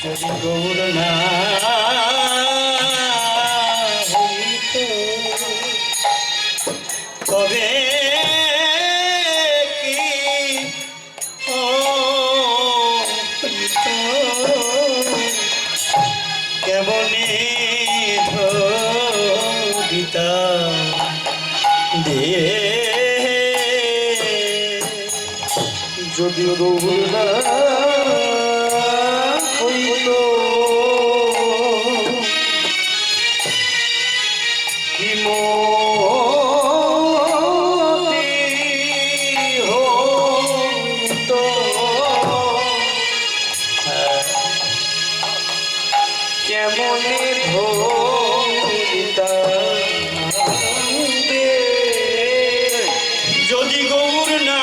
যদি গৌর না হইত তবে কি হইত কেমনে ধরিতা দিয়ে যদি গৌর না হইত কি মতি হইত কেমনে ধরিতা যদি গৌর না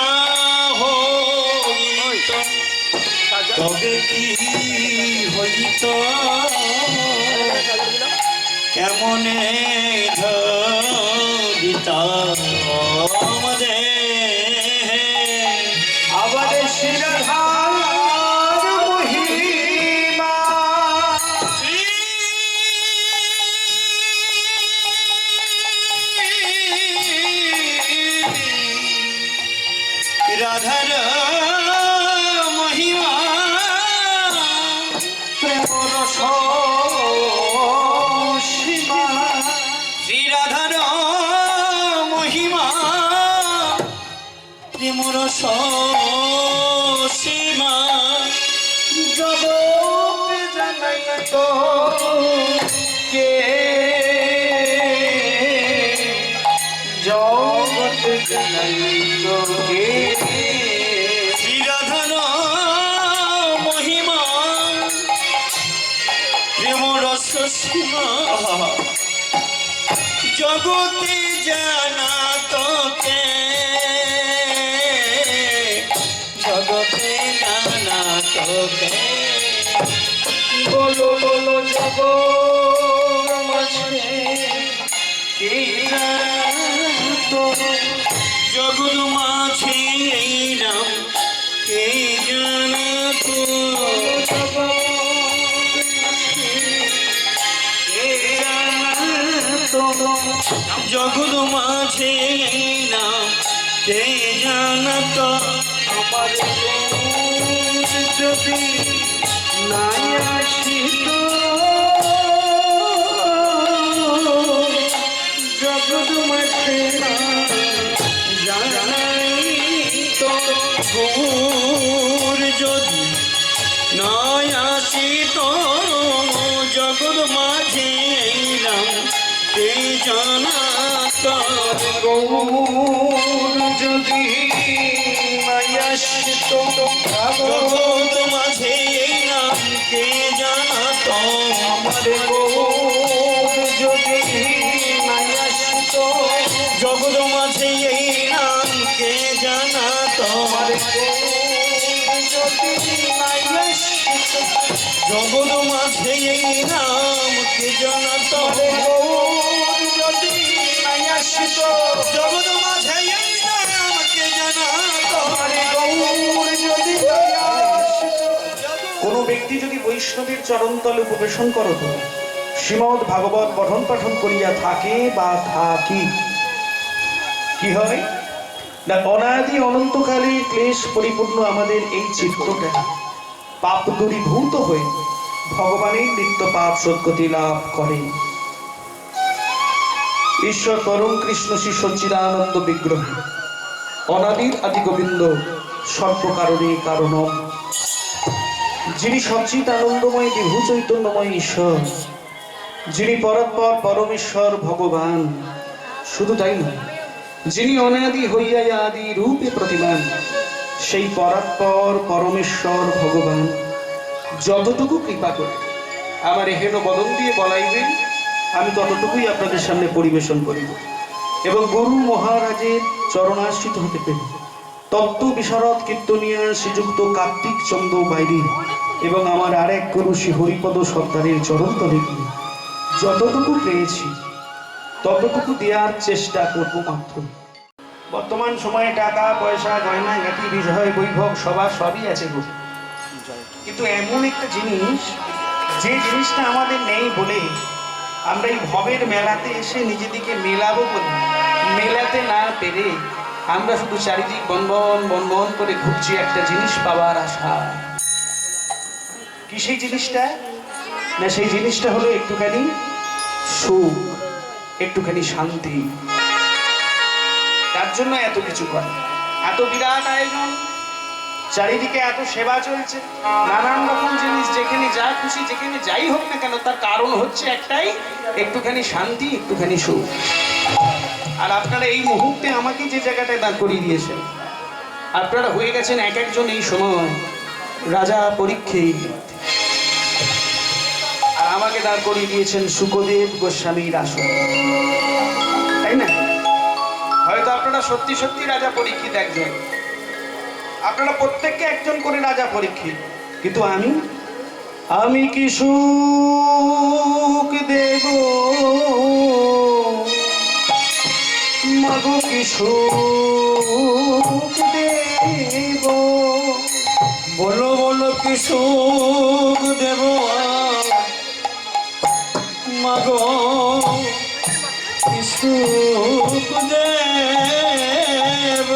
হইত তবে কি হইত কেমনে ধরিতা আমাদের শিরধার মহিমা রাধার মহিমা প্রেমর সীমা শ্রী রাধার মহিমা প্রেমর সীমা জগৎ জানাইত কে জগৎ জানাইত কে শ্রী রাধার মহিমা প্রেমর সীমা জগতে জানা তোকে জগতে জানা তোকে বলো বলো জগৎ মাঝে কে জানতো জগৎ মাঝে এই নাম কে জানতো জগৎ মাঝে এই নাম কে জানত আমার যদি নাই আসিত জগৎ মাঝে জানাইত গৌর যদি নাই আসিত জগৎ মাঝে এই নাম কে জানাত গৌর যদি নাই আসিত জগৎ মাঝে এই নাম কে জানাত আমার গৌর যদি নাই আসিত জগৎ মাঝে এই নাম কে জানাত আমার যদি নাই আসিত জগৎ মাঝে এই নাম কে জানাত যদি নাই আসিত জগৎ মাঝে এই নাম কে জানাত যদি কোন ব্যক্তি যদি বৈষ্ণবের চরণতলে উপবেশন করত শ্রীমদ্ ভাগবত পঠন পাঠন করিয়া থাকে বা থাকি কি হয় না অনাদি অনন্তকালে ক্লেশ পরিপূর্ণ আমাদের এই চিত্তটা পাপ দূরীভূত হয়ে ভগবানের নিত্য পাপ সদ্গতি লাভ করে ঈশ্বর পরম কৃষ্ণ শ্রী সচ্চিদানন্দ বিগ্রহ অনাদির আদি গোবিন্দ সর্বকারণে কারণম যিনি সচ্চিদ আনন্দময় বিভু চৈতন্যময় ঈশ্বর যিনি পরাৎপর পরমেশ্বর ভগবান শুধু তাই নয় যিনি অনাদি হইয়া আদি রূপে প্রতিমান সেই পরাৎপর পরমেশ্বর ভগবান যতটুকু কৃপা করে আমার হেন বদন দিয়ে বলাইবেন আমি ততটুকুই আপনাদের সামনে পরিবেশন করিব এবং গুরু মহারাজের চরণাশ্রিত হতে পেরে তত্ত্ব বিশারদ কীর্তনিয়া শ্রীযুক্ত কার্তিক চন্দ্র বাইরি এবং আমার আরেক গুরু শ্রী হরিপদ সর্দারের চরণতলে গিয়ে যতটুকু পেয়েছি ততটুকু দেওয়ার চেষ্টা করব মাত্র। বর্তমান সময়ে টাকা পয়সা গয়না গাটি বিজয় বৈভব সবার সবই আছে গো, কিন্তু এমন একটা জিনিস, যে জিনিসটা আমাদের নেই বলে আমরা এই ভবের মেলাতে এসে নিজেদিকে মেলাবো বলে মেলাতে না পেরে আমরা শুধু চারিদিক বনবন বনবন করে ঘুরছি একটা জিনিস পাওয়ার আশা। কি সেই জিনিসটা? না সেই জিনিসটা হলো একটুখানি সুখ, একটুখানি শান্তি। তার জন্য এত কিছু করে, এত বিরাট আয়োজন, চারিদিকে এত সেবা চলছে, নানান রকম জিনিস, যেখানে যা খুশি যেখানে যাই হোক না কেন তার কারণ হচ্ছে একটাই, একটুখানি শান্তি, একটুখানি সুখ। আর আপনারা এই মুহূর্তে আমাকে যে জায়গাটায় দাঁড় করিয়ে দিয়েছেন, আপনারা হয়ে গেছেন এক একজন এই সময় রাজা পরীক্ষিত, আর আমাকে দাঁড় করিয়ে দিয়েছেন শুকদেব গোস্বামীর আসনে, তাই না? হয়তো আপনারা সত্যি সত্যি রাজা পরীক্ষিত একজন, আপনারা প্রত্যেককে একজন করে রাজা পরীক্ষিত, কিন্তু আমি কি সুখ দেব মাগো, কি সুখ দেব, বলো বলো কি সুখ দেব মাগো, কি সুখ দেব,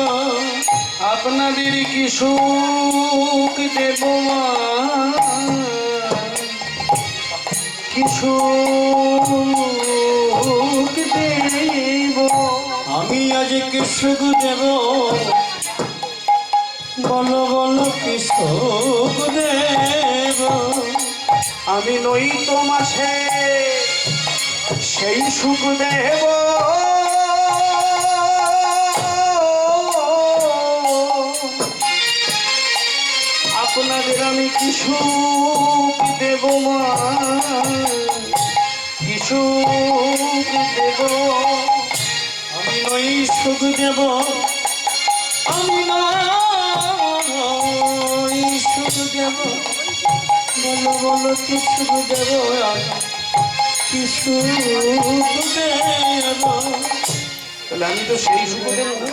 আপনাদের কি সুখ দেব মা, কি সুখ দেব, আমি আজ কি সুখ দেব, বলো বলো কি সুখ দেব, আমি নই তো মাসে সেই সুখ দেব, আপনাদের আমি কি সুখ দেব মা, কি সুখ দেব, আমি নই সুখ দেব, আমি নই সুখ দেব, বলো বলো কি সুখ দেব, কি সুখ দেব, তাহলে আমি তো সেই সুখ দেব না,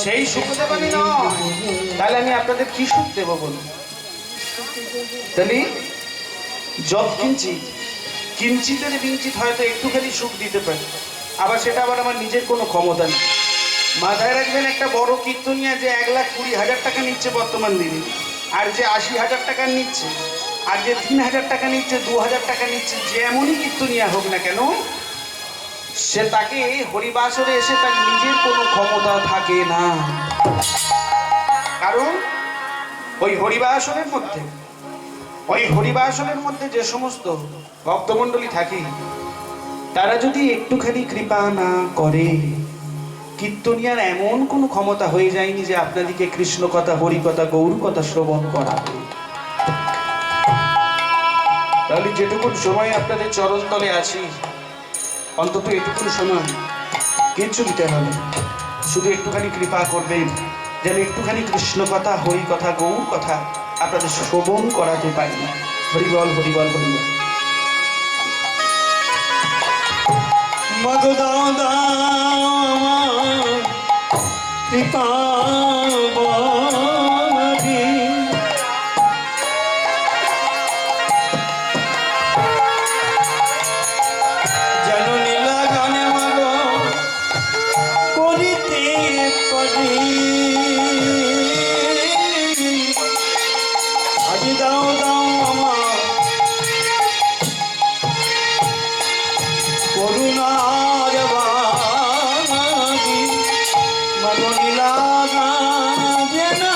সেই সুখ দেব আমি নয়, তাহলে আমি আপনাদের কি সুখ দেব বলুন? তাহলে যত কিঞ্চিত, কিঞ্চিতের বিঞ্চিত হয়তো একটুখানি সুখ দিতে পারে, আবার সেটা আবার আমার নিজের কোনো ক্ষমতা নেই। মাথায় রাখবেন, একটা বড় কীর্তনিয়া যে 1,20,000 টাকা নিচ্ছে বর্তমান দিনে, আর যে 80,000 টাকা নিচ্ছে, আর যে 3,000 টাকা নিচ্ছে, 2,000 টাকা নিচ্ছে, যে এমনই কীর্তনিয়া হোক না কেন, সে তাকে হরিবাসরে এসে তার নিজের কোনো ক্ষমতা থাকে না। কারণ ওই হরিবাসনের মধ্যে যে সমস্ত ভক্তমণ্ডলী থাকে, তারা যদি একটুখানি কৃপা না করে, কীর্তনিয়ার এমন কোনো ক্ষমতা হয়ে যায়নি যে আপনাদেরকে কৃষ্ণ কথা, হরি কথা, গৌর কথা শ্রবণ করাবে। তাহলে যেটুকুন সময় আপনাদের চরণ তলে আছি, অন্তত এটুকুন সময় কিচ্ছু দিতে হবে, শুধু একটুখানি কৃপা করবেন যেন একটুখানি কৃষ্ণ কথা, হরি কথা, গৌর কথা আপনাদের শ্রবণ করাতে পারি। হরিবল হরিবল হরিবল। মাগো দাও দাও আমার কৃপা বাড়ি, যেন নীলা গানে মাগো করিতে পারি, আজ দাও দাও আমার করুণার বাণী, মাগো নীলা গানে না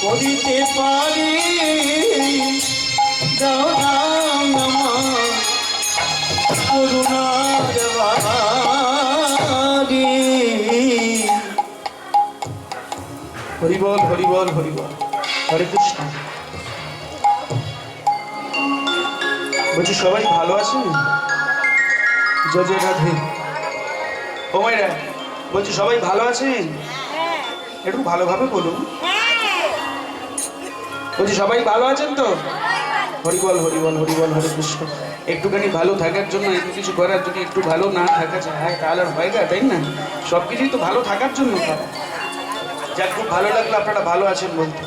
করিতে পারি, দাও দাও আমার করুণার বাণী। হরিবল হরিবল হরিবল। হরে কৃষ্ণ। বলছি সবাই ভালো আছেন? জয় জয় রাধে। ও মাইরা, বলছি সবাই ভালো আছেন? একটু ভালোভাবে বলুন। বলছি সবাই ভালো আছেন তো? হরিবল হরিবল হরিবল। হরে কৃষ্ণ। একটুখানি ভালো থাকার জন্য, একটু কিছু করার জন্য, একটু ভালো না থাকা যায় তাহলে আর হয় না, তাই না? সব কিছুই তো ভালো থাকার জন্য। যাক, খুব ভালো লাগলো আপনারা ভালো আছেন বলতে।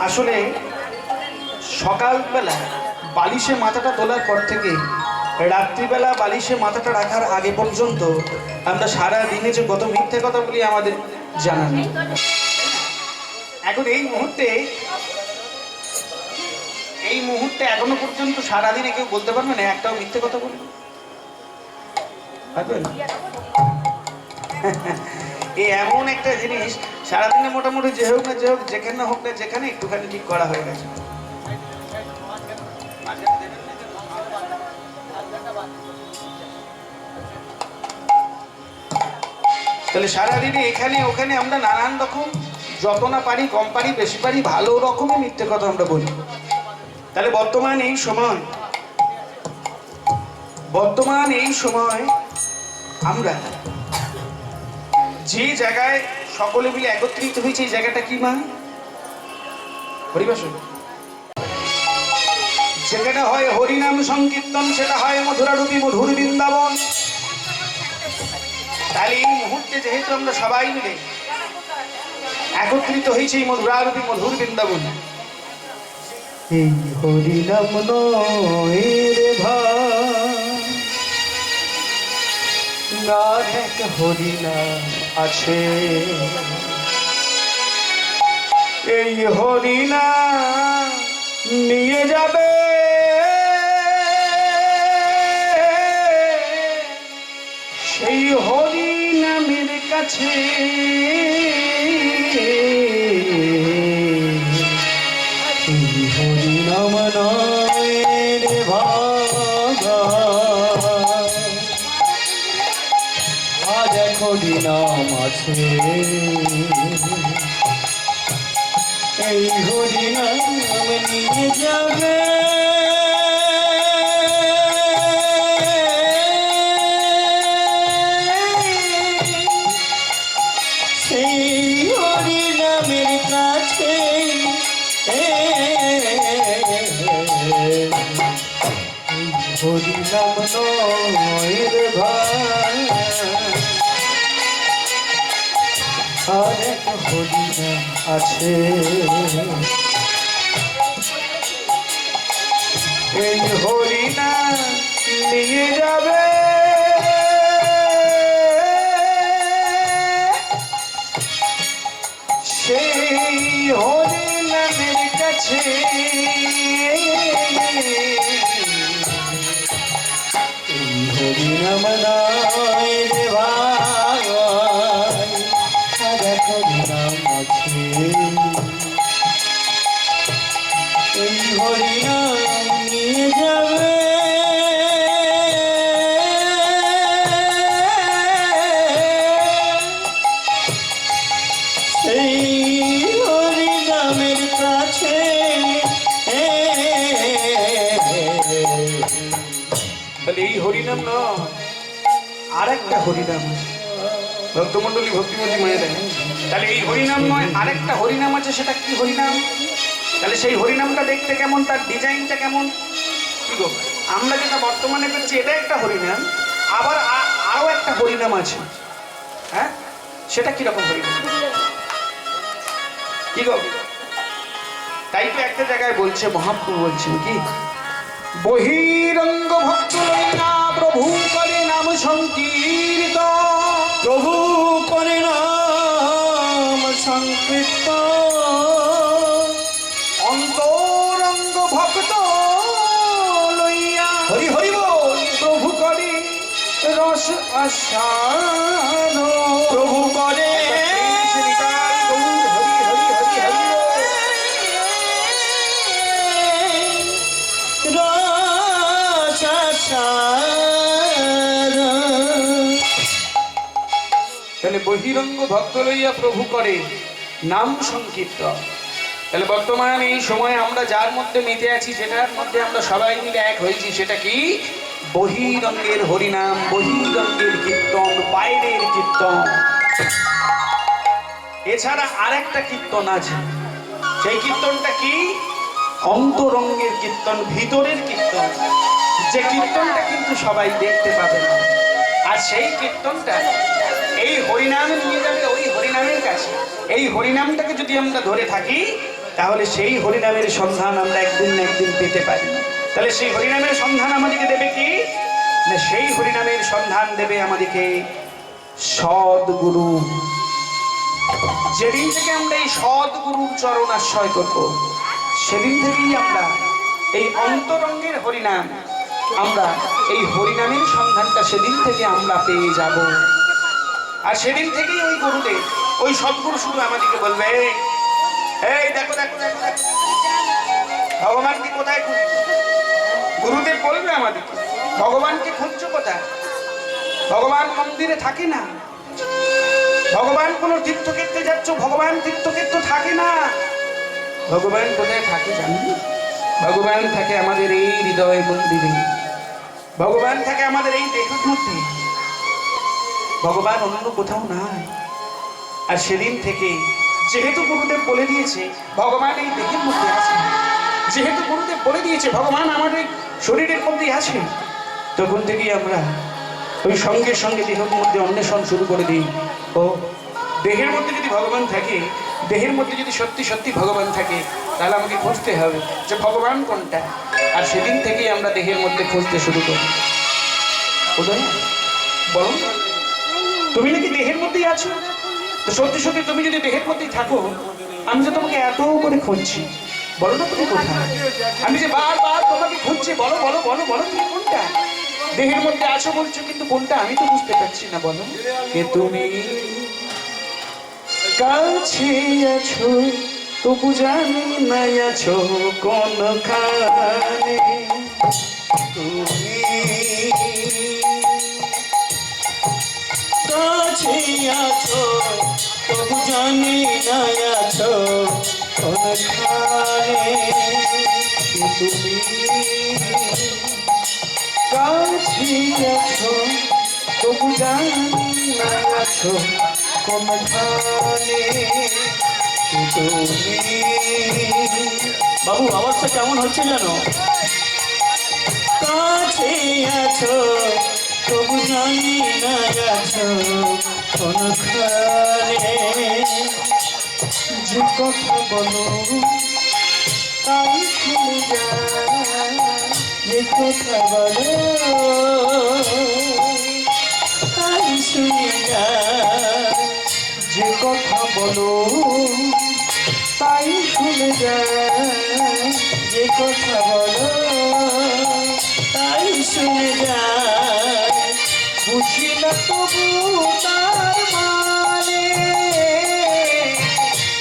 আসলে সকালবেলা বালিশে মাথাটা তোলার পর থেকে রাত্রিবেলা বালিশে মাথাটা রাখার আগে পর্যন্ত আমরা সারা দিনে যে কত মিথ্যে কথা বলি আমাদের জানা নেই। এখন এই মুহূর্তে এখনো পর্যন্ত সারাদিনে কেউ বলতে পারবে না একটাও মিথ্যে কথা বলি পারবেন? এই এমন একটা জিনিস সারাদিনে মোটামুটি যে হোক না যেখানে হোক না যেখানে একটুখানি ঠিক করা হয়ে গেছে। তাহলে সারাদিনে এখানে ওখানে আমরা নানান রকম, যত না পারি কম পারি বেশি পারি ভালো রকমের মিথ্যে কথা আমরা বলি। তাহলে বর্তমান এই সময় আমরা যে জায়গায় সকলে মিলে একত্রিত হয়েছে, এই জায়গাটা কি মা? হরিবাসন। যেখানে হয় হরিনাম সংকীর্তন, সেটা হয় মধুরারূপী মধুর বৃন্দাবন। তাহলে এই মুহূর্তে যেহেতু আমরা সবাই মিলে একত্রিত হয়েছে এই মধুরারূপী মধুর বৃন্দাবন, এই হরিনাম নয় রে ভাই, আর এক হরিনাম আছে। এই হরিনাম নিয়ে যাবে সেই হরিনামের কাছে। এই হরিনাম নয় রে ভাগা, আজ এক হরিনাম আছে। এই হরিনাম নিয়ে যাবে সেই হরিনামের কাছে। হরিনাম নয় রে ভাই, আর এক হরিনাম আছে। এই হরিনাম নিয়ে যাবে সেই হরিনামের কাছে। এই হরিনাম নয় রে ভাই, আর এক হরিনাম আছে। এই হরিনাম নিয়ে যাবে সেই হরিনামের কাছে। তাহলে এই হরিনাম না, আর একটা হরিনাম আছে ভক্তমন্ডলী ভক্তিমতী মায়েরা। তাহলে এই হরিনাম নয়, আরেকটা হরিনাম আছে। সেটা কি হরিনাম? তাহলে সেই হরিনামটা দেখতে কেমন, তার ডিজাইনটা কেমন? কি গো, আমরা যেটা বর্তমানে করছি এটা একটা হরিনাম, আবার আরো একটা হরিনাম আছে। হ্যাঁ, সেটা কিরকম হরিনাম? কি গো, তাই তো একটা জায়গায় বলছে, মহাপ্রভু বলছেন কি, বহিরঙ্গ ভক্ত লইয়া প্রভু করে নাম সংকীর্তন। প্রভু করে নাম সংকীর্তন, অন্তরঙ্গ ভক্ত লইয়া হরি হরি বল প্রভু করে রস আসান। প্রভু করে তাহলে বহিরঙ্গ ভক্ত লইয়া প্রভু করে নাম সংকীর্তন। তাহলে বর্তমান এই সময়ে আমরা যার মধ্যে মেতে আছি, যেটার মধ্যে আমরা সবাই মিলে এক হয়েছি, সেটা কি? বহিরঙ্গের হরিনাম, বহিরঙ্গের কীর্তন, বাইরের কীর্তন। এছাড়া আরেকটা কীর্তন আছে। সেই কীর্তনটা কি? অন্তরঙ্গের কীর্তন, ভিতরের কীর্তন, যে কীর্তনটা কিন্তু সবাই দেখতে পাবে না। আর সেই কীর্তনটা এই হরিনামে নিয়ে যাবে ওই হরিনামের কাছে। আছে। এই হরিনামটাকে যদি আমরা ধরে থাকি তাহলে সেই হরিনামের সন্ধান আমরা একদিন না একদিন পেতে পারি। তাহলে সেই হরিনামের সন্ধান আমাদেরকে দেবে কি না, সেই হরিনামের সন্ধান দেবে আমাদেরকে সদ্গুরু। যেদিন থেকে আমরা এই সদ্গুরুর চরণ আশ্রয় করব, সেদিন থেকেই আমরা এই অন্তরঙ্গের হরিনাম, আমরা এই হরিনামের সন্ধানটা সেদিন থেকে আমরা পেয়ে যাব। আর সেদিন থেকেই ওই গুরুদেব, ওই সদ্গুরু শুধু আমাদেরকে বলবে, এই দেখো দেখো দেখো দেখো ভগবানকে কোথায় খুঁজছো। গুরুদেব বলবে আমাদেরকে, ভগবানকে খুঁজছো কোথায়? ভগবান মন্দিরে থাকে না, ভগবান কোন তীর্থক্ষেত্রে যাচ্ছ, ভগবান তীর্থক্ষেত্র থাকে না। ভগবান কোথায় থাকে জানি? ভগবান থাকে আমাদের এই হৃদয় মন্দিরে, ভগবান থাকে আমাদের এই দেহের মধ্যে, ভগবান অন্য কোথাও নাই। আর সেদিন থেকে যেহেতু গুরুদেব বলে দিয়েছে ভগবান এই দেহের মধ্যে আছে, যেহেতু গুরুদেব বলে দিয়েছে ভগবান আমাদের শরীরের মধ্যে আছে, তখন থেকেই আমরা ওই সঙ্গে সঙ্গে দেহের মধ্যে অন্বেষণ শুরু করে দিই। ও দেহের মধ্যে যদি ভগবান থাকে, দেহের মধ্যে যদি সত্যি সত্যি ভগবান থাকে, তাহলে আমাকে খুঁজতে হবে যে ভগবান কোনটা। আর সেদিন থেকেই আমরা দেহের মধ্যে খুঁজতে শুরু করি। উদয় বলো, তুমি নাকি দেহের মধ্যেই আছো? তো সত্যি সত্যি তুমি যদি দেহের মধ্যেই থাকো, আমি যে তোমাকে এত করে খুঁজছি, বলো না তুমি কোথায়? আমি যে বারবার তোমাকে খুঁজছি, বলো বলো বলো বলো তুমি কোনটা? দেহের মধ্যে আছো বলছো, কিন্তু কোনটা আমি তো বুঝতে পারছি না। বলো কে তুমি? কাছে আছো তবু জানি না আছো কোনখানে। তুমি কাছে আছো তবু জানি না আছো কোনখানে। তুমি কাছে আছো তবু জানি না আছো কোনখানে। তুমি বাবু আওয়াজটা কেমন হচ্ছে জানো? কাছে আছো তবু জানি না আছো কোনখানে। যে কথা বলো তাই শুনে যায়, যে কথা বলো তাই শুনে যায়। যে কথা বলো তাই শুনে যায়, যে কথা বলো তাই শুনে যায়। বুঝি না তবু তার মানে,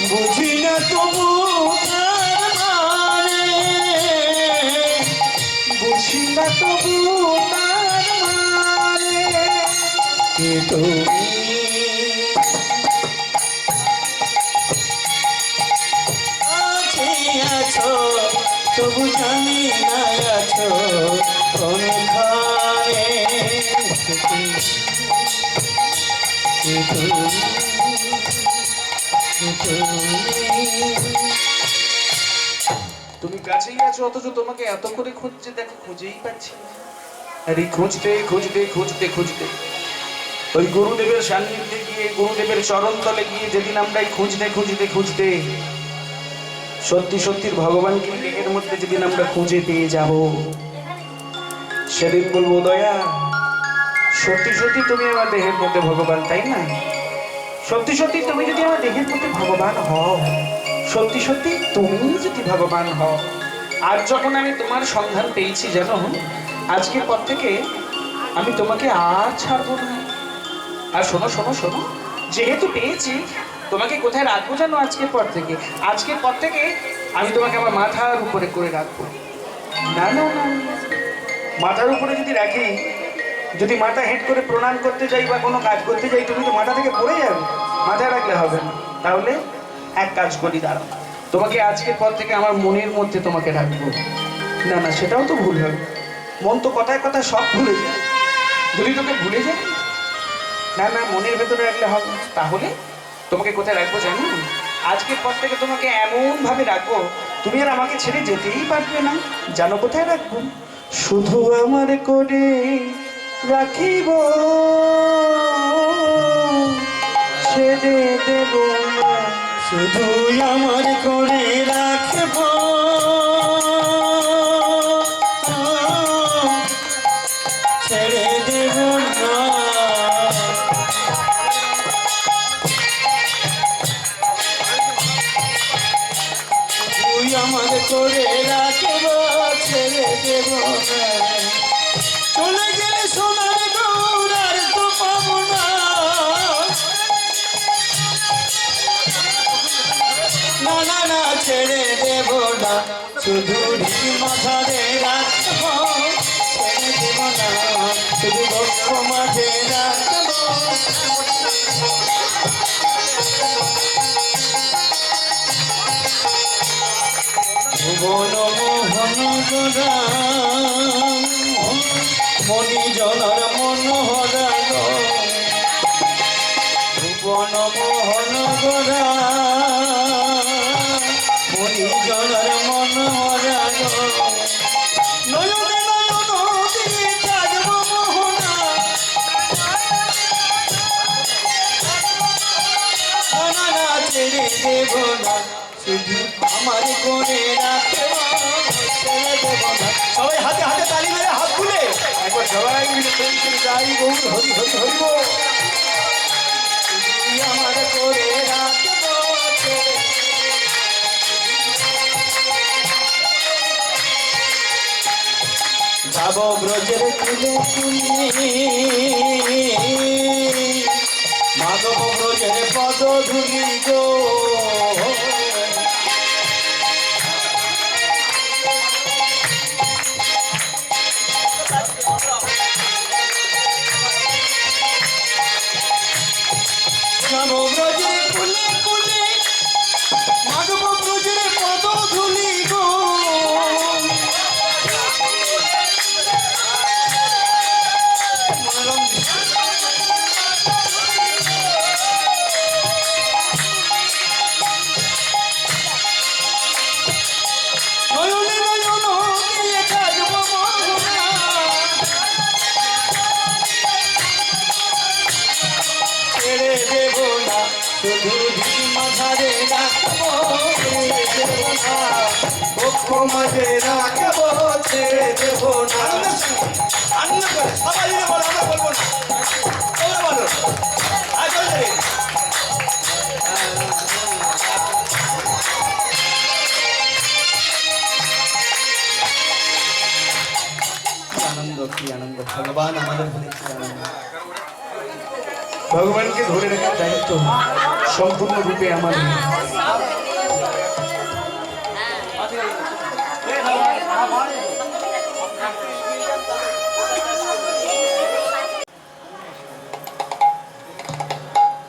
বুঝি না তবু তার মানে। বুঝি না তবু তার মানে। কে তুমি? কাছে আছো তবু জানি না আছো কোনখানে। কে তুমি? কে তুমি? তুমি কাছেই আছো অথচ তোমাকে এত করে খুঁজছে, দেখো খুঁজেই পাচ্ছি না। আর এই খুঁজতে খুঁজতে খুঁজতে খুঁজতে ওই গুরুদেবের সান্নিধ্যে গিয়ে, গুরুদেবের চরণ তলে গিয়ে যেদিন আমরা এই খুঁজতে খুঁজতে খুঁজতে সত্যি সত্যি ভগবানকে দেহের মধ্যে যেদিন আমরা খুঁজে পেয়ে যাব, সেদিন বলবো দয়া সত্যি সত্যি তুমি আমার দেহের মধ্যে ভগবান, তাই না? সত্যি সত্যি তুমি যদি আমার দেহের মধ্যে ভগবান হও, সত্যি সত্যি তুমি যদি ভগবান হও, আজ যখন আমি তোমার সন্ধান পেয়েছি জানো, আজকের পর থেকে আমি তোমাকে আর ছাড়বো না। আর শোনো শোনো শোনো, যেহেতু পেয়েছি তোমাকে কোথায় রাখবো জানো? আজকের পর থেকে, আজকের পর থেকে আমি তোমাকে আমার মাথার উপরে করে রাখবো। না না না, মাথার উপরে যদি রাখি, যদি মাথা হেঁট করে প্রণাম করতে যাই বা কোনো কাজ করতে যাই, তুমি তো মাথা থেকে পড়ে যাবে, মাথায় রাখলে হবে না। তাহলে এক কাজ করি, দাঁড়াও, তোমাকে আজকের পর থেকে আমার মনের মধ্যে তোমাকে রাখবো। না না, সেটাও তো ভুল হবে, মন তো কথায় কথায় সব ভুলে যায়। যদি তোকে ভুলে যায়, না না, মনের ভেতরে রাখলে হবে। তাহলে তোমাকে কোথায় রাখবো জানো? আজকের পর থেকে তোমাকে এমন ভাবে রাখবো, তুমি আর আমাকে ছেড়ে যেতেই পারবে না। জানো কোথায় রাখবো? শুধু আমার করে রাখিব, ছেড়ে দেব শুধু আমার করে রাখব ছেড়ে দেব না তুই আমার করে রাখব ছেড়ে দেব না চলে গেলে সোনার গৌরার তো পাবো না না না না ছেড়ে দেব না শুধু মাথারে রাখবো ছেড়ে দেব না শুধু বক্ষ মাঝে রাখবো ভুবন মোহন গোরা মণি জনর মনোহরাগ ভুবন মোহন গোরা মণি জনর মনোহরাগ নয়নে নয়ন দিয়ে কাজব মোহনা না না ছেড়ে দেব না শুধু আমার করে রাখবো ছেড়ে দেব না সবাই হাতে হাতে তালি মেরে হাত তুলে একবার সবাই মিলে চলছিল যাই গৌর হরি হরি হরি বল তুই আমার করে রাখবো যাব ব্রজের কুলে কুলে মাধব ব্রজের পদ ধুলি গো যাব ব্রজের কুলে কুলে মাধব ব্রজের পদ ধুলি গো নয়নে নয়ন দিয়ে কাজব মোহনা ছেড়ে দেব না শুধু মাথারে রাখবো ছেড়ে দেব না বক্ষ মাঝে রাখবো ছেড়ে দেব না আনন্দ করে সবাই মিলে বলো আমরা বলবো না তোমরা বলো আর চলছে আনন্দ কি আনন্দ ভগবান আমাদের মনে কি আনন্দ ভগবানকে ধরে রাখার দায়িত্ব সম্পূর্ণ রূপে আমার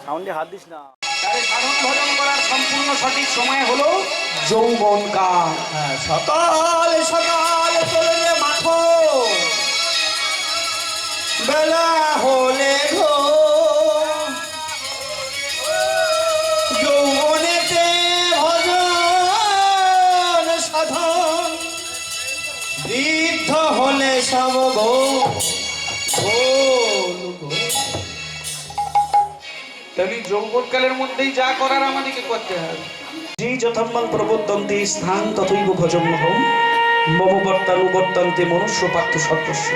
সাউন্ডে হাত দিস না তারে সাধন ভজন করার সম্পূর্ণ সঠিক সময় হলো যৌবন কাল। হ্যাঁ সকাল সকাল চলে মাঠো বেলা হলে গো যৌবনেতে ভজন সাধন বৃদ্ধ হলে সব গো তাহলে যৌবনকালের মধ্যেই যা করার আমাদেরকে করতে হবে। যে যথাম্মাল প্রবর্তন্তে স্থান তথৈব ভজন্মহম মম বর্তানুবর্তন্তে মনুষ্য পার্থ সর্বস্ব।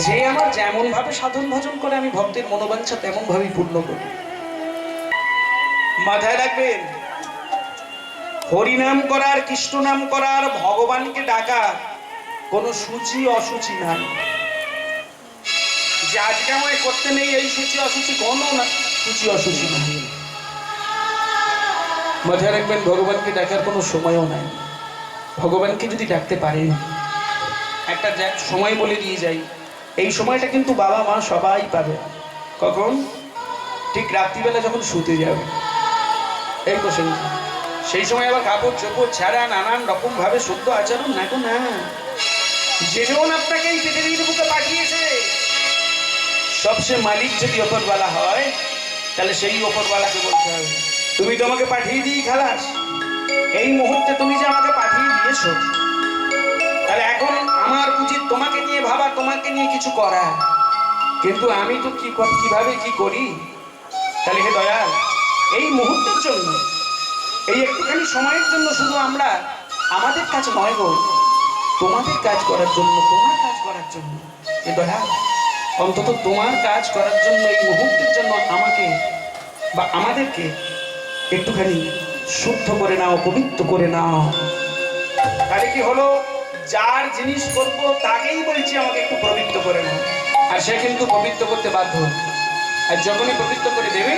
যে আমার যেমন ভাবে সাধন ভজন করে আমি ভক্তের মনোবাঞ্ছা তেমন ভাবেই পূর্ণ করি। মাথায় রাখবেন, হরিনাম করার কৃষ্ণ নাম করার ভগবানকে ডাকা কোনো সূচি অসুচি নাই। যে আজকে আমায় করতে নেই এই সূচি অসুচি কোনো না, সূচি অসুচি নাই। মাথায় রাখবেন, ভগবানকে ডাকার কোনো সময়ও নাই। ভগবানকে যদি ডাকতে পারেন, একটা সময় বলে দিয়ে যাই, এই সময়টা কিন্তু বাবা মা সবাই পাবে। কখন? ঠিক রাত্রিবেলা যখন শুতে যাবে, এই কোশ্চেন। সেই সময় আবার কাপড় চোপড় ছাড়া নানান রকম ভাবে শুদ্ধ আচরণ না গো না। যেজন আপনাকে এই পৃথিবীর বুকে পাঠিয়েছে, সবচেয়ে মালিক যদি ওপরওয়ালা হয়, তাহলে সেই ওপরওয়ালাকে বলতে হবে, তুমি তো আমাকে পাঠিয়ে দিই খালাস। এই মুহূর্তে তুমি যে আমাকে পাঠিয়ে দিয়েছো, তাহলে এখন আমার উচিত তোমাকে নিয়ে ভাবা, তোমাকে নিয়ে কিছু করা। কিন্তু আমি তো কিভাবে কি করি? তাহলে হে দয়াল, এই মুহূর্তের জন্য, এই একটুখানি সময়ের জন্য শুধু আমরা আমাদের কাজ নয় গো, তোমাদের কাজ করার জন্য, তোমার কাজ করার জন্য, এ দয়া অন্তত তোমার কাজ করার জন্য এই মুহূর্তের জন্য আমাকে বা আমাদেরকে একটুখানি শুদ্ধ করে নাও, পবিত্র করে নাও। তাহলে কি হলো, যার জিনিস করবো তাকেই বলছি আমাকে একটু পবিত্র করে নাও, আর সে কিন্তু পবিত্র করতে বাধ্য। আর যখনই পবিত্র করে দেবে,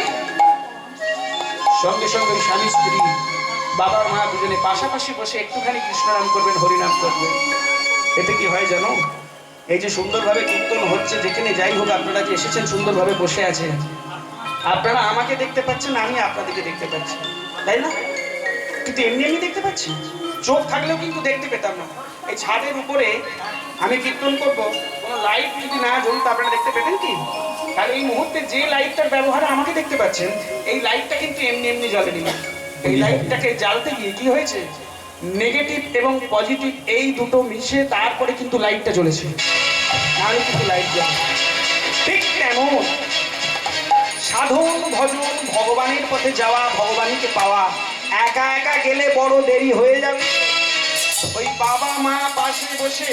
সঙ্গে সঙ্গে স্বামী স্ত্রী বাবার মা দুজনে পাশাপাশি বসে একটুখানি কৃষ্ণ নাম করবেন, হরিনাম করবেন। এতে কি হয় জানো, এই যে সুন্দরভাবে কীর্তন হচ্ছে, যেখানে যাই হোক আপনারা যে এসেছেন সুন্দরভাবে বসে আছেন, আপনারা আমাকে দেখতে পাচ্ছেন, আমি আপনাদেরকে দেখতে পাচ্ছি, তাই না? কিন্তু এমনি এমনি দেখতে পাচ্ছি, চোখ থাকলেও কিন্তু দেখতে পেতাম না। এই ছাদের উপরে আমি কীর্তন করব, কোনো লাইট যদি না জ্বলতো আপনারা দেখতে পেতেন কি? তাহলে এই মুহূর্তে যে লাইটটার ব্যবহারে আমাকে দেখতে পাচ্ছেন, এই লাইটটা কিন্তু এমনি এমনি জ্বলেনি। এই লাইটটাকে জ্বালতে গিয়ে কি হয়েছে, নেগেটিভ এবং পজিটিভ এই দুটো মিশে তারপরে কিন্তু লাইটটা জ্বলেছে, নাহলে কিন্তু লাইট জ্বলে। ঠিক তেমন সাধন ভজন, ভগবানের পথে যাওয়া, ভগবানকে পাওয়া, একা একা গেলে বড় দেরি হয়ে যাবে। ওই বাবা মা পাশে বসে,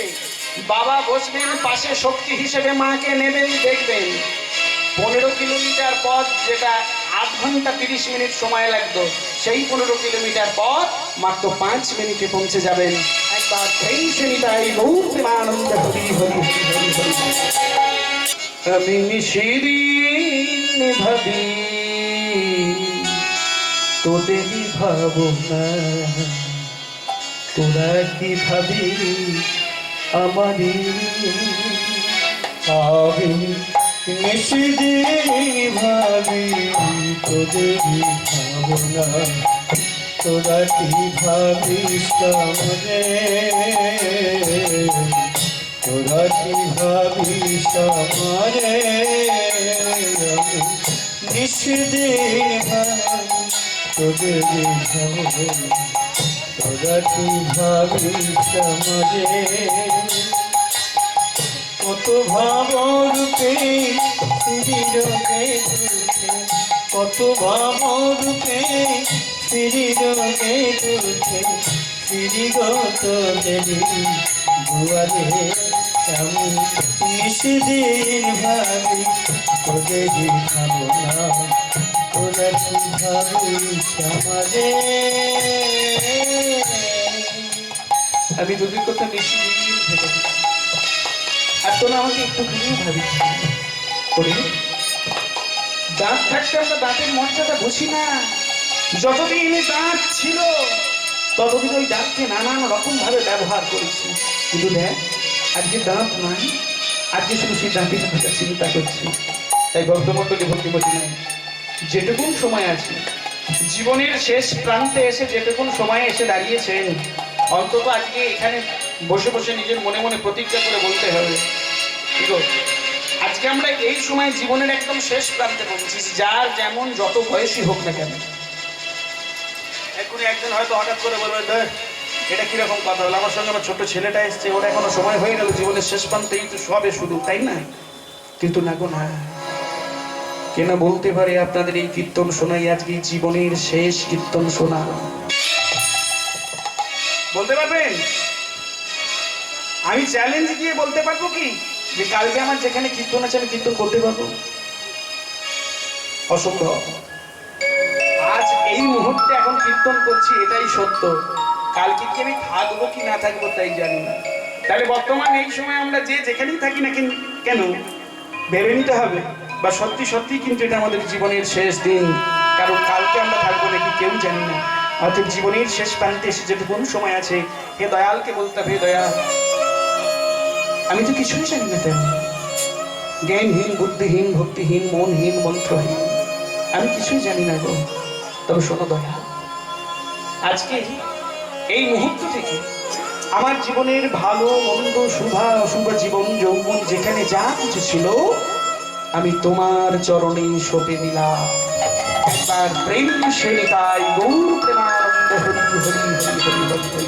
বাবা বসবেন পাশে শক্তি হিসেবে, মাকে নেবেন, দেখবেন 15 কিলোমিটার পথ যেটা 8 ঘন্টা 30 মিনিট সময় লাগতো, সেই 15 কিলোমিটার পথ মাত্র 5 মিনিটে পৌঁছে যাবেন। একবার সেই শ্রেণীটাই গৌর প্রেমানন্দ হরি হরি হরি হরি। আমি নিশিদিন ভাবি তোদেরই ভাবনা, তোরা কি ভাবি আমারই। আমি নিশিদিন ভাবি তোদেরই ভাবনা, তোরা কি ভাবিস আমারে, তোরা কি ভাবিস আমারে। আমি নিশিদিন ভাবি তোদেরই ভাবনা, তোরা কি ভাবিস আমারে। কত ভাবরূপে শ্রীরোগে দুঃখে, কত ভাবরূপে শ্রীরোগে দুঃখে, শ্রীগত দেবী দুয়ারে আমি নিশিদিন ভাবি তোদেরই ভাবনা, তোরা কি ভাবিস আমারে। আমি তোদের কথা নিশিদিন ভেবে দিই, আর তোরা আমাকে একটু ঘুরিয়ে ভাবি করে। দাঁত থাকতে আমরা দাঁতের মর্যাদা বুঝি না। যতদিন দাঁত ছিল ততদিন ওই দাঁতকে নানান রকম ভাবে ব্যবহার করেছি, কিন্তু দেখ আজকে দাঁত নাই, আজকে শুধু সেই দাঁতের কথা চিন্তা করছি। তাই ভক্তমণ্ডলী ভক্তিমতী নাই, যেটুকুন সময় আছে জীবনের শেষ প্রান্তে এসে, যেটুকুন সময়ে এসে দাঁড়িয়েছেন, অন্তত আজকে এখানে বসে বসে নিজের মনে মনে প্রতিজ্ঞা করে বলতে হবে, আজকে আমরা এই সময় জীবনের একদম শেষ প্রান্তে পৌঁছেছি। যার যেমন যত বয়সী হোক না কেন, এখনই একজন হয়তো হঠাৎ করে বলবে, এটা কিরকম কথা হলো, আমার সঙ্গে আমার ছোট ছেলেটা এসছে, ওরা এখনো সময় হয়ে গেল, জীবনের শেষ প্রান্তে এই তো সবে শুধু, তাই না? কিন্তু না গো না, কেন বলতে পারে আপনাদের এই কীর্তন শোনাই আজকে জীবনের শেষ কীর্তন শোনা? বলতে পারবেন? আমি চ্যালেঞ্জ দিয়ে বলতে পারবো কি যে কালকে আমার যেখানে কীর্তন আছে আমি কীর্তন করতে পারবো? অসম্ভব। আজ এই মুহূর্তে এখন কীর্তন করছি, এটাই সত্য। কালকে কি আমি থাকবো কি না থাকবো তাই জানি না। তাহলে বর্তমান এই সময় আমরা যে যেখানেই থাকি না কেন, ভেবে নিতে হবে, বা সত্যি সত্যি কিন্তু এটা আমাদের জীবনের শেষ দিন, কারণ কালকে আমরা থাকবো নাকি কেউ জানি না। অর্থাৎ জীবনের শেষ প্রান্তে এসে যেটুকুন সময় আছে, হে দয়ালকে বলতে হবে, হে দয়াল আমি তো কিছুই জানি না, তেমন জ্ঞানহীন, বুদ্ধিহীন, ভক্তিহীন, মনহীন, মন্ত্রহীন, আমি কিছুই জানি না গো। তবে শোনো দয়াল, আজকে এই মুহূর্ত থেকে আমার জীবনের ভালো মন্দ, শুভা অশুভ জীবন যৌবন যেখানে যা কিছু ছিল, আমি তোমার চরণে সঁপে দিলাম। একবার প্রেম সেবিকাই গৌর প্রেমানন্দ হরি হরি হরি হরি হরি হরি।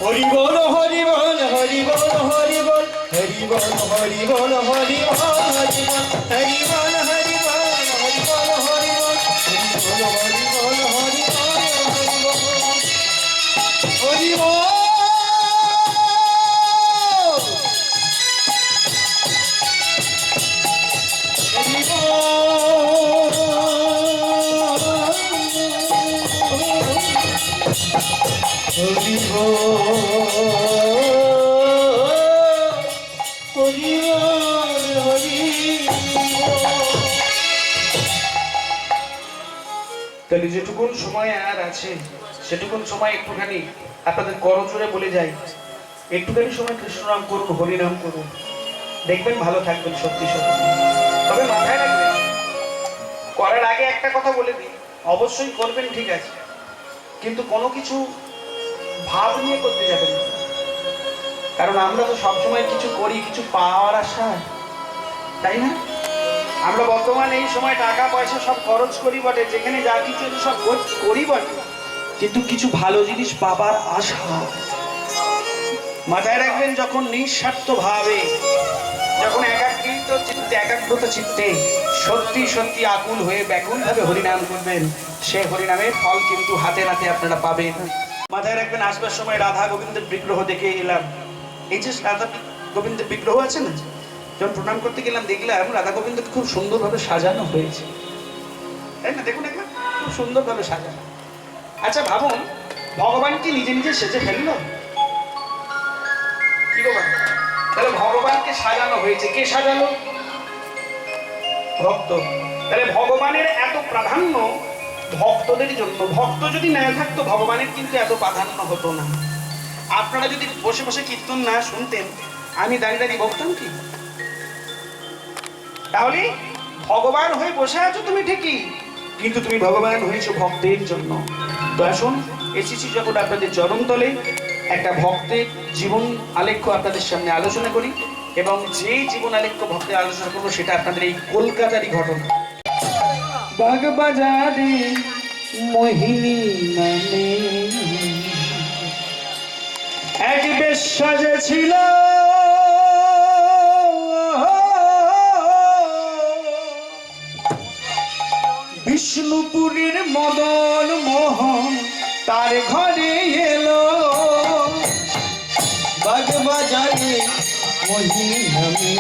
হরি বল হরি বল হরি বল হরি বল হরি বল হরি বল হরি বল হরি বল হরি বল হরি বল হরি বল হরি বল হরি হরি বল। তাহলে যেটুকুন সময় আর আছে সেটুকুন সময় একটুখানি আপনাদের করজোরে বলে যাই, একটুখানি সময় কৃষ্ণনাম করুন, হরিনাম করুন, দেখবেন ভালো থাকবেন সত্যি সত্যি। তবে মাথায় রাখবেন, করার আগে একটা কথা বলে দিই, অবশ্যই করবেন ঠিক আছে, কিন্তু কোনো কিছু ভাব নিয়ে করতে যাবেন না। কারণ আমরা তো সবসময় কিছু করি কিছু পাওয়ার আশায়, তাই না? আমরা বর্তমানে এই সময় টাকা পয়সা সব খরচ করি বটে, যেখানে যা কিছু আছে সব করি বটে, কিন্তু কিছু ভালো জিনিস পাবার আশা। মাথায় রাখবেন, যখন নিঃস্বার্থ ভাবে, যখন একাগ্রতা চিত্তে সত্যি সত্যি আকুল হয়ে ব্যাকুল ভাবে হরিনাম করবেন, সে হরিনামের ফল কিন্তু হাতে নাতে আপনারা পাবেন। মাথায় রাখবেন, আসবার সময় রাধা গোবিন্দের বিগ্রহ দেখে এলাম। এই যে রাধা গোবিন্দের বিগ্রহ আছে না, যখন প্রণাম করতে গেলাম দেখলাম রাধা গোবিন্দ খুব সুন্দরভাবে সাজানো হয়েছে, তাই না? দেখুন একবার, খুব সুন্দরভাবে সাজানো। আচ্ছা ভাবুন, ভগবান কি নিজে নিজে সেজে ফেললো? কি গো বাবা? তাহলে ভগবানকে সাজানো হয়েছে, কে সাজালো? ভক্ত। তাহলে ভগবানের এত প্রাধান্য ভক্তদের জন্য। ভক্ত যদি না থাকতো ভগবানের কিন্তু এত প্রাধান্য হতো না। আপনারা যদি বসে বসে কীর্তন না শুনতেন, আমি দাঁড়িয়ে দাঁড়িয়ে বকতাম কি? তাহলে ভগবান হয়ে বসে আছো তুমি ঠিকই, কিন্তু তুমি ভগবান হয়েছো ভক্তের জন্য। তো আসুন, এসেছি যখন আপনাদের চরণতলে, একটা ভক্তের জীবন আলেখ্য আপনাদের সামনে আলোচনা করি, এবং যে জীবন আলেখ্য ভক্তের আলোচনা করবো সেটা আপনাদের এই কলকাতারই ঘটনা। বাগবাজারে মোহিনী নামে এক বেশ্যা যে ছিল, বিষ্ণুপুরের মদন মোহন তার ঘরে এলো। বাগবাজারে মোহিনী নামে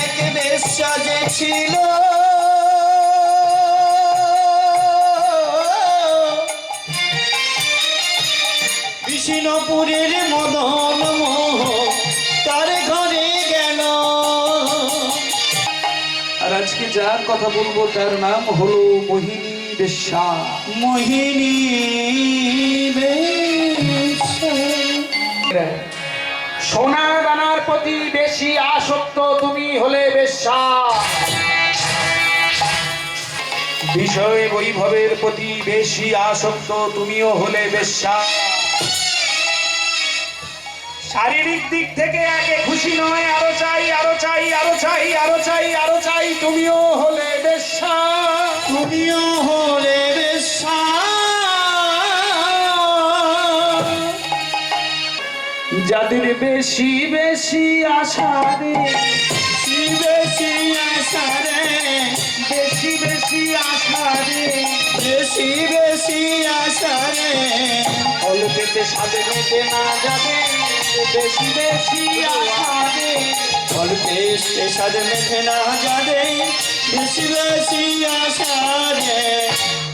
এক বেশ্যা যে ছিল, বিষ্ণুপুরের মদন মোহন তার ঘরে গেল। আর আজকে যার কথা বলবো তার নাম হলো মোহিনী বেশ্যা। মোহিনী বেশ্যা। সোনা দানার প্রতি বেশি আসক্ত তুমি হলে বেশ্যা, বিষয় বৈভবের প্রতি বেশি আসক্ত তুমিও হলে বেশ্যা। শারীরিক দিক থেকে একে খুশি নয়, আরো চাই আরো চাই আরো চাই আরো চাই আরো চাই, তুমিও হলে বেশ্যা। তুমিও হলে বেশ্যা। যাদের বেশি বেশি আশা রে, বেশি বেশি আশা রে, বেশি বেশি আশা রে, বেশি বেশি আশা রে, অল্পেতে সাথে মেটে না যাবে, বেশি বেশি আশা রে, অল্পে সাথে মেখে না যাবে, বেশি বেশি আশা রে।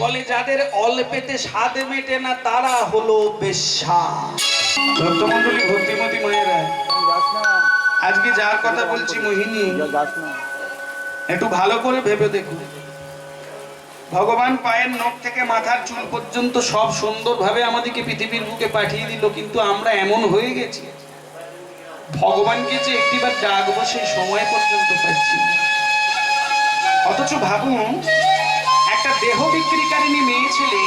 বলে যাদের অল্পেতে স্বাদ মেটে না তারা হলো বেশ্যা। ভক্তমণ্ডলী, ভক্তিমতী মায়েরা, আজকে যার কথা বলছি মোহিনী, একটু ভালো করে ভেবে দেখুন। ভগবান পায়ের নখ থেকে মাথার চুল পর্যন্ত সব সুন্দরভাবে আমাদেরকে পৃথিবীর বুকে পাঠিয়ে দিল, কিন্তু আমরা এমন হয়ে গেছি ভগবানকে যে একটিবার ডাকবো সেই সময় পর্যন্ত পাচ্ছি না। অথচ ভাবুন, একটা দেহ বিক্রিকারিনী মেয়ে ছেলে,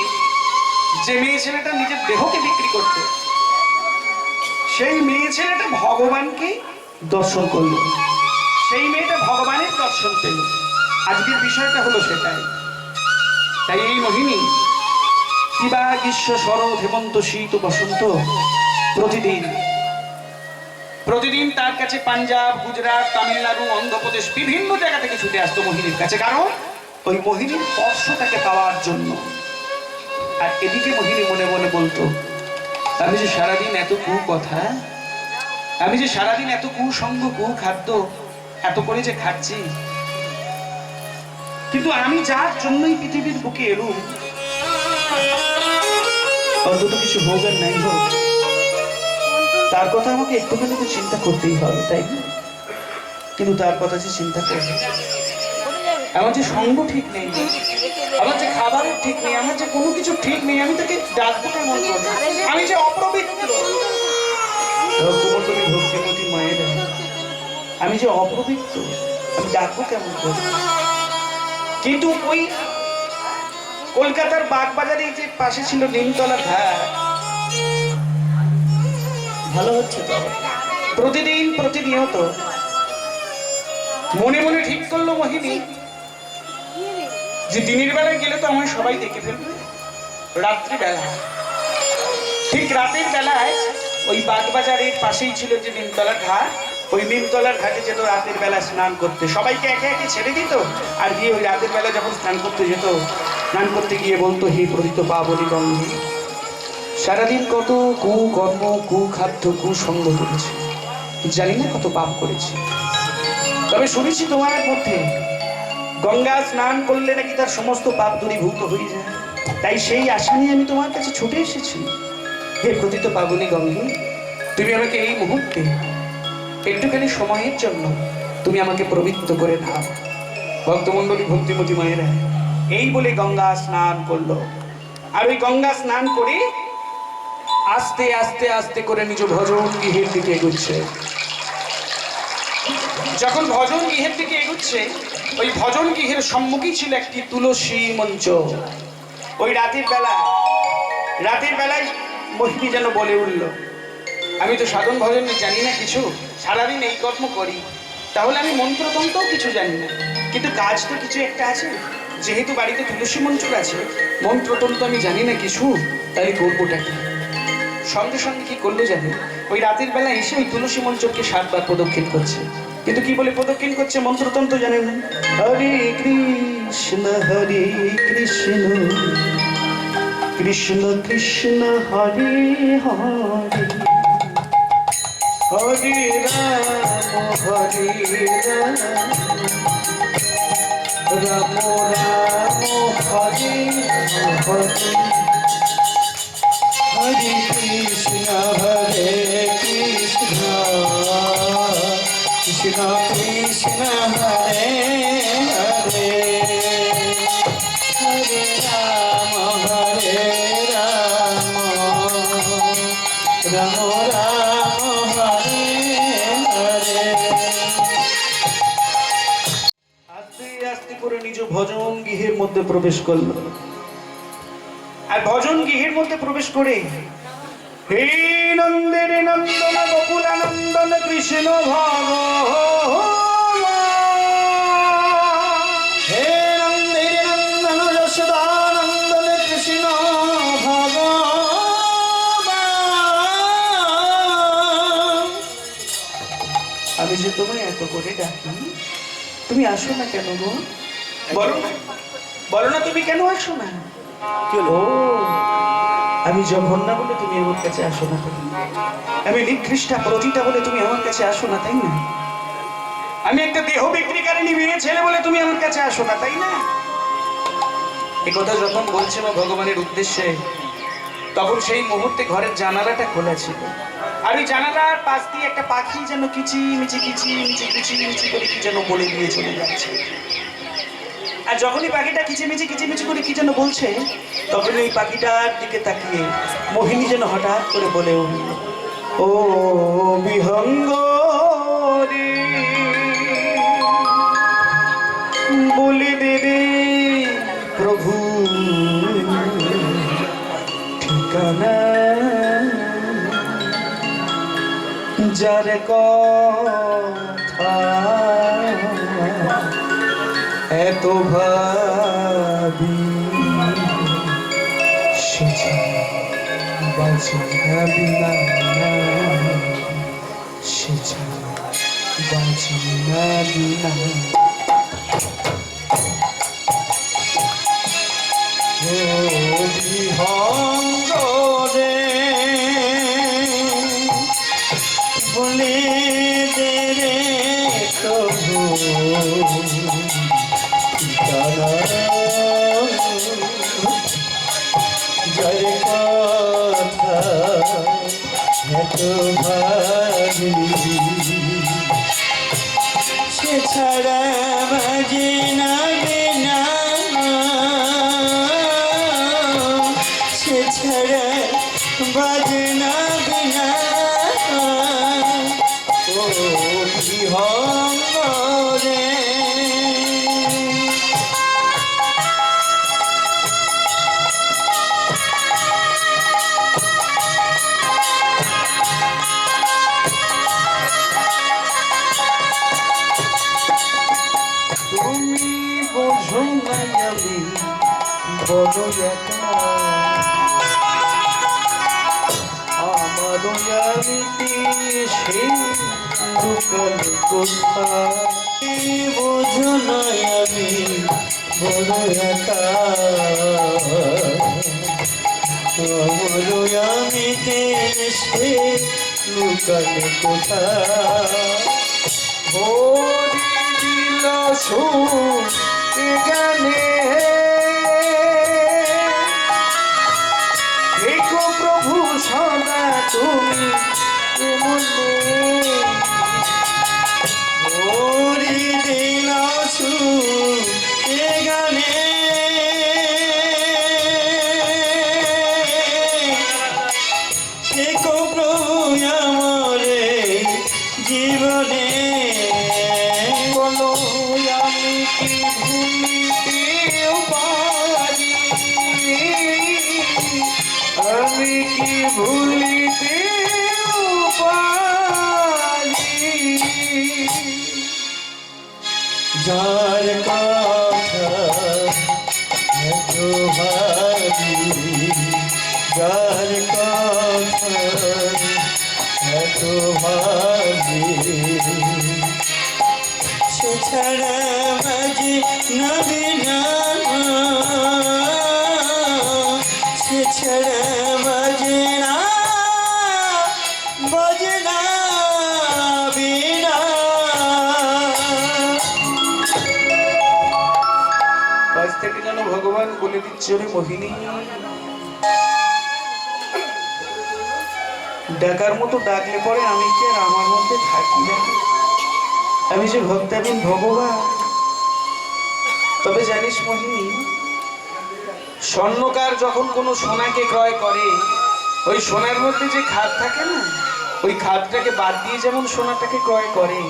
যে মেয়ে ছেলেটা নিজের দেহকে বিক্রি করতে, সেই মেয়ে ছেলেটা ভগবানকে দর্শন করলো, সেই মেয়েটা ভগবানের দর্শন পেল। আজকের বিষয়টা হলো সেটাই। তাই এই মোহিনী, কিবা গ্রীষ্ম শরৎ হেমন্ত শীত বসন্ত, প্রতিদিন প্রতিদিন তার কাছে পাঞ্জাব, গুজরাট, তামিলনাড়ু, অন্ধ্রপ্রদেশ বিভিন্ন জায়গা থেকে ছুটে আসতো মোহিনীর কাছে, কারণ ওই মোহিনীর স্পর্শটাকে পাওয়ার জন্য। আর এদিকে মোহিনী মনে মনে বলতো, আমি যে সারাদিন এত কথা, আমি যে সারাদিন এত কুসঙ্গ খাদ্য এত করে যে খাচ্ছি, কিন্তু আমি যার জন্যই পৃথিবীর বুকে এলুম, অন্তত কিছু হোক আর নাই হোক, তার কথা আমাকে একটুখানি তো চিন্তা করতেই হবে, তাই না? কিন্তু তার কথা যে চিন্তা করবে, আমার যে সঙ্গ ঠিক নেই, আমার যে খাবারের ঠিক নেই, আমার যে কোনো কিছু ঠিক নেই, আমি তাকে ডাকবো কেমন করে? আমি যে অপবিত্র, ভক্তমণ্ডলী ভক্তিমতী মায়েরা, আমি যে অপবিত্র, আমি ডাকবো কেমন করে? কিন্তু ওই কলকাতার বাগবাজারে যে পাশে ছিল নিমতলা ঘাট, ভালো হচ্ছে তো, প্রতিদিন প্রতিনিয়ত মনে মনে ঠিক করলো মোহিনী যে দিনের বেলায় গেলে তো আমায় সবাই দেখে ফেলবে, রাত্রিবেলা, ঠিক রাতের বেলায় ওই বাগবাজারের পাশেই ছিল যে নিমতলার ঘাট, ওই নিমতলার ঘাটে যেত রাতের বেলা স্নান করতে, সবাইকে একে একে ছেড়ে দিত, আর গিয়ে ওই রাতের বেলা যখন স্নান করতে যেত, স্নান করতে গিয়ে বলতো, হে প্রথিত পাবনী গঙ্গে, সারাদিন কত কুকর্ম, কুখাদ্য, কুসঙ্গ করেছি, জানি না কত পাপ করেছি, তবে শুনেছি তোমার মধ্যে গঙ্গা স্নান করলে নাকি তার সমস্ত পাপ দূরীভূত হয়ে যায়, তাই সেই আশা নিয়ে আমি তোমার কাছে ছুটে এসেছি। হে প্রথিত পাবনী গঙ্গে, তুমি আমাকে এই মুহূর্তে একটুখানি সময়ের জন্য তুমি আমাকে পবিত্র করে নাও। ভক্তমণ্ডলী ভক্তিমতী মায়েরা এই বলে গঙ্গা স্নান করলো, আর ওই গঙ্গা স্নান করে আস্তে আস্তে আস্তে করে নিজ ভজন গৃহের দিকে এগুচ্ছে। যখন ভজন গৃহের দিকে এগুচ্ছে, ওই ভজন গৃহের সম্মুখী ছিল একটি তুলসী মঞ্চ। ওই রাতের বেলায় মোহিনী যেন বলে উঠল, আমি তো সাধন ভজন জানি না কিছু, সারাদিন এই কর্ম করি, তাহলে আমি মন্ত্রতন্ত্রও কিছু জানি না, কিন্তু কাজ তো কিছু একটা আছে, যেহেতু বাড়িতে তুলসী মঞ্চ আছে, মন্ত্রতন্ত্র আমি জানি না কিছু, তাই করবোটা কি? সঙ্গে সঙ্গে কি করলো জানি, ওই রাতের বেলা এসে ওই তুলসী মঞ্চকে 7 বার প্রদক্ষিণ করছে, কিন্তু কি বলে প্রদক্ষিণ করছে মন্ত্রতন্ত্র জানেন না। হরে কৃষ্ণ কৃষ্ণ কৃষ্ণ হরে হরে, হরে রাম রাম রাম হরে হরে, হরে কৃষ্ণ কৃষ্ণ কৃষ্ণ হরে হরে, হরে রাম রাম রাম হরে হরে। আস্তে আস্তে করে নিজ ভজন গৃহের মধ্যে প্রবেশ করলো, আর ভজন গৃহের মধ্যে প্রবেশ করে, হে নন্দের নন্দন গোকুলানন্দন কৃষ্ণ ভগবান, হে নন্দের নন্দন যশোদানন্দন কৃষ্ণ ভগবান, আমি যে তোমায় এত করে ডাকি, তুমি আসো না কেন গো? বলো না তুমি কেন আসো না? ও, আমি জঘন্যা বলে তুমি আমার কাছে আসো না, আমি নিকৃষ্টা প্রতিটা বলে তুমি আমার কাছে আসো না, তাই না? আমি একটা দেহ বিক্রিকারিণী মেয়ে ছেলে বলে তুমি আমার কাছে আসো না, তাই না? এই কথা যখন বলছিল ভগবানের উদ্দেশ্যে, তখন সেই মুহূর্তে ঘরের জানালাটা খোলা ছিল, আর ওই জানালার পাশ দিয়ে একটা পাখি যেন কিচিমিচি করে কি যেন বলে দিয়ে চলে যাচ্ছে। আর যখনই পাখিটা কিচিমিচি করে কি যেন বলছে, তখন ওই পাখিটার দিকে তাকিয়ে মোহিনী যেন হঠাৎ করে বলে উঠল, ও বিহঙ্গ রে, বলে দে রে প্রভু ঠিকানা, যার কথা এত ভাবি সে বাজে না বিনা, সে সে ছাড়া বাঁচি না বিনা। বিহঙ্গরে বলে দে রে প্রভু তারা যার কথা এত ভারী সে ছাড়া বাজে না বিনা, সে ছাড়া বাজে না বিনা। ও বিহঙ্গরে তুমি বোঝো না আমি বড় একা, আমার আমিতে সে লুকালে কোথায়। বোঝো না আমি বড় একা, আমার আমিতে সে লুকালে কোথায়। ভরি দিল সুর এ গানে, দেখো প্রভু সদা তুমি মনে। ওরে দিল সুর এ গানে, দেখো প্রভু আমরে জীবনে। বলো আমি কি ভুলিতে পারি, আমি কি ভুলিতে পারি। যার কথা এত ভারী, যার কথা এত ভারী সে ছাড়া বাজে না বিনা, সে ছাড়া বাজে না বিনা। আজ থেকে যেন ভগবান বলে দিচ্ছে, রে মোহিনী ডাকার মতো ডাকলে পরে আমি কি আর আমার মধ্যে থাকি না? আমি যে ভক্তাধীন ভগবান। তবে জানিস মোহিনী, স্বর্ণকার যখন কোনো সোনাকে ক্রয় করে, ওই সোনার মধ্যে যে খাদ থাকে না, ওই খাদটাকে বাদ দিয়ে যেমন সোনাটাকে ক্রয় করে,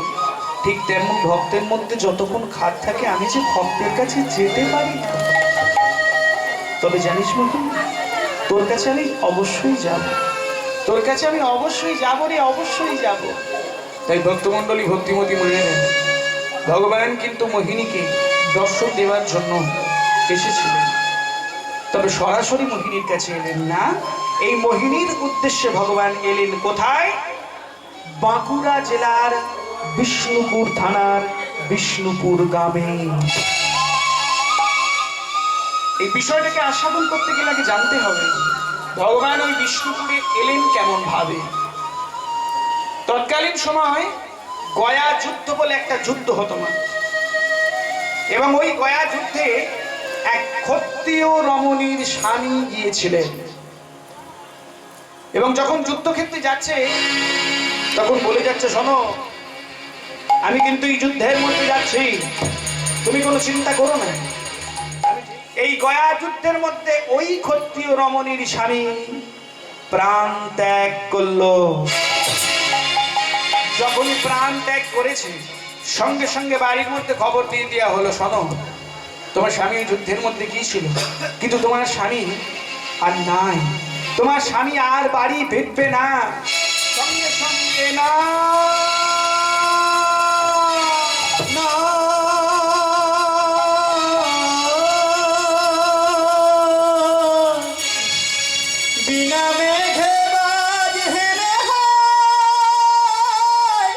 ঠিক তেমন ভক্তের মধ্যে যতক্ষণ খাদ থাকে আমি যে ভক্তের কাছে যেতে পারি না। তবে জানিস মোহিনী, তোর কাছে আমি অবশ্যই যাব, তোর কাছে আমি অবশ্যই যাবো রে, অবশ্যই যাব। তাই ভক্তমণ্ডলী ভক্তিমতী মনে নেন, ভগবান কিন্তু মোহিনীকে দর্শন দেওয়ার জন্য এসেছিলেন, তবে সরাসরি মোহিনীর কাছে এলেন না। এই মোহিনীর উদ্দেশ্যে ভগবান এলেন কোথায়? বাঁকুড়া জেলার বিষ্ণুপুর থানার বিষ্ণুপুর গ্রামে। এই বিষয়টাকে আস্বাদন করতে গেলে আগে জানতে হবে ভগবান ওই বিষ্ণুপুরে এলেন কেমন ভাবে। তৎকালীন সময় গয়া যুদ্ধ বলে একটা যুদ্ধ হতো না, এবং ওই গয়া যুদ্ধে এক ক্ষত্রিয় রমণীর স্বামী গিয়েছিলেন, এবং যখন যুদ্ধক্ষেত্রে যাচ্ছে তখন বলে যাচ্ছে, শোনো আমি কিন্তু এই যুদ্ধের মধ্যে যাচ্ছি, তুমি কোনো চিন্তা করো না। এই গয়া যুদ্ধের মধ্যে ওই ক্ষত্রিয় রমণীর স্বামী প্রাণ ত্যাগ করলো। যখন প্রাণ ত্যাগ করেছে, সঙ্গে সঙ্গে বাড়ির মধ্যে খবর দিয়ে দেওয়া হলো, শোনো তোমার স্বামী যুদ্ধের মধ্যে গিয়েছিল, কিন্তু তোমার স্বামী আর নাই, তোমার স্বামী আর বাড়ি ফিরবে না। সঙ্গে সঙ্গে না বিনা মেঘে বাজ হেনে হয়,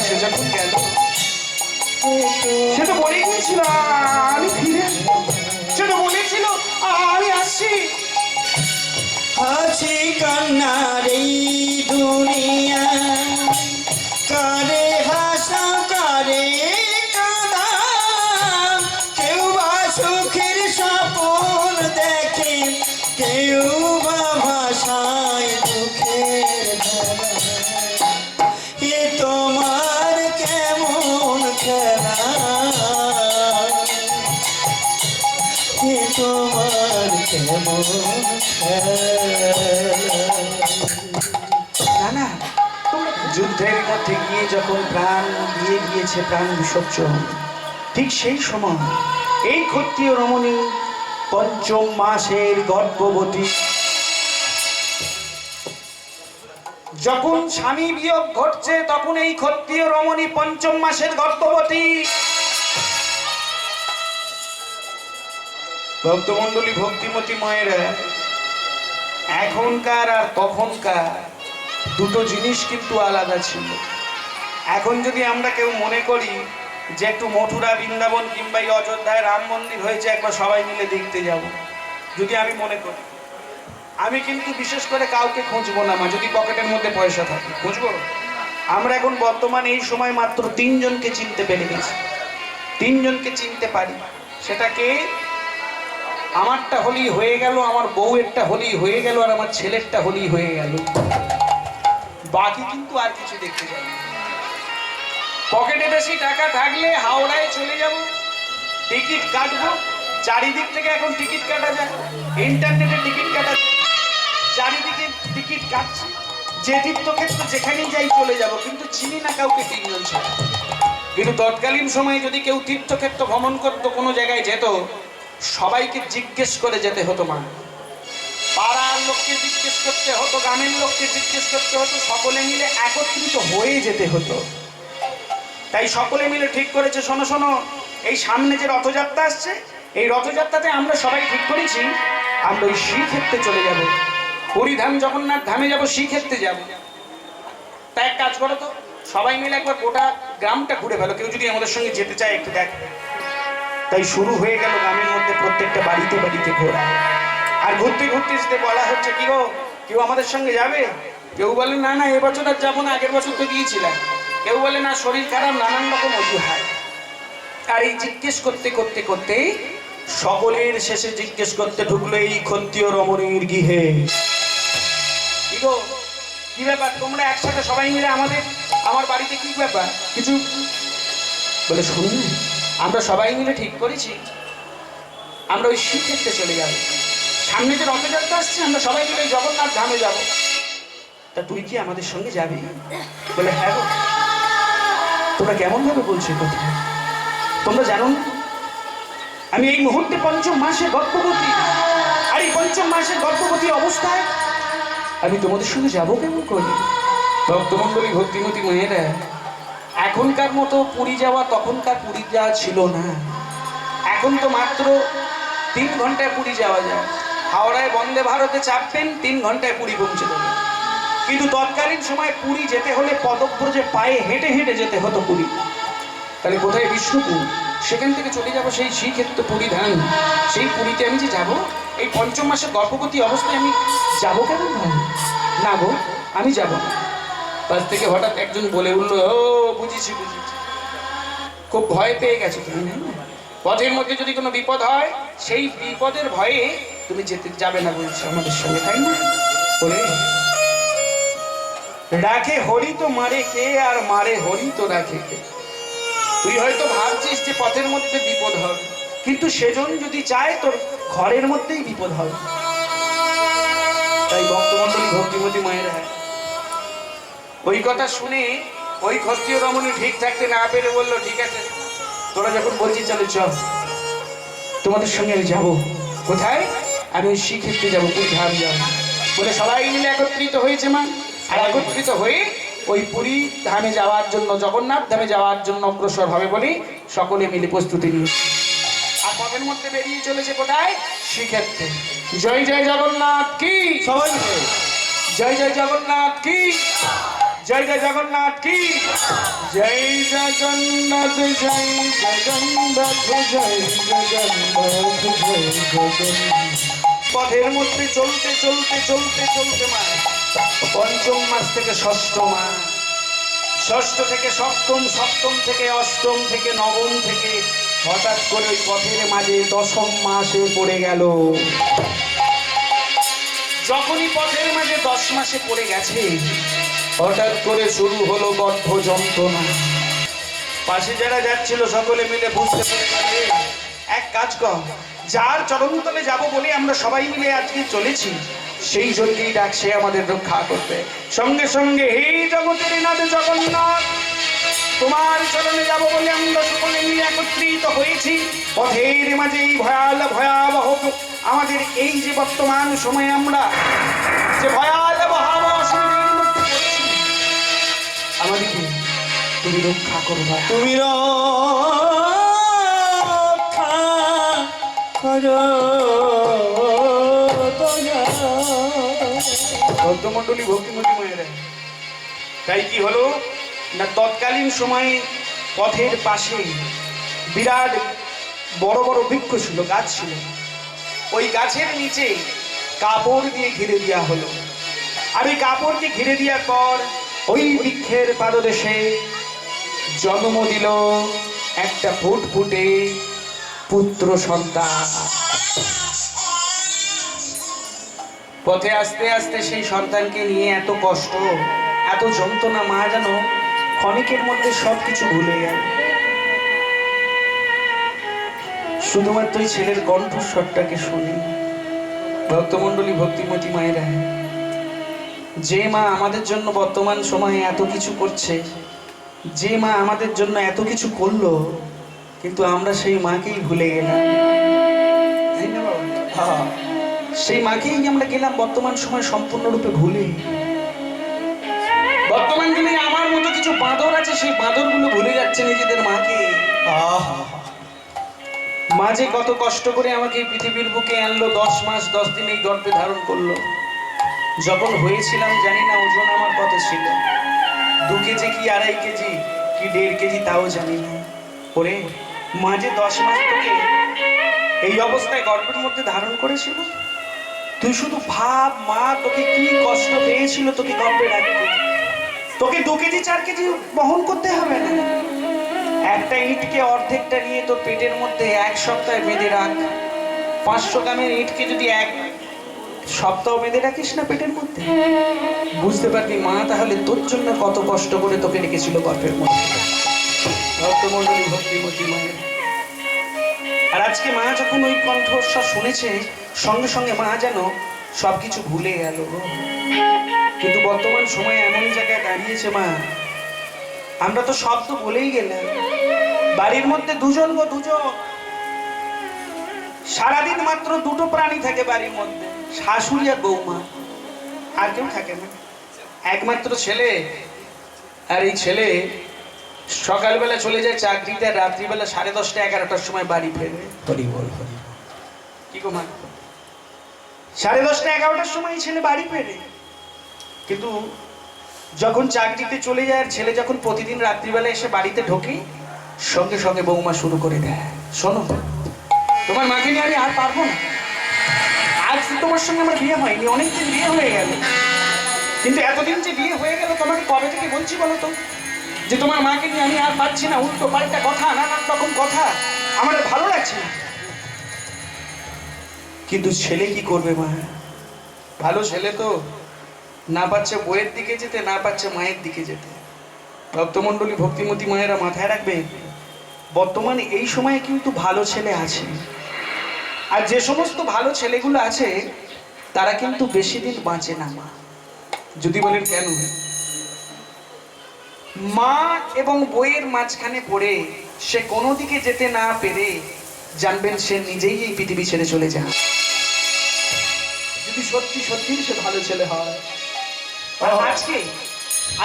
সে যখন গেল সে তো বলেই গিয়েছিল আমি ফিরে আসবো। সে তো বলেছিল আমি আসছি। হাসি কান্নার এই দুনিয়া কারে হাসা কারে কাঁদা, কেউ বা সুখের স্বপন দেখে, কেউ বা ভাষায় দুঃখের ধারা। এ তোমার কেমন খেলা, এ তোমার কেমন না না, যুদ্ধের মধ্যে গিয়ে যখন প্রাণ দিয়ে গিয়েছে প্রাণ বিসর্জন, ঠিক সেই সময় এই ক্ষত্রিয় রমণী পঞ্চম মাসের গর্ভবতী। যখন স্বামী বিয়োগ ঘটছে তখন এই ক্ষত্রিয় রমণী পঞ্চম মাসের গর্ভবতী। ভক্তমণ্ডলী, ভক্তিমতী মায়েরা, এখনকার আর তখনকার দুটো জিনিস কিন্তু আলাদা ছিল। এখন যদি আমরা কেউ মনে করি যে একটু মথুরা, বৃন্দাবন কিংবা এই অযোধ্যায় রাম মন্দির হয়েছে, একবার সবাই মিলে দেখতে যাব, যদি আমি মনে করি, আমি কিন্তু বিশেষ করে কাউকে খুঁজবো না মা, যদি পকেটের মধ্যে পয়সা থাকে খুঁজবো। আমরা এখন বর্তমানে এই সময় মাত্র তিনজনকে চিনতে পেরে গেছি, তিনজনকে চিনতে পারি। সেটাকে আমারটা হলেই হয়ে গেল, আমার বউয়েরটা হলেই হয়ে গেল, আর আমার ছেলেরটা হলেই হয়ে গেল। বাকি কিন্তু আর কিছু দেখতে যাই না। পকেটে বেশি টাকা থাকলে হাওড়ায় চলে যাব, টিকিট কাটবো। চারিদিক থেকে এখন টিকিট কাটা যায়, ইন্টারনেটে টিকিট কাটা যায়, চারিদিকে টিকিট কাটছি। যে তীর্থক্ষেত্র যেখানেই যাই চলে যাব, কিন্তু চিনি না কাউকে তিনজন ছাড়া। কিন্তু তৎকালীন সময়ে যদি কেউ তীর্থক্ষেত্র ভ্রমণ করতো, কোনো জায়গায় যেত, সবাইকে জিজ্ঞেস করে যেতে হতো মা। পাড়ার লোককে জিজ্ঞেস করতে হতো, গ্রামের লোককে জিজ্ঞেস করতে হতো, সকলে মিলে একত্রিত হয়ে যেতে হতো। তাই সকলে মিলে ঠিক করেছে, শোনো শোনো, এই সামনে যে রথযাত্রা আসছে, এই রথযাত্রাতে আমরা সবাই ঠিক করেছি আমরা ওই শ্রীক্ষেত্রে চলে যাব। পুরীধাম জগন্নাথ ধামে যাব, শ্রীক্ষেত্রে যাব। তাই এক কাজ করো তো, সবাই মিলে একবার গোটা গ্রামটা ঘুরে ফেলো, কেউ যদি আমাদের সঙ্গে যেতে চায় একটু দেখ। তাই শুরু হয়ে গেল গ্রামের মধ্যে প্রত্যেকটা বাড়িতে বাড়িতে ঘোরা। আর ঘুরতে ঘুরতে যেতে বলা হচ্ছে, কি গো কেউ আমাদের সঙ্গে যাবে? কেউ বলে না না, এবছর আর যাবো না, আগের বছর তো গিয়েছিলাম। কেউ বলে না, শরীর খারাপ, নানান রকম অজুহাত। আর এই জিজ্ঞেস করতে করতে করতে সকলের শেষে জিজ্ঞেস করতে ঢুকলো এই ক্ষত্রিয় রমণীর গৃহে, কি গো কি ব্যাপার, তোমরা একসাথে সবাই মিলে আমার বাড়িতে কি ব্যাপার? কিছু বলে, শুনুন, আমরা সবাই মিলে ঠিক করেছি আমরা ওই শ্রীক্ষেত্রে চলে যাব। সামনে যে রথযাত্রা আসছে, আমরা সবাই মিলে জগন্নাথ ধামে যাব। তা তুই কি আমাদের সঙ্গে যাবি? বলে, হ্যাঁ গো। তোমরা কেমন ভাবে বলছো কথা? তোমরা জানো না আমি এই মুহূর্তে পঞ্চম মাসে গর্ভবতী, আর এই পঞ্চম মাসের গর্ভবতী অবস্থায় আমি তোমাদের সঙ্গে যাবো কেমন করে? ভক্তমণ্ডলী, ভক্তিমতী মায়েরা, এখনকার মতো পুরী যাওয়া তখনকার পুরী যাওয়া ছিল না। এখন তো মাত্র 3 ঘন্টায় পুরী যাওয়া যায়। হাওড়ায় বন্দে ভারতে চাপবেন, 3 ঘন্টায় পুরী পৌঁছে দেবেন। কিন্তু তৎকালীন সময় পুরী যেতে হলে পদব্রজে পায়ে হেঁটে হেঁটে যেতে হতো পুরী। তাহলে কোথায় বিষ্ণুপুর, সেখান থেকে চলে যাব সেই শ্রীক্ষেত্র পুরীধাম। সেই পুরীতে আমি যে যাব, এই পঞ্চম মাসের গর্ভবতী অবস্থায় আমি যাবো কেমন ভাবে? না গো, আমি যাব না। পাশ থেকে হঠাৎ একজন বলে উঠলো, ও বুঝেছি বুঝেছি, খুব ভয় পেয়ে গেছো তুমি, না? পথের মধ্যে যদি কোনো বিপদ হয়, সেই বিপদের ভয়ে তুমি যাবে না বলছো আমাদের সঙ্গে, তাই না? বলে, রাখে হরি তো মারে কে, আর মারে হরি তো রাখে কে। তুই হয়তো ভাবছিস যে পথের মধ্যে বিপদ হবে, কিন্তু সেজন যদি চায় তোর ঘরের মধ্যেই বিপদ হবে। তাই ভক্তমণ্ডলী, ভক্তিমতী মায়েরা, ওই কথা শুনে ওই ক্ষত্রিয় রমণী ঠিক থাকতে না পেরে বললো, ঠিক আছে, তোরা যখন বলছিস চলে চল, তোমাদের সঙ্গে আমি যাবো। কোথায়? আমি ওই শ্রীক্ষেত্রে যাবো, পুরীধাম যাবো। বলে সবাই মিলে একত্রিত হয়েছে মা, আর একত্রিত হয়ে ওই পুরী ধামে যাওয়ার জন্য, জগন্নাথ ধামে যাওয়ার জন্য অগ্রসর হবে বলে সকলে মিলে প্রস্তুতি নিয়ে আর পথের মধ্যে বেরিয়ে চলেছে কোথায়? শ্রীক্ষেত্রে। জয় জয় জগন্নাথ কি, সবাই জয় জয় জগন্নাথ কি, জয় জয় জগন্নাথ কি জয় জগন্নাথ জয় জগন্নাথ জয় জগন্নাথ জয় জগন্নাথ। পথের মধ্যে চলতে চলতে চলতে চলতে মা পঞ্চম মাস থেকে ষষ্ঠ মাস, ষষ্ঠ থেকে সপ্তম, সপ্তম থেকে অষ্টম, থেকে নবম, থেকে হঠাৎ করে ওই পথের মাঝে দশম মাসে পড়ে গেল। যখনই পথের মাঝে 10 মাসে পড়ে গেছে, হঠাৎ করে শুরু হলো গর্ভ যন্ত্রণা। পাশে যারা যাচ্ছিল সকলে মিলে বুঝতে পেরে গেলে, এক কাজ কর, যার চরণতলে যাব বলে আমরা সবাই মিলে আজকে চলেছি, সেই জন্যই ডাক, সে আমাদের রক্ষা করবে। সঙ্গে সঙ্গে হে জগতের নাথ জগন্নাথ, তোমার চরণে যাব বলে আমরা সকলে মিলে একত্রিত হয়েছি। পথের মাঝে এই ভয়াবহ আমাদের এই যে বর্তমান সময়ে আমরা যে ভয়াবহ অসুবিধার মধ্যে পড়েছি, আমাদেরকে তুমি রক্ষা করবা, তুমি রক্ষা করো ভক্তমণ্ডলী, ভক্তিমতী মায়েরা। তাই কি হলো না, তৎকালীন সময়ে পথের পাশে বিরাট বড় বড় বৃক্ষ ছিল, গাছ ছিল। ওই গাছের নিচে কাপড় দিয়ে ঘিরে দেওয়া হলো। আর ওই কাপড়কে ঘিরে দেওয়ার পর ওই বৃক্ষের পাদদেশে জন্ম দিল একটা ফুটফুটে পুত্র সন্তান। পথে আস্তে আস্তে সেই সন্তানকে নিয়ে এত কষ্ট, এত যন্ত্রণা, মা যেন ক্ষণিকের মধ্যে সবকিছু ভুলে গেল। শুধুমাত্র ওই ছেলের কণ্ঠস্বরটাকে শুনি। ভক্তমণ্ডলী, ভক্তিমতী মায়েরা, যে মা আমাদের জন্য বর্তমান সময়ে এত কিছু করছে, যে মা আমাদের জন্য এত কিছু করলো, কিন্তু আমরা সেই মাকেই ভুলে গেলাম। তাই না বাবা? হ্যাঁ, সেই মাকেই আমরা গেলাম বর্তমান সময় সম্পূর্ণরূপে ভুলে। বর্তমান দিনে আমার মতো কিছু বাঁদর আছে, সেই বাঁদরগুলো ভুলে যাচ্ছে নিজেদের মাকে। মা যে কত কষ্ট করে আমাকে এই পৃথিবীর বুকে আনলো, 10 মাস 10 দিন এই গর্ভে ধারণ করলো। যখন হয়েছিলাম জানি না ওজন আমার কত ছিল, 2 কেজি কি 2.5 কেজি কি 1.5 কেজি তাও জানি না। ওরে মা যে 10 মাস তোকে এই অবস্থায় গর্ভের মধ্যে ধারণ করেছিল, তুই শুধু ভাব মা তোকে কি কষ্ট পেয়েছিল তোকে গর্ভে রাখতে। তোকে 2 কেজি 4 কেজি বহন করতে হবে না, একটা ইটকে অর্ধেকটা নিয়ে তোর পেটের মধ্যে 1 সপ্তাহ বেঁধে রাখ। 500 গ্রামের ইটকে যদি 1 সপ্তাহ বেঁধে রাখিস না পেটের মধ্যে, বুঝতে পারবি মা তাহলে তোর জন্য কত কষ্ট করে তোকে রেখেছিল গর্ভের মধ্যে। ভক্তমণ্ডলী, ভক্তিমতী মায়ের। আর আজকে মা যখন ওই কণ্ঠস্বর শুনেছে, সঙ্গে সঙ্গে মা যেন সবকিছু ভুলে গেল। কিন্তু বর্তমান সময়ে এমন জায়গায় দাঁড়িয়েছে মা, আমরা তো সব তো বলেই গেলাম। বাড়ির মধ্যে 2 জন গো, 2 জন। সারাদিন মাত্র 2টো প্রাণী থাকে বাড়ির মধ্যে, শাশুড়ি আর বৌমা, আর কেউ থাকে না। একমাত্র ছেলে, আর এই ছেলে সকালবেলা চলে যায় চাকরিতে, আর রাত্রিবেলা 10:30 11টার সময় বাড়ি ফেরে। কি গো মা, 10:30 11টার সময় ছেলে বাড়ি ফেরে। কিন্তু যখন চাকরিতে চলে যায়, আর ছেলে যখন প্রতিদিন রাত্রিবেলা এসে বাড়িতে ঢোকে, সঙ্গে সঙ্গে বৌমা শুরু করে দেয়, শোনো তোমার মাকে নিয়ে আমি আর পারবো না। আজ তোমার সঙ্গে আমার বিয়ে হয়নি, অনেকদিন বিয়ে হয়ে গেল, কিন্তু এতদিন যে বিয়ে হয়ে গেল তোমাকে কবে থেকে বলছি বলো তো, যে তোমার মাকে নিয়ে আমি আর পারছি না। উল্টো পাল্টা কথা, নানান রকম কথা, আমার আর ভালো লাগছে না। কিন্তু ছেলে কি করবে মা, ভালো ছেলে তো, না পাচ্ছে বইয়ের দিকে যেতে, না পাচ্ছে মায়ের দিকে যেতে। ভক্তমণ্ডলী, ভক্তিমতী মায়েরা মাথায় রাখবে, বর্তমানে এই সময়ে কিন্তু ভালো ছেলে আছে। আর যে সমস্ত ভালো ছেলেগুলো আছে তারা কিন্তু বেশি দিন বাঁচে না মা। যদি বলেন কেন, মা এবং বইয়ের মাঝখানে পড়ে সে কোনো দিকে যেতে না পেরে জানবেন সে নিজেই এই পৃথিবী ছেড়ে চলে যায়, যদি সত্যি সত্যি সে ভালো ছেলে হয়। আর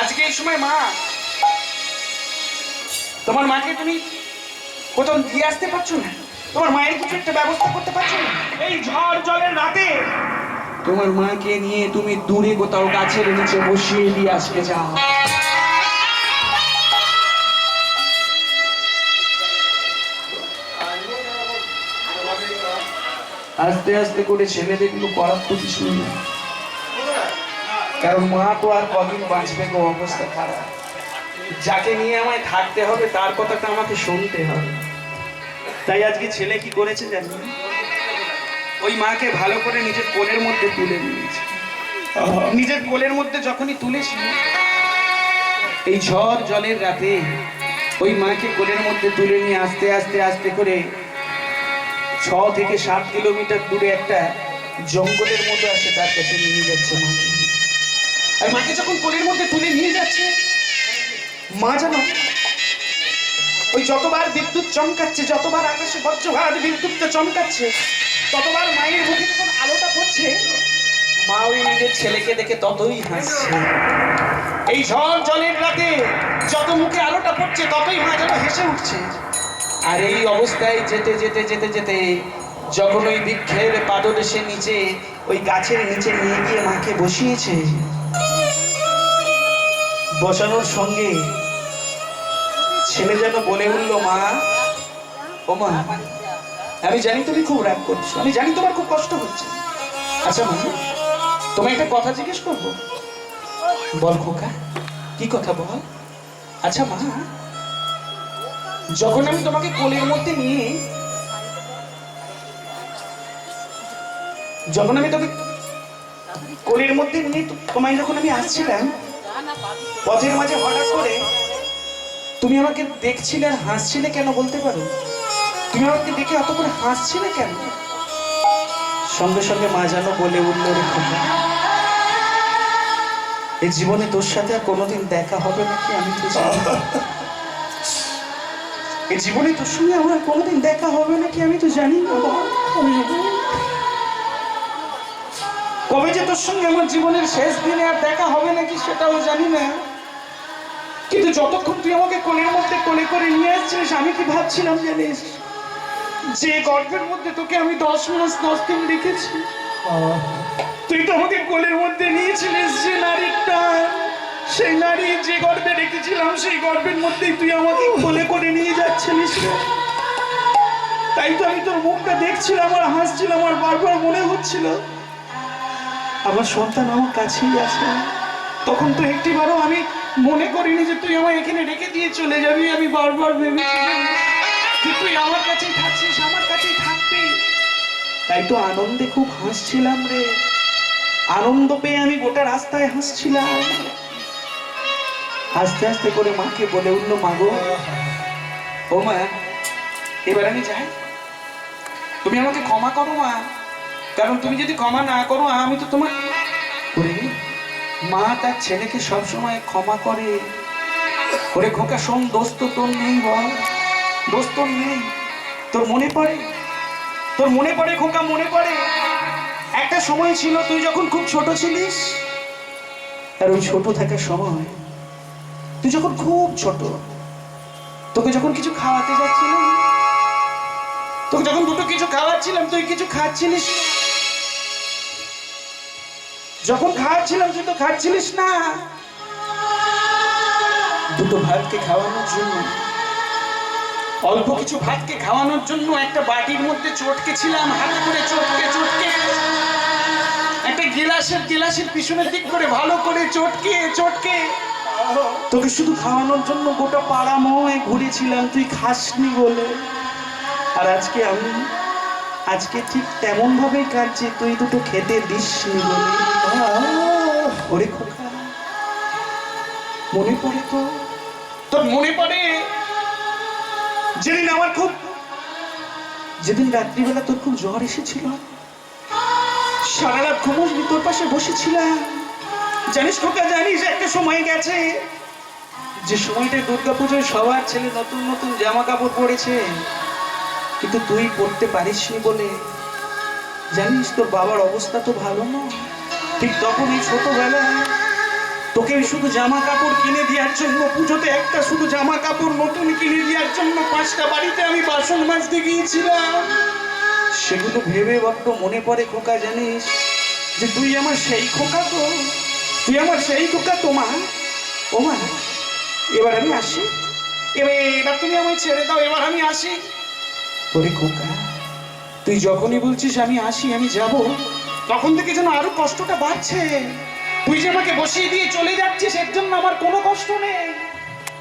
আজকে এই সময় মা, তোমার মাকে তুমি কোথাও দিয়ে আসতে পারছো না, তোমার মায়ের কিছু একটা ব্যবস্থা করতে পারছো না। এই ঝড় জলের রাতে তোমার মাকে নিয়ে তুমি দূরে কোথাও গাছের নিচে বসিয়ে দিয়ে আসতে যাও। আস্তে আস্তে করে ছেলে দেখলো করার তো কিছু নেই, কারণ মা তো আর কদিন বাঁচবে গো, অবস্থা খারাপ। যাকে নিয়ে আমায় থাকতে হবে তার কথাটা আমাকে শুনতে হবে। তাই আজকে ছেলে কি করেছে জানি, ওই মাকে ভালো করে নিজের কোলের মধ্যে তুলে নিয়েছে। নিজের কোলের মধ্যে যখনই তুলেছি, এই ঝড় জলের রাতে ওই মাকে কোলের মধ্যে তুলে নিয়ে আস্তে আস্তে আস্তে করে 6 থেকে 7 কিলোমিটার দূরে একটা জঙ্গলের মধ্যে আসে তার কাছে নিয়ে যাচ্ছে মাকে। আর মাকে যখন কোলের মধ্যে তুলে নিয়ে যাচ্ছে, মা জানো ওই যতবার বিদ্যুৎ চমকাচ্ছে, যতবার আকাশে বজ্রঘাত বিদ্যুৎটা চমকাচ্ছে, ততবার মায়ের মুখে যখন আলোটা পড়ছে, মা ওই নিজের ছেলেকে দেখে ততই হাসছে। এই ঝড় জলের রাতে যত মুখে আলোটা পড়ছে ততই মা যেন হেসে উঠছে। আর এই অবস্থায় যেতে যেতে যেতে যেতে যখন ওই বৃক্ষের পাদদেশে নিচে ওই গাছের নিচে নিয়ে গিয়ে মাকে বসিয়েছে, বসানোর সঙ্গে ছেলে যেন বলে উঠল, মা, ও মা, আমি জানি তুমি খুব রাগ করছো, আমি জানি তোমার খুব কষ্ট হচ্ছে। আচ্ছা মা, তোমায় একটা কথা জিজ্ঞেস করবো। বল খোকা, কি কথা বল। আচ্ছা মা, যখন আমি তোমাকে কোলের মধ্যে নিয়ে, যখন আমি তোকে কোলের মধ্যে নিয়ে তোমায় যখন আমি আসছিলাম, পথের মাঝে হঠাৎ করে তুমি আমাকে দেখছিলে আর হাসছিলে কেন বলতে পারো? তুমি আমাকে দেখে অত করে হাসছিলে কেন? সঙ্গে সঙ্গে মা যেন বলে উঠল, রে খোকা, এই জীবনে তোর সাথে আর কোনোদিন দেখা হবে নাকি আমি তো জানি না। এই জীবনে তোর সঙ্গে আমার কোনোদিন দেখা হবে নাকি আমি তো জানি না। কবে যে তোর সঙ্গে আমার জীবনের শেষ দিনে আর দেখা হবে নাকি সেটাও জানি না। কিন্তু যতক্ষণ তুই আমাকে কোলের মধ্যে কোলে করে নিয়ে আসছিলিস, আমি কি ভাবছিলাম জানিস, যে গর্ভের মধ্যে তোকে আমি 10 মাস 10 দিন রেখেছি, তুই তো আমাকে কোলের মধ্যে নিয়েছিলিস যে নারীটা, সেই নারী যে গর্ভে রেখেছিলাম সেই গর্ভের মধ্যেই তুই আমাকে কোলে করে নিয়ে যাচ্ছিলিস। তাই তো আমি তোর মুখটা দেখছিলাম আর হাসছিলাম, আর বারবার মনে হচ্ছিল আমার সন্তান আমার কাছেই আছে। তখন তো একটিবারও আমি মনে করিনি যে তুই আমার এখানে রেখে দিয়ে চলে যাবি। আমি বারবার ভেবেছিলাম যে তুই আমার কাছেই থাকছিস, আমার কাছেই থাকবি। তাই তো আনন্দে খুব হাসছিলাম রে, আনন্দ পেয়ে আমি গোটা রাস্তায় হাসছিলাম। আস্তে আস্তে করে মাকে বলে উঠল, মা গো, ও মা, এবার আমি যাই, তুমি আমাকে ক্ষমা করো মা, কারণ তুমি যদি ক্ষমা না করো আমি তো তোমার করে। মা তার ছেলেকে সবসময় ক্ষমা করে। ওরে খোকা শোন, দোষ তো তোর নেই, বল দোষ তোর নেই। তোর মনে পড়ে, তোর মনে পড়ে খোকা, মনে পড়ে একটা সময় ছিল তুই যখন খুব ছোট ছিলিস, আর ওই ছোট থাকার সময় তুই যখন খুব ছোট, তোকে যখন কিছু খাওয়াতে যাচ্ছিলাম, তোকে যখন দুটো কিছু খাওয়াচ্ছিলাম তুই কিছু খাচ্ছিলিস, যখন খাওয়াচ্ছিলাম তুই তো খাচ্ছিলিস না। দুটো ভাতকে খাওয়ানোর জন্য, অল্প কিছু ভাতকে খাওয়ানোর জন্য একটা বাটির মধ্যে চটকে ছিলাম, হাতে করে চটকে চটকে, একটা গিলাসের পিছনের দিক করে ভালো করে চটকে চটকে তোকে শুধু খাওয়ানোর জন্য গোটা পাড়াময় ঘুরেছিলাম, তুই খাসনি বলে। আর আজকে আমি, আজকে ঠিক তেমন ভাবেই কাটছে, তুই দুটো খেতে দিসনি বলে। ওরে খোকা, মনে পড়ে তো, তোর মনে পড়ে যেদিন আমার খুব, যেদিন রাত্রিবেলা তোর খুব জ্বর এসেছিল, সারা রাত ঘুমোসনি, তোর পাশে বসেছিলাম। জানিস খোকা, জানিস একটা সময় গেছে, যে সময়টায় দুর্গাপুজোয় সবার ছেলে নতুন নতুন জামা কাপড় পরেছে, কিন্তু তুই পড়তে পারিসনি বলে। জানিস তোর বাবার অবস্থা তো ভালো না। ঠিক তখন এই ছোটবেলায় তোকে শুধু জামা কাপড় কিনে দেওয়ার জন্য, পুজোতে একটা শুধু জামা কাপড় নতুন কিনে দেওয়ার জন্য 5টা বাড়িতে আমি বাসন মাজতে গিয়েছিলাম। সেগুলো ভেবে বড্ড মনে পড়ে খোকা, জানিস যে তুই আমার সেই খোকা তো, তুই আমার সেই খোকা তো মা। ও মা, এবার আমি আসি, এবার তুমি আমায় ছেড়ে দাও, এবার আমি আসি। ওরে খোকা, তুই যখনই বলছিস আমি আসি, আমি যাব, তখন থেকে যেন আরো কষ্টটা বাড়ছে। তুই যে আমাকে বসিয়ে দিয়ে চলে যাচ্ছিস এর জন্য আমার কোনো কষ্ট নেই,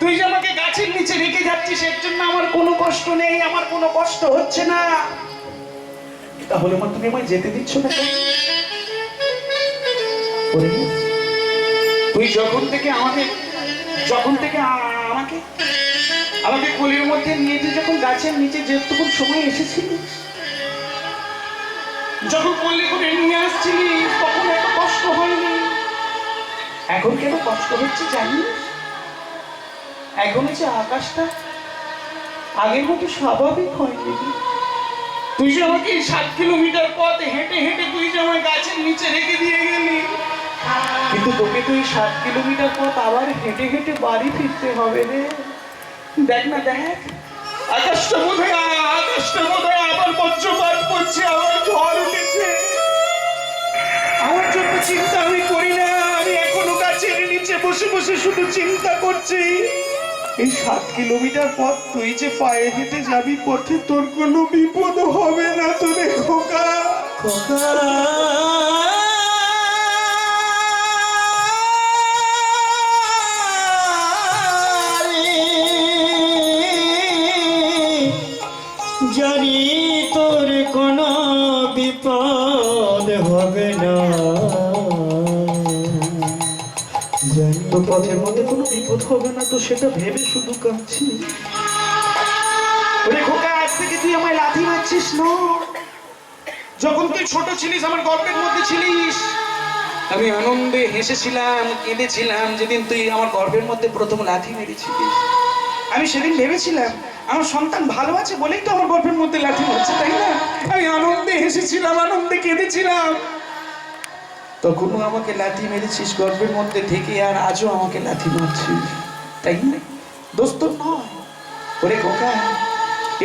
তুই যে আমাকে গাছের নিচে রেখে যাচ্ছিস এর জন্য আমার কোনো কষ্ট নেই, আমার কোনো কষ্ট হচ্ছে না। তাহলে মা তুমি আমায় যেতে দিচ্ছ না কেন? ওরে, তুই যখন থেকে আমাকে আমাকে কোলের মধ্যে নিয়ে তুই যখন গাছের নিচে যেটুকু সময় এসেছিলিস, যখন কোলে করে নিয়ে আসছিলিস তখন এত কষ্ট হয়নি। এখন কেন কষ্ট হচ্ছে জানিস? এখন যে আকাশটা আগের মতো স্বাভাবিক হয়নি। তুই যে আমাকে 7 কিলোমিটার পথ হেঁটে হেঁটে তুই যে আমার গাছের নিচে রেখে দিয়ে গেলি, কিন্তু তোকে তুই 7 কিলোমিটার পথ আবার হেঁটে হেঁটে বাড়ি ফিরতে হবে রে। দেখ না, দেখ আকাশটা বোধহয় আবার বজ্রপাত পড়ছে, আবার ঝড় উঠেছে। আমার জন্য চিন্তা আমি করি না, আমি এখনো গাছের নিচে বসে বসে শুধু চিন্তা করছি এই 7 কিলোমিটার পথ তুই যে পায়ে হেঁটে যাবি, পথে তোর কোনো বিপদ হবে না তো রে খোকা। খোকা জানি তোর কোনো বিপদ হবে না, জানি তো পথের মধ্যে কোনো বিপদ হবে না, তো সেটা ভেবে শুধু কাঁদছি। ওরে খোকা, আজ থেকে তুই আমায় লাথি মারছিস না। যখন তুই ছোট ছিলিস, আমার গর্ভের মধ্যে ছিলিস, আমি আনন্দে হেসেছিলাম, কেঁদেছিলাম। যেদিন তুই আমার গর্ভের মধ্যে প্রথম লাথি মেরেছিলিস, আমি সেদিন ভেবেছিলাম আমার সন্তান ভালো আছে বলেই তো আমার গর্ভের মধ্যে লাথি মারছে, তাই না? আমি আনন্দে হেসেছিলাম, আনন্দে কেঁদেছিলাম। তখনও আমাকে লাথি মেরেছিস গর্ভের মধ্যে থেকে, আর আজও আমাকে লাথি মারছিস, তাই না? দোস্ত নয়। ওরে খোকা,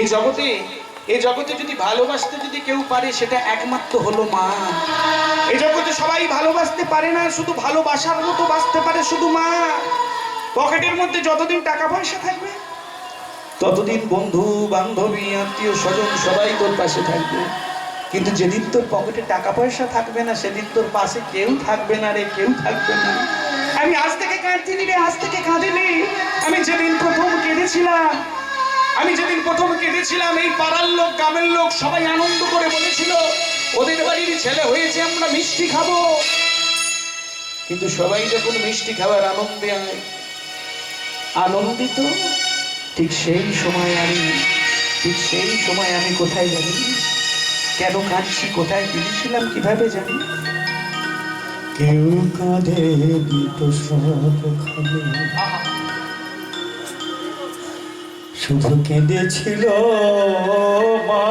এই জগতে যদি ভালোবাসতে যদি কেউ পারে, সেটা একমাত্র হলো মা। এই জগতে সবাই ভালোবাসতে পারে না, শুধু ভালোবাসার মতো বাঁচতে পারে শুধু মা। পকেটের মধ্যে যতদিন টাকা পয়সা থাকবে, ততদিন বন্ধু বান্ধবী আত্মীয় স্বজন সবাই তোর পাশে থাকবে। কিন্তু যেদিন তোর পকেটে টাকা পয়সা থাকবে না, সেদিন তোর পাশে কেউ থাকবে না রে, কেউ থাকবে না। আমি আজ থেকে কাঁদছিনি রে, আজ থেকে কাঁদিনি। আমি যেদিন প্রথম কেঁদেছিলাম, এই পাড়ার লোক, গ্রামের লোক সবাই আনন্দ করে বলেছিল ওদের বাড়ির ছেলে হয়েছে, আমরা মিষ্টি খাবো। কিন্তু সবাই যখন মিষ্টি খাবার আনন্দে আনন্দিত, ঠিক সেই সময় আমি কোথায় জানি, কেন কাঁদছি, কোথায় গিয়েছিলাম, কিভাবে জানি? কেউ কাঁধে দিত সব খাবে, শুধু কেঁদেছিল মা।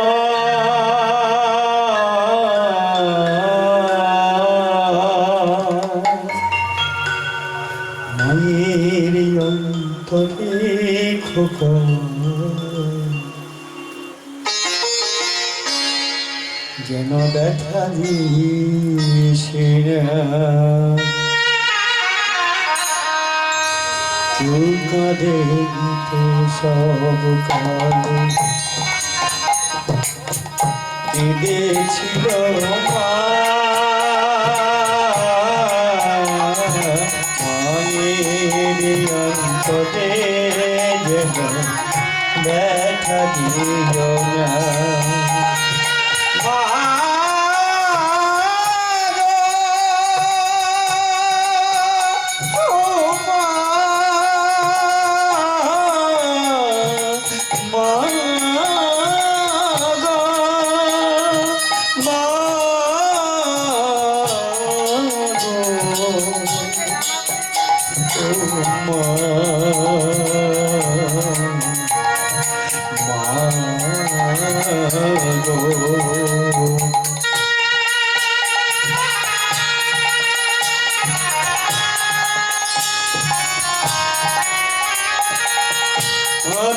মায়ের অন্তরে খোকা যেন ব্যথা দিছে না, কেউ কাঁদে দিত সব কালে, কেঁদেছিল মা। মায়ের অন্তরে যেন ব্যথা দিও না।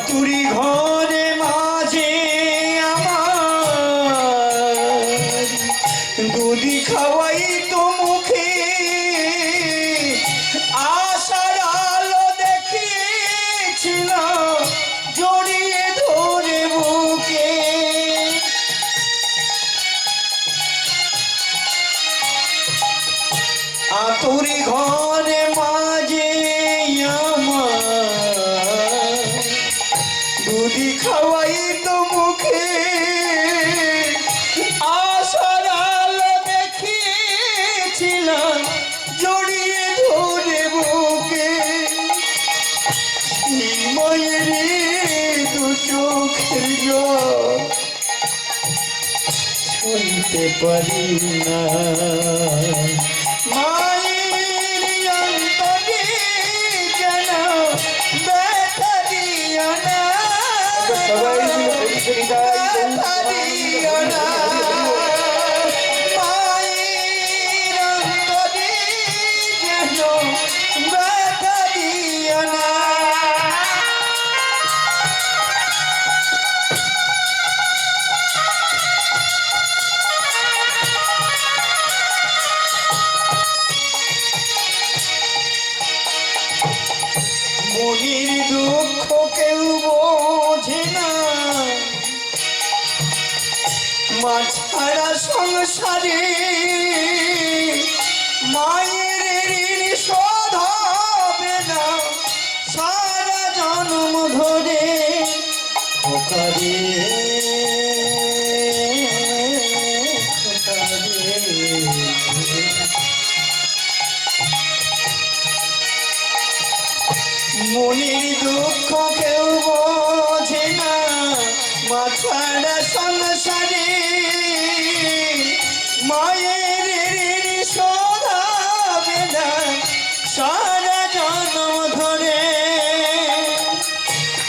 তুরি ঘরে মাঝে আমার দুধি খাওয়াই তো মুড়ি খাওয়াই তো মুখে আশার আলো দেখিয়েছিলাম জড়িয়ে ধরে বুকে মায়ের দু চোখের জল শুনতে পারি না মায়ের অন্তরে যেন ব্যথা দিও না সবাই মিলে পরিচয় গাই। ব্যথা দিও না মায়ের অন্তরে যেন ব্যথা দিও না মনির দুঃখ কেউ বোঝে না মা ছাড়া সংসারে মায়ের ঋণ শোধ হবে না সারা জন্ম ধরে খোকারে মনির দুঃখ কেউ বোঝে না মা ছাড়া সংসারে মায়ের ঋণ শোধ হবে না সারা জন্ম ধরে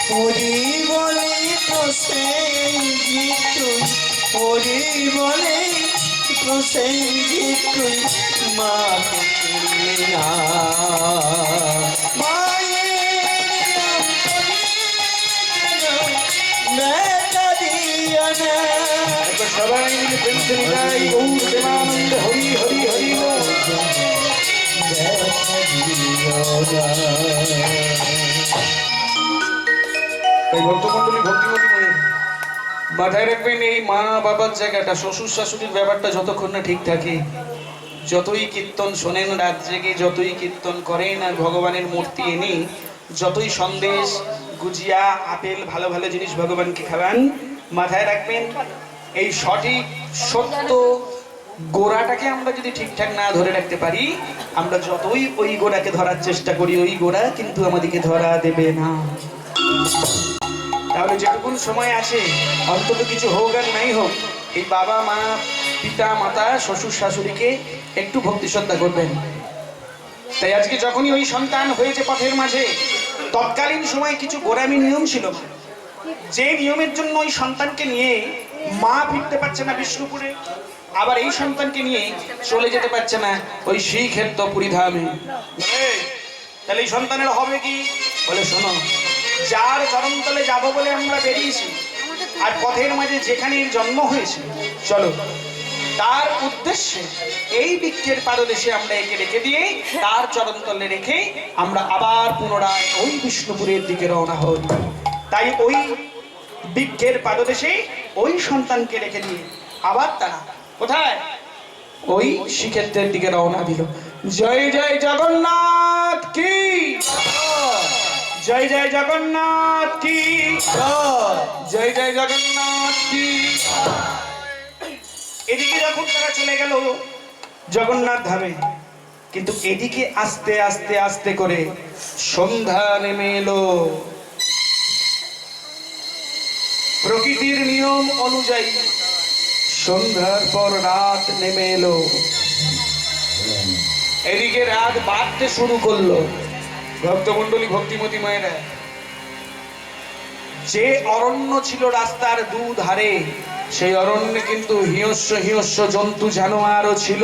হরি বলে তো সেই জিতু হরি বলে তো সেই জিতু মা না একবার সবাই মিলে পরিচয় গাই। ওম প্রেমানন্দ হরি হরি হরি বল। এই ভক্তমন্ডলী ভক্তিমতী মনে মাথায় রাখবেন, এই মা বাবার জায়গাটা, শ্বশুর শাশুড়ির ব্যাপারটা যতক্ষণ না ঠিক থাকে, যতই কীর্তন শোনেন রাত জেগে, যতই কীর্তন করেন আর ভগবানের মূর্তি এনে যতই সন্দেশ গুজিয়া আপেল ভালো ভালো জিনিস ভগবানকে খাওয়ান, মাথায় রাখবেন এই সঠিক সত্য গোড়াটাকে আমরা যদি ঠিকঠাক না ধরে রাখতে পারি, আমরা যতই ওই গোড়াকে ধরার চেষ্টা করি, ওই গোড়া কিন্তু আমাদেরকে ধরা দেবে না। তাহলে যেটুকুন সময় আছে অন্তত কিছু হোক আর নাই হোক, এই বাবা মা পিতা মাতা শ্বশুর শাশুড়িকে একটু ভক্তি শ্রদ্ধা করবেন। তাই আজকে যখনই ওই সন্তান হয়েছে পথের মাঝে, তৎকালীন সময় কিছু গোড়ামি নিয়ম ছিল, যে নিয়মের জন্য ওই সন্তানকে নিয়ে মা ফিরতে পারছে না বিষ্ণুপুরে, আবার এই সন্তানকে নিয়ে চলে যেতে পারছে না ওই শ্রীক্ষেত্র পুরীধামে। তাহলে এই সন্তানের হবে কি? বলে শোনো, যার চরণতলে যাব বলে আমরা বেরিয়েছি, আর পথের মাঝে যেখানে জন্ম হয়েছে, চলো তার উদ্দেশ্যে এই বৃক্ষের পাদদেশে আমরা একে রেখে দিয়ে তার চরণতলে রেখে আমরা আবার পুনরায় ওই বিষ্ণুপুরের দিকে রওনা হই। তাই ওই বৃক্ষের পাদদেশে ওই সন্তানকে রেখে দিয়ে আবার তারা কোথায়? ওই শ্রীক্ষেত্রের দিকে রওনা দিল। জয় জয় জগন্নাথ কি, জয় জয় জগন্নাথ কি, জয় জয় জগন্নাথ কি। এদিকে যখন তারা চলে গেল জগন্নাথ ধামে, কিন্তু এদিকে আস্তে আস্তে আস্তে করে সন্ধ্যা নেমে এলো। প্রকৃতির নিয়ম অনুযায়ী সন্ধ্যার পর রাত নেমে এলো। এদিকে রাত বাড়তে শুরু করলো। ভক্তমন্ডলী ভক্তিমতী মায়েরা, যে অরণ্য ছিল রাস্তার দুধারে, সেই অরণ্যে কিন্তু হিংস্র হিংস্র জন্তু জানোয়ারও ছিল।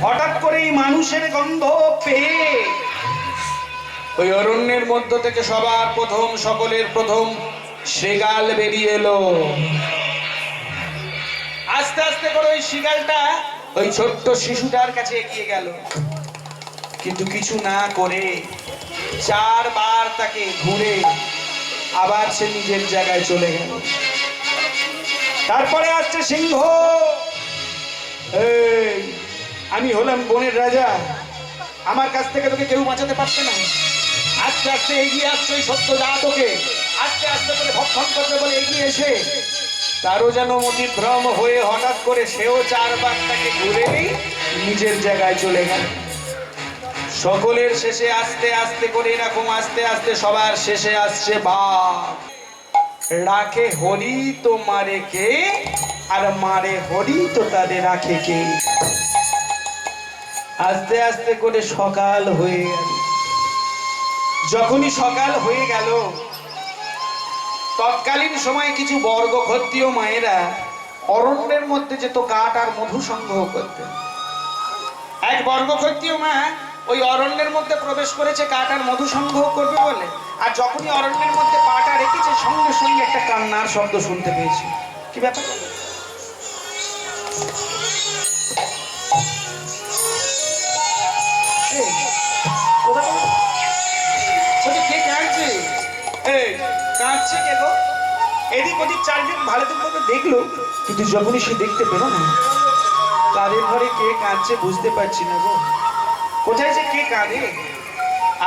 হঠাৎ করেই মানুষের গন্ধ পেয়ে ওই অরণ্যের মধ্য থেকে সবার প্রথম, সকলের প্রথম শৃগাল বেরিয়ে এলো। আস্তে আস্তে করে ওই শৃগালটা ওই ছোট্ট শিশুটার কাছে এগিয়ে গেল, কিন্তু কিছু না করে 4 বার তাকে ঘুরে আবার সে নিজের জায়গায় চলে গেল। তারপরে আসছে সিংহ। এই আমি হলাম বনের রাজা, আমার কাছ থেকে তোকে কেউ বাঁচাতে পারছে না। আস্তে আস্তে এগিয়ে আসছে ওই সত্য জাতকে, আস্তে আস্তে করে ভক্ষণ করবে বলে এগিয়ে এসে তারও যেন মতিভ্রম হয়ে হঠাৎ করে সেও চারবার তাকে ঘুরেই নিজের জায়গায় চলে গেল। সকলের শেষে আস্তে আস্তে করে এরকম আস্তে আস্তে সবার শেষে আসছে বাঘ। রাখে হরি তো মারে কে, আর মারে হরি তো তাদের রাখে কে। আস্তে আস্তে করে সকাল হয়ে গেল। যখনই সকাল হয়ে গেল তৎকালীন সময় কিছু বর্গ ক্ষত্রিয় মায়েরা অরণ্যের মধ্যে যেত কাঠ আর মধু সংগ্রহ করতে। এক বর্গ ক্ষত্রিয় মা ওই অরণ্যের মধ্যে প্রবেশ করেছে কাঠ আর মধু সংগ্রহ করবে বলে, আর যখনই অরণ্যের মধ্যে পাটা রেখেছে সঙ্গে সঙ্গে একটা কান্নার শব্দ শুনতে পেয়েছে। কি ব্যাপার? কে কাঁদছে? কাঁদছে কে গো? এদিক ওদিক চারদিক ভালো করে দেখলো, কিন্তু যখনই সে দেখতে পেল না কাদের ঘরে কে কাঁদছে বুঝতে পারছি না গো। কোথায় যে কে কাঁদে?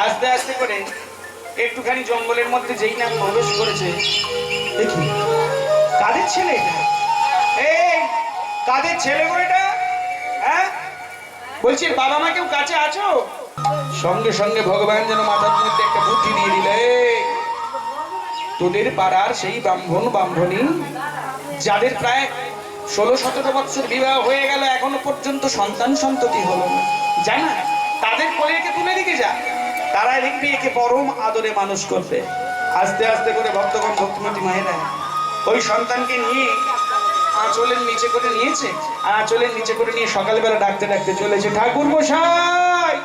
আস্তে আস্তে করে একটুখানি জঙ্গলের মধ্যে যেই না প্রবেশ করেছে, দেখি কাদের ছেলে এটা? এই কাদের ছেলে গো এটা? হ্যাঁ বলছি, বাবা মা কেউ কাছে আছো? সঙ্গে সঙ্গে ভগবান যেন মাথার মধ্যে একটা বুদ্ধি দিয়ে দিলে, তোদের পাড়ার সেই ব্রাহ্মণ ব্রাহ্মণী যাদের প্রায় 16-17 বছর বিবাহ হয়ে গেল এখনো পর্যন্ত সন্তান সন্ততি হলো না, জানা তাদের কোলে একে তুলে দিকে যা, তারা দেখবি একে পরম আদরে মানুষ করবে। আস্তে আস্তে করে ভক্তগণ ভক্তিমতী মায়েরা ওই সন্তানকে নিয়ে আঁচলের নিচে করে নিয়েছে, আর আঁচলের নিচে করে নিয়ে সকালবেলা ডাকতে ডাকতে চলেছে, ঠাকুর মশাই,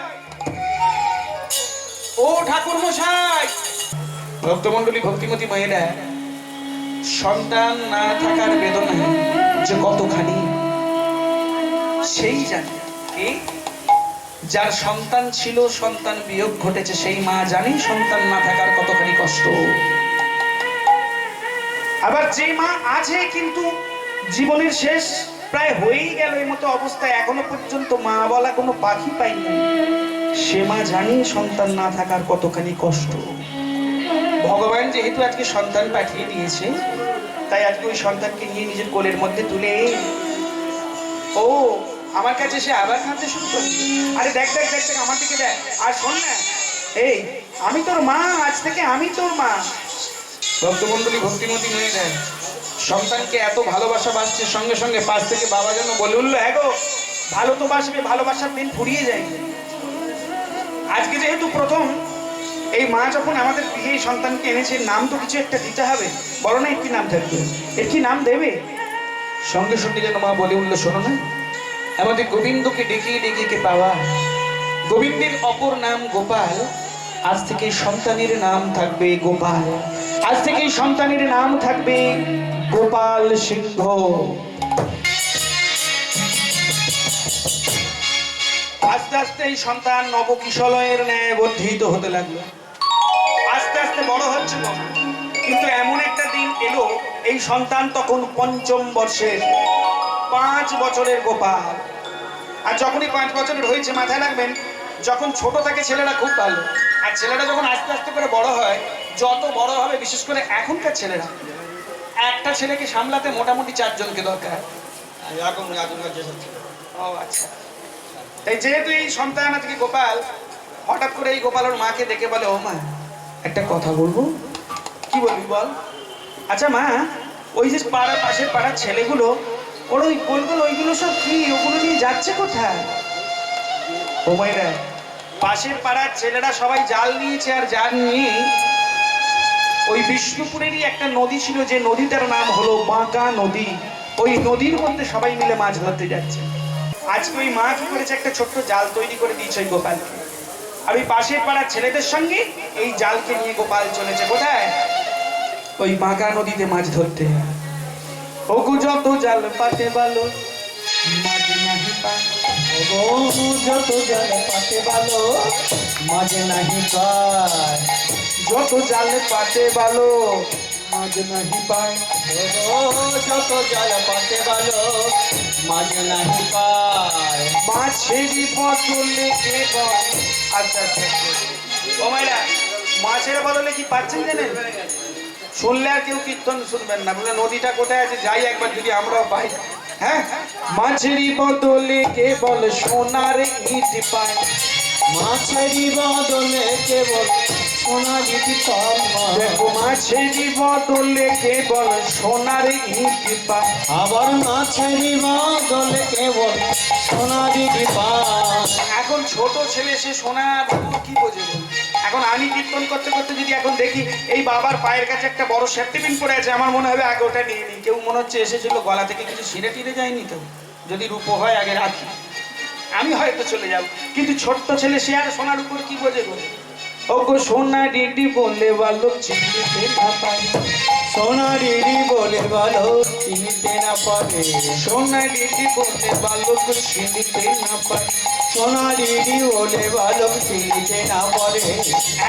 ও ঠাকুর মশাই। ভক্তমন্ডলী ভক্তিমতী মায়েরা সন্তান না থাকার বেদনা যে কতখানি সেই জানে। কি? যার সন্তান ছিল, সন্তান বিয়োগ ঘটেছে, সেই মা জানে সন্তান না থাকার কতখানি কষ্ট। আবার যে মা আছে কিন্তু জীবনের শেষ প্রায় হয়েই গেল এই মতো অবস্থায় এখনো পর্যন্ত মা বলা কোনো পাখি পাইনি, সে মা জানি সন্তান না থাকার কতখানি কষ্ট। ভগবান যেহেতু আজকে সন্তান পাঠিয়ে দিয়েছে, তাই আজকে ওই সন্তানকে নিয়ে নিজের কোলের মধ্যে তুলে ও আমার কাছে সে আবার কাঁদতে শুরু করছে। আরে দেখ দেখ দেখ দেখ আমার দিকে দেখ, আর শোন না, এই আমি তোর মা, আজ থেকে আমি তোর মা। ভক্তমন্ডলী ভক্তিমতী মেয়ে দেয় সন্তানকে এত ভালোবাসা বাসছে, সঙ্গে সঙ্গে পাশ থেকে বাবা যেন বলে উঠলো, হ্যাঁ গো ভালো তো বাসবে, ভালোবাসার দিন ফুরিয়ে যায়। আজকে যেহেতু প্রথম এই মা যখন আমাদের গৃহে সন্তানকে এনেছে, নাম তো কিছু একটা দিতে হবে, বলো না এর কি নাম থাকবে, এর কি নাম দেবে? সঙ্গে সঙ্গে যেন মা বলে উঠলো, শোনো না, আমাদের গোবিন্দকে ডেকে ডেকে কে পাওয়া, গোবিন্দের অপর নাম গোপাল, আজ থেকে সন্তানের নাম থাকবে গোপাল, আজ থেকে সন্তানের নাম থাকবে গোপাল সিংহ। আস্তে আস্তে এই সন্তান নবকিশলয়ের ন্যায় বর্ধিত হতে লাগলো, আস্তে আস্তে বড় হচ্ছে। কিন্তু এমন একটা দিন এলো, এই সন্তান তখন পঞ্চম বর্ষের, 5 বছরের গোপাল। আর যখনই 5 বছরের হয়েছে, মাথায় রাখবেন যখন ছোট থাকে ছেলেরা খুব ভালো, আর ছেলেটা যখন আস্তে আস্তে করে বড় হয়, যত বড় হবে, বিশেষ করে এখনকার ছেলেরা, একটা ছেলেকে সামলাতে মোটামুটি 4 জনকে দরকার। ও আচ্ছা, তাই যেহেতু এই সন্তান আজকে গোপাল, হঠাৎ করে এই গোপাল ওর মাকে দেখে বলে, ও মা একটা কথা বলবো। কি বলবি বল? আচ্ছা মা, ওই যে পাড়ার পাশের পাড়ার ছেলেগুলো, ওর ওই গোলগুলো, ওইগুলো সব কি, ওগুলো নিয়ে যাচ্ছে কোথায়? ও মায়েরা, পাশের পাড়ার ছেলেরা সবাই জাল নিয়েছে, আর জাল নিয়ে ওই বিষ্ণুপুরেরই একটা নদী ছিল, যে নদীটার নাম হলো বাঁকা নদী, ওই নদীর মধ্যে সবাই মিলে মাছ ধরতে যাচ্ছে। আজকে ওই মা কি করেছে, একটা ছোট্ট জাল তৈরি করে দিয়েছে ওই গোপালকে, আর ওই পাশের পাড়ার ছেলেদের সঙ্গে এই জালকে নিয়ে গোপাল চলেছে কোথায়? ওই বাঁকা নদীতে মাছ ধরতে। ওগো যত জাল পাতে ভালো মাছ নাহি পায়, ওগো যত জাল পাতে ভালো মাছ নাহি পায়, যত জাল পাতে ভালো মাছ নাহি পায়, ওগো যত জাল পাতে ভালো মাছ নাহি পায়, মাছেরই বদলে কেবল। আচ্ছা আচ্ছা, ও মায়েরা মাছের বদলে কি পাচ্ছেন জানেন? শুনলে আর কেউ কীর্তন শুনবেন না, বলে নদীটা কোথায় আছে যাই একবার যদি আমরাও পাই। হ্যাঁ, মাছেরই বদলে কেবল সোনার ইট পাই, মাছেরই বদলে কেবল সোনার ইট পাই। দেখো মাছেরই বদলে কেবল সোনার ইট পাই। আবার মাছেরই বদলে কেবল সোনার ইট পাই। এখন ছোট ছেলে সে সোনার কি বোঝে বল? এখন আমি কীর্তন করতে করতে যদি এখন দেখি এই বাবার পায়ের কাছে একটা বড় সেফটি পিন পড়ে আছে, আমার মনে হবে আগে ওটা নিয়ে নিই। কেউ মনে হচ্ছে এসেছিল গলা থেকে কিছু ছিঁড়ে টিড়ে যায়নি তো? যদি রূপো হয় আগে রাখি, আমি হয়তো চলে যাব। কিন্তু ছোট্ট ছেলে সে আর সোনার উপর কি বোঝে বলে? ওগো সোনার ইট বলে বালক চিনতে না পারি, সোনার ইট বলে ভালো চিনতে না পারে। সোনার ইট বলে বালক চিনতে না পারি। সোনার ইট বলে ভালো চিনতে না পারে।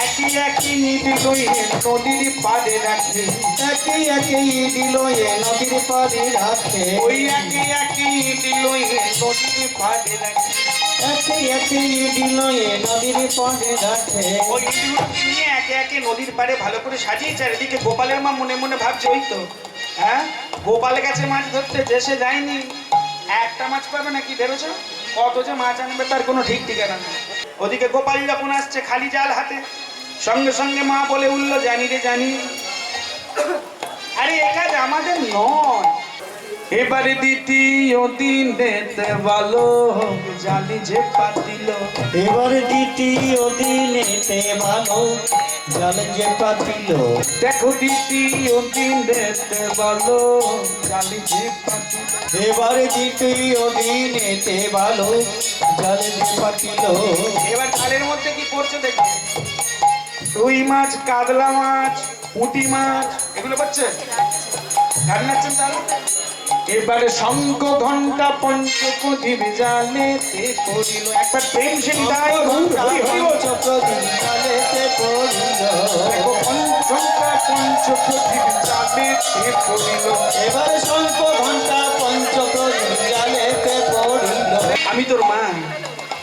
একই একই ইট লইয়ে নদীর পাড়ে রাখে, একই একই ইট লয়ে নদীর পাড়ে রাখে। ওই একই একই ইট লইয়ে নদীর পাড়ে রাখে। একই একই ইট লয়ে নদীর পাড়ে রাখে। ওই ইটগুলো নিয়ে একে একে নদীর পাড়ে ভালো করে সাজিয়ে চারিদিকে গোপালের মা মনে মনে ভাবছে ওই তো, হ্যাঁ গোপাল গেছে মাছ ধরতে, দেশে যায়নি, একটা মাছ পাবে নাকি ভেবেছো? কত যে মাছ আনবে তার কোনো ঠিক ঠিকানা নেই। ওদিকে গোপাল যখন আসছে খালি জাল হাতে, সঙ্গে সঙ্গে মা বলে উঠলো, জানি রে জানি, আরে এ কাজ আমাদের নয়। এবারে দ্বিতীয় দিন দেখতে ভালো জালি যে পাতিল, এবার দ্বিতীয় দিনেতে ভালো জাল যে পাতিল। দেখো দ্বিতীয় দিন দেখতে ভালো জালি যে পাতিল। এবার দ্বিতীয় দিনেতে ভালো জাল যে পাতিল। এবার জালের মধ্যে কি পড়ছে দেখো, রুই মাছ, কাতলা মাছ, পুঁটি মাছ, এগুলো পাচ্ছে গান নাচছেন তাহলে। এবারে শঙ্খ ঘন্টা পঞ্চপ্রদীপ জালেতে পড়িল। একবার প্রেম সিংহায় হরি হরি বল। চক্রদিন জালেতে পড়িল। দেখো পঞ্চটা পঞ্চপ্রদীপ জালেতে পড়িল। এবার শঙ্খ ঘন্টা পঞ্চপ্রদীপ জালেতে পড়িল। আমি তোর মা,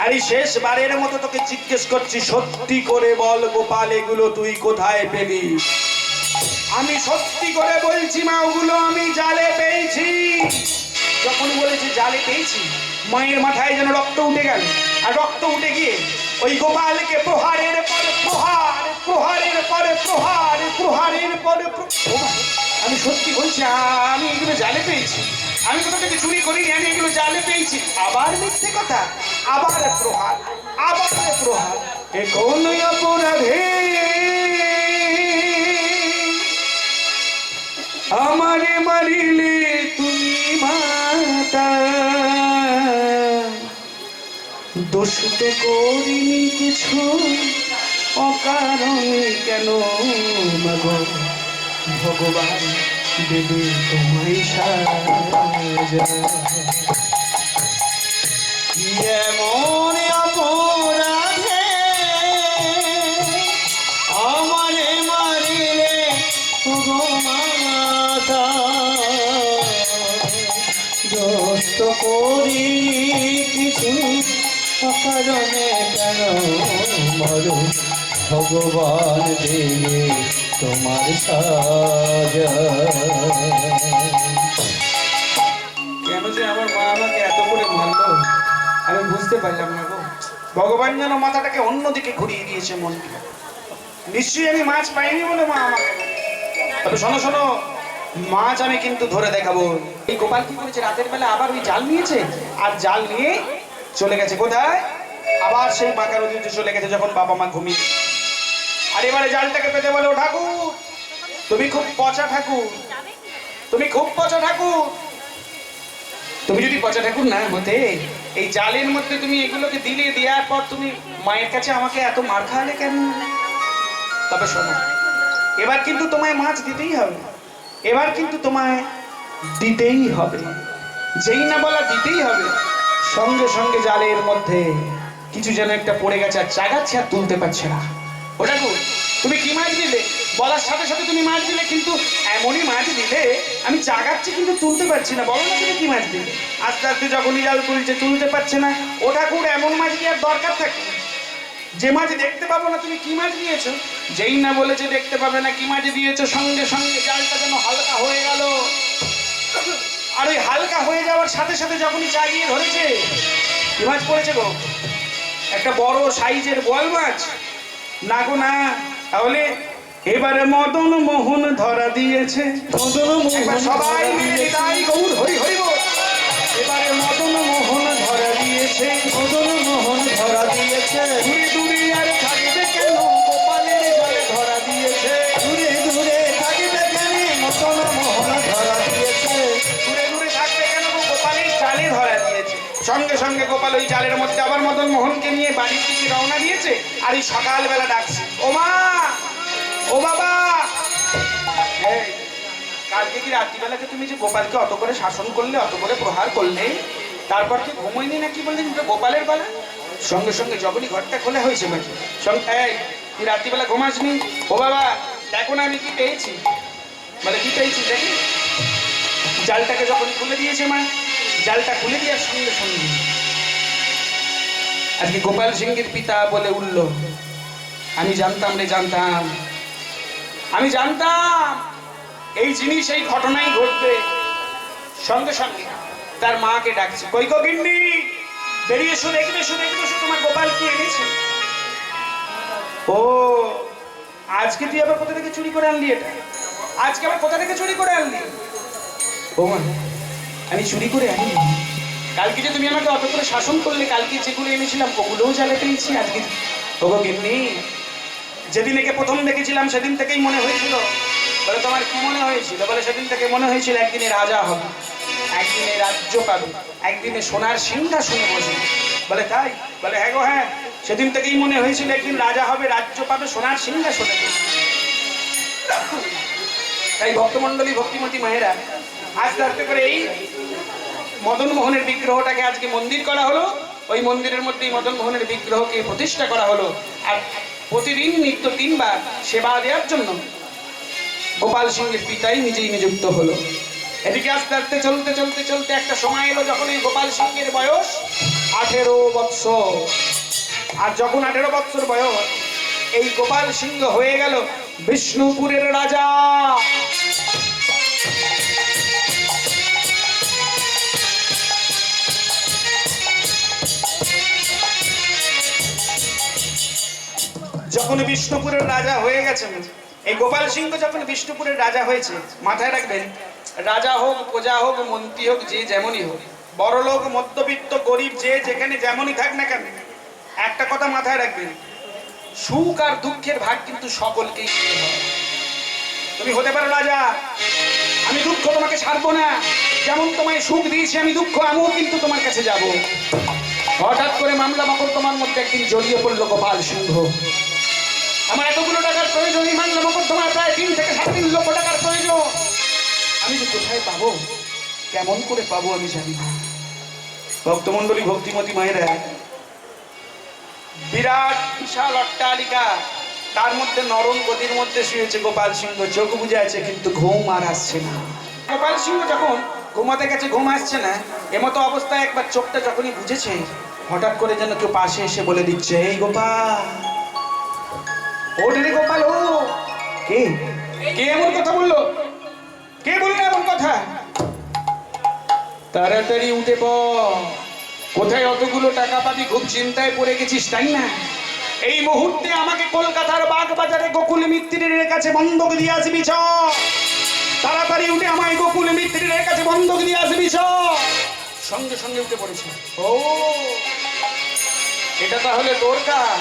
আর এই শেষবারের মতো তোকে জিজ্ঞেস করছি, সত্যি করে বল গোপাল এগুলো তুই কোথায় পেলি? আমি সত্যি করে বলছি মা, ওগুলো আমি জালে পেয়েছি। যখন বলেছি জালে পেয়েছি, মায়ের মাথায় যেন রক্ত উঠে গেল, আর রক্ত উঠে গিয়ে ওই গোপালকে প্রহারের পরে প্রহার, প্রহারের পরে প্রহার, প্রহারের পরে প্রহার। আমি সত্যি বলছি, আমি এগুলো জালে পেয়েছি, আমি কোথা থেকে চুরি করিনি, আমি এগুলো জালে পেয়েছি। আবার মিথ্যে কথা, আবার প্রহার, আবার প্রহার। এ কোন অপরাধে আমারে মারিলে তুমি মাতা? দোষ তো করিনি কিছু, অকারণে কেন মাগো ভগবান দেবে তোমায় সাজা। এমন অপরাধে আমারে মারিলে গো মাতা। দোস্ত করি কিছু অকারণে কেন মরু, ভগবান দেবে তোমার সাজা। কেন যে আমার মা আমাকে এত করে মারলো আমি বুঝতে পারলাম না গো। ভগবান যেন মাথাটাকে অন্যদিকে ঘুরিয়ে দিয়েছে মনকে। নিশ্চয়ই আমি মাছ পাইনি বলে মা আমাকে। তবে শোনো শোনো, মাছ আমি কিন্তু ধরে দেখাবো। এই গোপাল কি করেছে, রাতের বেলা আবার ওই জাল নিয়েছে, আর জাল নিয়ে চলে গেছে কোথায়? আবার সেই বাঁকা নদীতে চলে গেছে যখন বাবা মা ঘুমিয়ে। আর এবারে জালটাকে পেতে বলে, ও ঠাকুর তুমি খুব পচা ঠাকুর, তুমি খুব পচা ঠাকুর। তুমি যদি পচা ঠাকুর না হতে, এই জালের মধ্যে তুমি এগুলোকে দিলে, দেওয়ার পর তুমি মায়ের কাছে আমাকে এত মার খাওয়ালে কেন? তবে শোনো, এবার কিন্তু তোমায় মাছ দিতেই হবে, এবার কিন্তু তোমায় দিতেই হবে। যেই না বলা দিতেই হবে, সঙ্গে সঙ্গে জালের মধ্যে কিছু যেন একটা পড়ে গেছে, আর চাগাচ্ছে আর তুলতে পারছে না। ও ঠাকুর তুমি কি মাছ দিলে? বলার সাথে সাথে তুমি মাছ দিলে, কিন্তু এমনই মাছ দিলে আমি চাগাচ্ছি কিন্তু তুলতে পারছি না। বলো না তুমি কি মাছ দিলে? আস্তে আস্তে যখনই জাল তুলছে, তুলতে পারছে না। ও ঠাকুর এমন মাছ কি আর দরকার থাকে? যে মাছ দেখতে পাবো না তুমি কি মাছ দিয়েছো? যেই না বলেছে দেখতে পাবে না কি মাছ দিয়েছো, সঙ্গে সঙ্গে জালটা যেন হালকা হয়ে গেল। আর ওই হালকা হয়ে যাওয়ার সাথে সাথে যখনই চাগিয়ে ধরেছে, কি মাছ পড়েছে গো? একটা বড় সাইজের বোয়াল মাছ। না গো না, তাহলে এবারে মদন মোহন ধরা দিয়েছে। মদন একবার মোহন সবাই ধরা মিলে দিয়েছে। নিতাই গৌর হরি হরি বল। এবারে মদন মোহন ধরা দিয়েছে। মদন মোহন ধরা দিয়েছে। দূরে দূরে আর থাকবে কেন, গোপালের জালে ধরা দিয়েছে। দূরে দূরে থাকিবে কেন, মদন মোহন ধরা দিয়েছে। দূরে দূরে থাকবে কেন গো, গোপালের জালে ধরা দিয়েছে। সঙ্গে সঙ্গে গোপাল ওই জালের মধ্যে আবার মদন মোহনকে নিয়ে বাড়ির দিকে রওনা দিয়েছে। আর এই সকালবেলা ডাকছে, ও মা, ও বাবা। এই, কালকে কি রাত্রিবেলাকে তুমি যে গোপালকে অত করে শাসন করলে, অত করে প্রহার করলে, তারপর কি ঘুমোয়নি না কি বললেন? গোপালের গলা। সঙ্গে সঙ্গে যখনই ঘরটা খোলা হয়েছে মাঝে সঙ্গে, এই তুই রাত্রিবেলা ঘুমাসনি? ও বাবা দেখো না আমি কি পেয়েছি। মানে কি পেয়েছি দেখি। জালটাকে যখন খুলে দিয়েছে মা, জালটা খুলে দেওয়ার সঙ্গে সঙ্গে আজকে গোপাল সিংহের পিতা বলে উঠল, আমি জানতাম রে, জানতাম, আমি জানতাম এই জিনিস, এই ঘটনাই ঘটবে। সঙ্গে সঙ্গে তার মাকে ডাকছে, কই গো গিন্নি, বেরিয়ে এসো, দেখবে এসো, দেখবে এসো, তোমার গোপাল কি এনেছে। ও আজকে তুই আবার কোথা থেকে চুরি করে আনলি এটা? আজকে আবার কোথা থেকে চুরি করে আনলি? ও মা, আমি চুরি করে আনি। কালকে যে তুমি আমাকে অত করে শাসন করলে, কালকে যেগুলো এনেছিলাম ওগুলোও জালে পেয়েছি আজকে। ও গো গিন্নি, যেদিন একে প্রথম দেখেছিলাম সেদিন থেকেই মনে হয়েছিল। বলে তোমার কি মনে হয়েছিল? বলে সেদিন থেকে মনে হয়েছিল একদিনে রাজা হবে, একদিনে রাজ্য পাবে, একদিনে সোনার সিংহাসনে বসবে। বলে তাই? বলে হ্যাঁ গো হ্যাঁ, সেদিন থেকেই মনে হয়েছিল একদিন রাজা হবে, রাজ্য পাবে, সোনার সিংহাসনে বসবে। তাই ভক্তমণ্ডলী, ভক্তিমতী মায়েরা, আস্তে আস্তে করে এই মদন মোহনের বিগ্রহটাকে আজকে মন্দির করা হলো। ওই মন্দিরের মধ্যেই মদন মোহনের বিগ্রহকে প্রতিষ্ঠা করা হলো। আর প্রতিদিন নিত্য 3 বার সেবা দেওয়ার জন্য গোপাল সিংহের পিতাই নিজেই নিযুক্ত হলো। এদিকে আস্তে আস্তে চলতে চলতে চলতে একটা সময় এলো যখন এই গোপাল সিংহের বয়স 18 বৎসর। আর যখন 18 বৎসর বয়স, এই গোপাল সিংহ হয়ে গেল বিষ্ণুপুরের রাজা। যখন বিষ্ণুপুরের রাজা হয়ে গেছেন, এই গোপাল সিংহ যখন বিষ্ণুপুরের রাজা হয়েছে, মাথায় রাখবেন, রাজা হোক, প্রজা হোক, মন্ত্রী হোক, যে যেমনই হোক, বড় লোক, মধ্যবিত্ত, গরিব, যে যেখানে যেমনই থাক না কেন, একটা কথা মাথায় রাখবেন, সুখ আর দুঃখের ভাগ কিন্তু সকলকেই দিতে হয়। তুমি হতে পারো রাজা, আমি দুঃখ তোমাকে ছাড়বো না, যেমন তোমায় সুখ দিয়েছি আমি দুঃখ আমিও কিন্তু তোমার কাছে যাব। হঠাৎ করে মামলা মকদ্দমার মধ্যে একদিন জড়িয়ে পড়লো গোপাল সিংহ। আমার এতগুলো টাকার প্রয়োজন, এই মামলা মকদ্দমায় প্রায় 3 থেকে 3.5 লক্ষ টাকার প্রয়োজন। আমি যে কোথায় পাবো, কেমন করে পাবো আমি জানি না। ভক্তমণ্ডলী, ভক্তিমতী মায়েরা, বিরাট বিশাল অট্টালিকা, তার মধ্যে নরম গদির মধ্যে শুয়েছে গোপাল সিংহ। চোখ বুজে আছে কিন্তু ঘুম আর আসছে না। গোপাল সিংহ যখন ঘুমাতে গেছে, ঘুম আসছে না, এমতো অবস্থায় একবার চোখটা যখনই বুঝেছে, হঠাৎ করে যেন কেউ পাশে এসে বলে দিচ্ছে, এই গোপাল, ও রে গোপাল, ও কে? কে এমন কথা বললো? কে বললো এমন কথা? তাড়াতাড়ি উঠে পড়, কোথায় অতগুলো টাকা পাবি, খুব চিন্তায় পড়ে গেছিস তাই না? এই মুহূর্তে আমাকে কলকাতার বাগবাজারে গোকুল মিত্রের কাছে বন্ধক দিয়ে আসবি, চ তাড়াতাড়ি উঠে আমায় গোকুল মিত্রের কাছে বন্ধক দিয়ে আসবি, চ। সঙ্গে সঙ্গে উঠে পড়েছে, ও এটা তাহলে তোর কাজ।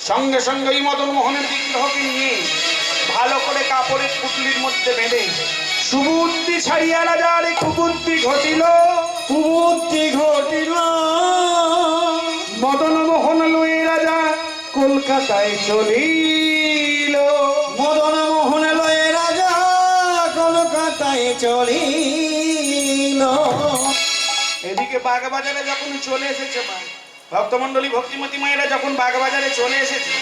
সঙ্গে সঙ্গে ওই মদন মোহনের বিগ্রহকে নিয়ে ভালো করে কাপড়ের পুটলির মধ্যে বেঁধে সুবুদ্ধি ছাড়িয়া রাজার কুবুদ্ধি ঘটিল, কুবুদ্ধি ঘটিল। মদন মোহন লয়ে রাজা কলকাতায় চলিল। মদন মোহন লয়ে রাজা কলকাতায় চলিল। এদিকে বাগবাজারে যখন চলে এসেছে মা, ভক্তমণ্ডলী, ভক্তিমতী মায়েরা যখন বাগবাজারে চলে এসেছে,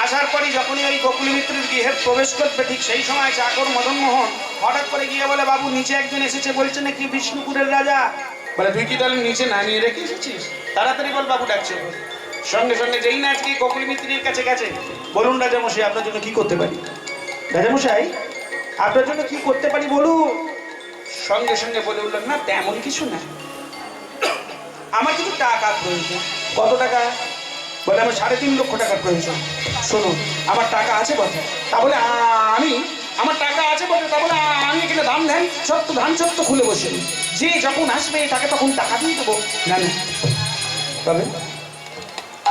আসার পরই যখনই ওই গোকুল মিত্রের গৃহে প্রবেশ করবে, ঠিক সেই সময় চাকর মদন মোহন হঠাৎ করে গিয়ে বলে, বাবু নিচে একজন এসেছে, বলছে নাকি বিষ্ণুপুরের রাজা। বলে তুই কি তাহলে নিচে নামিয়ে রেখে এসেছিস? তাড়াতাড়ি বল বাবু ডাকছে। সঙ্গে সঙ্গে যেই না আজকে গোকুল মিত্রের কাছে গেছে, বলুন রাজামশাই আপনার জন্য কি করতে পারি? রাজামশাই আপনার জন্য কি করতে পারি বলুন। সঙ্গে সঙ্গে বলে উঠলেন, না তেমন কিছু না, আমার কিছু টাকার প্রয়োজন। কত টাকা? বলে আমার 3.5 লক্ষ টাকার প্রয়োজন। শুনুন, আমার টাকা আছে বটে, তা বলে আমার টাকা আছে বটে, তা বলে আমি এখানে ধান ছত্র খুলে বসে যে যখন আসবে তাকে তখন টাকা দিয়ে দেবো? না না, তবে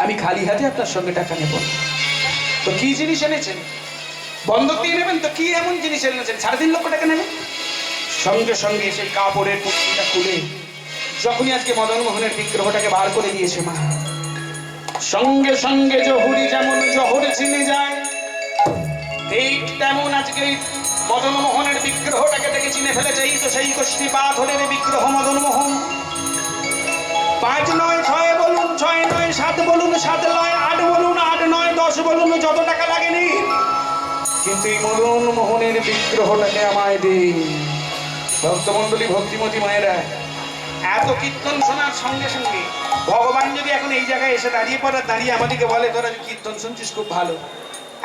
আমি খালি হাতে আপনার সঙ্গে টাকা নেব। তো কি জিনিস এনেছেন? বন্ধক দিয়ে নেবেন তো? কি এমন জিনিস এনেছেন 3.5 লক্ষ টাকা নেবেন? সঙ্গে সঙ্গে সেই কাপড়ের পুঁটলিটা খুলে যখনই আজকে মদন মোহনের বিগ্রহটাকে বার করে দিয়েছে মা, সঙ্গে সঙ্গে জহুরি যেমন জহর চিনে যায়, ঠিক তেমন আজকে মদন মোহনের বিগ্রহটাকে দেখে চিনে ফেলেছে। এই তো সেই গোষ্ঠী পাথরের বিগ্রহ মদন মোহন। 5 নয় 6 বলুন, 6 নয় 7 বলুন, 7 নয় 8 বলুন, 8 নয় 10 বলুন, যত টাকা লাগেনি, কিন্তু এই মদন মোহনের বিগ্রহটাকে আমায় দিন। ভক্তমন্ডলী, ভক্তিমতী মায়েরা, এত কীর্তন শোনার সঙ্গে সঙ্গে ভগবান যদি এখন এই জায়গায় এসে দাঁড়িয়ে আমাদেরকে বলে, তোরা কীর্তন শুনছিস খুব ভালো,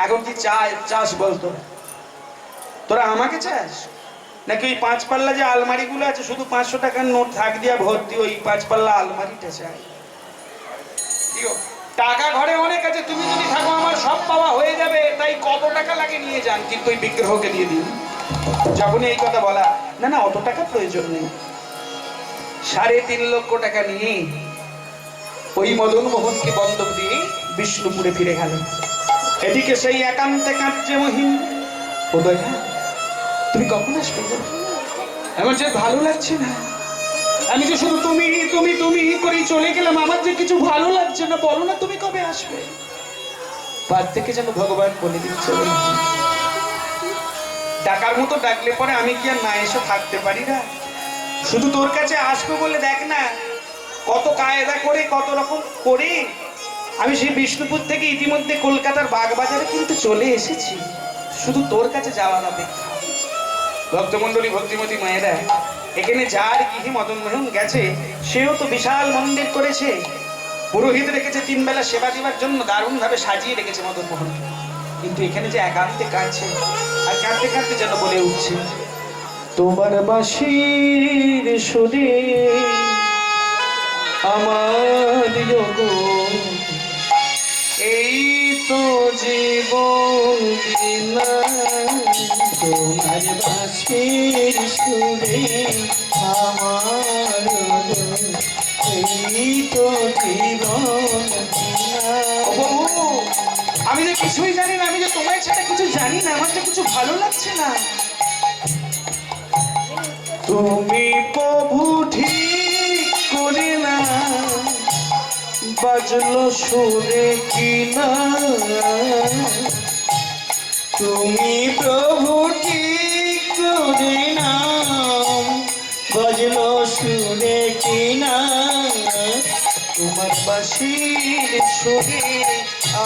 এখন কি চাস বলতো? তোরা আমাকে চাস নাকি ওই 5 পাল্লা যে আলমারিগুলো আছে শুধু 500 টাকার নোট থাক দিয়া ভর্তি, ওই 5 পাল্লা আলমারিটা চাই? টাকা ঘরে অনেক আছে, তুমি যদি থাকো আমার সব পাওয়া হয়ে যাবে, তাই কত টাকা লাগে নিয়ে যান, কিন্তু ওই বিগ্রহকে দিয়ে দিন। যখনই এই কথা বলা, না না অত টাকা প্রয়োজন নেই, 3.5 লক্ষ টাকা নিয়ে ওই মদন মোহনকে বন্ধক দিয়ে বিষ্ণুপুরে ফিরে গেল। এদিকে সেই একান্তে কাঁদছে মহিন, ও দয়া তুমি কখন আসবে? আমার যে ভালো লাগছে না, আমি যে শুধু তুমি তুমি তুমি করেই চলে গেলাম, আমার যে কিছু ভালো লাগছে না, বলো না তুমি কবে আসবে? বাদ থেকে যেন ভগবান বলে দিচ্ছে, ডাকার মতো ডাকলে পরে আমি কি আর না এসে থাকতে পারি না? শুধু তোর কাছে আসবো বলে দেখ না, কত কায়দা করে কত রকম করে আমি সেই বিষ্ণুপুর থেকে ইতিমধ্যে কলকাতার বাগবাজারে কিন্তু চলে এসেছি, শুধু তোর কাছে যাওয়ার অপেক্ষা। ভক্তমন্ডলী, ভক্তিমতী মায়েরা, এখানে যার গৃহে মদন মোহন গেছে সেও তো বিশাল মন্দির করেছে, পুরোহিত রেখেছে 3 বেলা সেবা দেওয়ার জন্য, দারুণ ভাবে সাজিয়ে রেখেছে মদন মোহন, কিন্তু এখানে যে একান্তে কাঁদছে, আর কাঁদতে কাঁদতে যেন বলে উঠছে, তোমার বাঁশির সুরে আমার গো, এই তো জীবন বিনা, তোমার বাঁশির সুরে আমার এই তো জীবন বিনা। ও বাবু, আমি যে কিছুই জানি না, আমি যে তোমায় ছাড়া কিছু জানি না, আমার যে কিছু ভালো লাগছে না। তুমি প্রভু ঠিক করে না, বাজলো সুরে কিনা, তুমি প্রভু ঠিক করে নাও, বাজলো সুরে কিনা, তোমার বাঁশির সুরে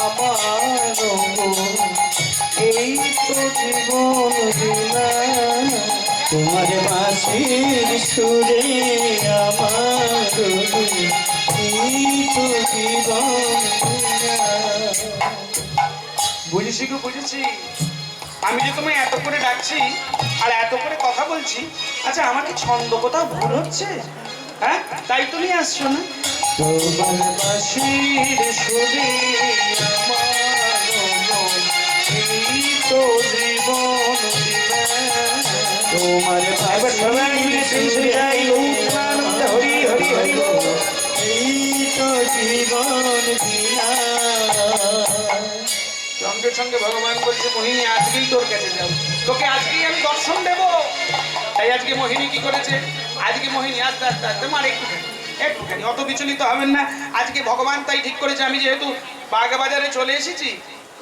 আমার এই তো জীবন বিনা, তোমার বাঁশির সুরে আমার এই তো জীবন বিনা। বুঝেছি গো, বুঝেছি। আমি যে তোমায় এত করে ডাকছি আর এত করে কথা বলছি, আচ্ছা আমার কি ছন্দ কোথাও ভুল হচ্ছে? হ্যাঁ, তাই তুমি আসছো না? তোমার বাঁশির সুরে আমার এই তো জীবন বিনা, তোমার এবার সবাই মিলে সেই সুরে গাই, গৌরানন্দ হরি হরি হরি বল। এই তো জীবন বিনা। সঙ্গে সঙ্গে ভগবান বলছে, মোহিনী আজকেই তোর কাছে যাও, তোকে আজকেই আমি দর্শন দেব। তাই আজকে মোহিনী কি করেছে? আজকে মোহিনী আস্তে আস্তে আস্তে মার একটুখানি অত বিচলিত হবেন না। আজকে ভগবান তাই ঠিক করেছে, আমি যেহেতু বাগবাজারে চলে এসেছি,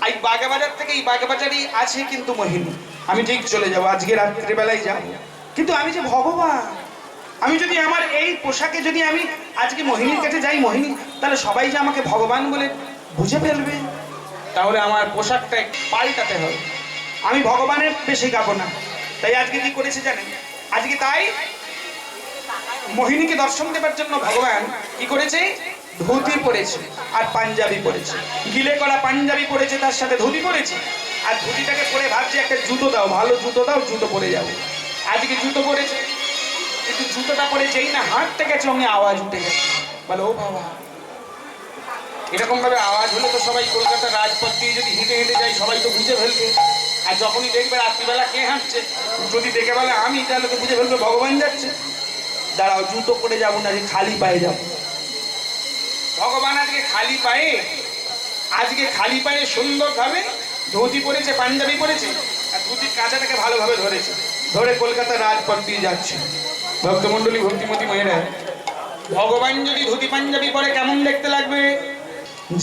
এই বাগবাজার থেকে এই বাগবাজারই আছে কিন্তু মোহিনী, আমি ঠিক চলে যাব, আজকে রাত্রিবেলায় যাব। কিন্তু আমি যে ভগবান, আমি যদি আমার এই পোশাকে যদি আমি আজকে মোহিনীর কাছে যাই মোহিনী, তাহলে সবাই যে আমাকে ভগবান বলে বুঝে ফেলবে, তাহলে আমার পোশাকটা পাল্টাতে হবে। আমি ভগবানের বেশি গাবো না। তাই আজকে কি করেছে জানেন? আজকে তাই মোহিনীকে দর্শন দেবার জন্য ভগবান কি করেছে, ধুতি পরেছে আর পাঞ্জাবি পরেছে, গিলে করা পাঞ্জাবি পরেছে, তার সাথে ধুতি পরেছে। আর ধুতিটাকে পরে ভাবছে একটা জুতো দাও, ভালো জুতো দাও, জুতো পরে যাবো। আজকে জুতো পরেছে, কিন্তু জুতোটা পরে যেই না হাঁটতে গেছে অমনি আওয়াজ উঠে গেছে, বলো ও বাবা। এরকম ভাবে আওয়াজ হলে তো সবাই কলকাতার রাজপথ দিয়ে যদি হেঁটে হেঁটে যাই সবাই তো বুঝে ফেলবে। আর যখনই দেখবে রাত্রিবেলা কে হাঁটছে, যদি দেখে বলে আমি, তাহলে তো বুঝে ফেলবে ভগবান যাচ্ছে। দাঁড়াও, জুতো পরে যাবো না, খালি পায়ে যাবো। ভগবান আজকে খালি পায়ে, আজকে খালি পায়ে সুন্দরভাবে ধুতি পরেছে, পাঞ্জাবি পরেছে, আর ধুতির কাঁচাটাকে ভালোভাবে ধরেছে, ধরে কলকাতার রাজপথ দিয়ে যাচ্ছে। ভক্তমণ্ডলী, ভক্তিমতী মেয়েরা, ভগবান যদি ধুতি পাঞ্জাবি পরে কেমন দেখতে লাগবে?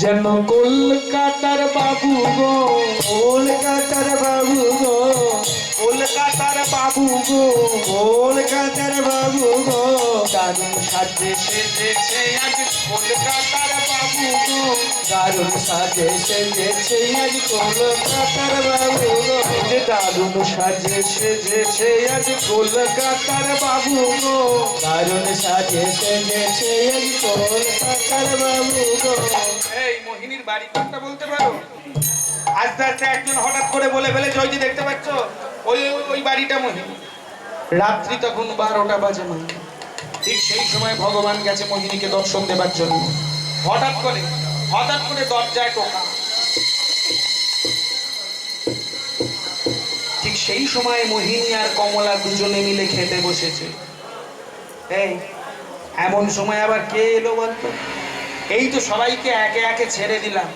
যেন কলকাতার বাবু গো, কলকাতার বাবু গো, কলকাতার বাবু গো, কলকাতার বাবু গো, দারুণ সাজে সেজেছে আজ কলকাতার বাবু গো, দারুণ সাজে সেজেছে আজ কলকাতার বাবু গো, যে দারুণ সাজে সেজেছে আজ কলকাতার বাবু গো, দারুণ সাজে সেজেছে আজ কলকাতার বাবু গো। এই মোহিনীর বাড়ি কোনটা বলতে পারো? আস্তে আস্তে একজন হঠাৎ করে বলে ফেলেছে, ওই যে দেখতে পাচ্ছ ওই ওই বাড়িটা মোহিনী। রাত্রি তখন 12টা বাজে না, ঠিক সেই সময় ভগবান গেছে মোহিনীকে দর্শন দেবার জন্য। হঠাৎ করে দরজায় টোকা। ঠিক সেই সময় মোহিনী আর কমলা দুজনে মিলে খেতে বসেছে। এই এমন সময় আবার কে এলো বলতো? এই তো সবাইকে একে একে ছেড়ে দিলাম,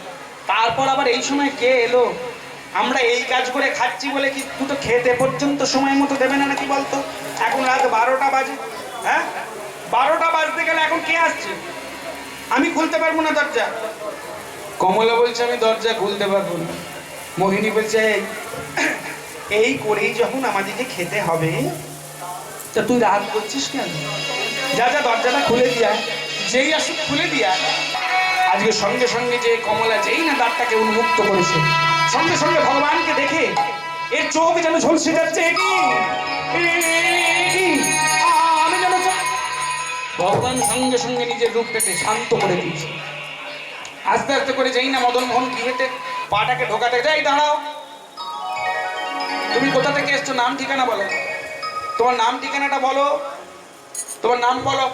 তারপর আবার এই সময় কে এলো? আমরা এই কাজ করে খাচ্ছি বলে কি দুটো খেতে পর্যন্ত সময় মতো দেবে না নাকি বলতো? এখন রাত 12টা বাজে, হ্যাঁ 12টা বাজতে গেলে এখন কে আসছে? আমি খুলতে পারবো না দরজা। কমলা বলছে আমি দরজা খুলতে পারবো না। মোহিনী বলছে এই করেই যখন আমাদেরকে খেতে হবে, তা তুই রাগ করছিস কেন? যা যা দরজাটা খুলে দিয়া, যেই আসুক খুলে দিয়া। আজকে সঙ্গে সঙ্গে যে কমলা যেই না দ্বারটাকে উন্মুক্ত করেছে, সঙ্গে সঙ্গে ভগবানকে দেখে এর চোখ যেন ঝলসে যাচ্ছে। আমি যেন ভগবান সঙ্গে সঙ্গে নিজের রূপটাকে শান্ত করে দিয়েছে। আস্তে আস্তে করে যেই না মদন মোহন গৃহেতে পাটাকে ঢোকাতে যাই, দাঁড়াও, তুমি কোথা থেকে এসছো? নাম ঠিকানা বলো, তোমার নাম ঠিকানাটা বলো, তোমার নাম বলো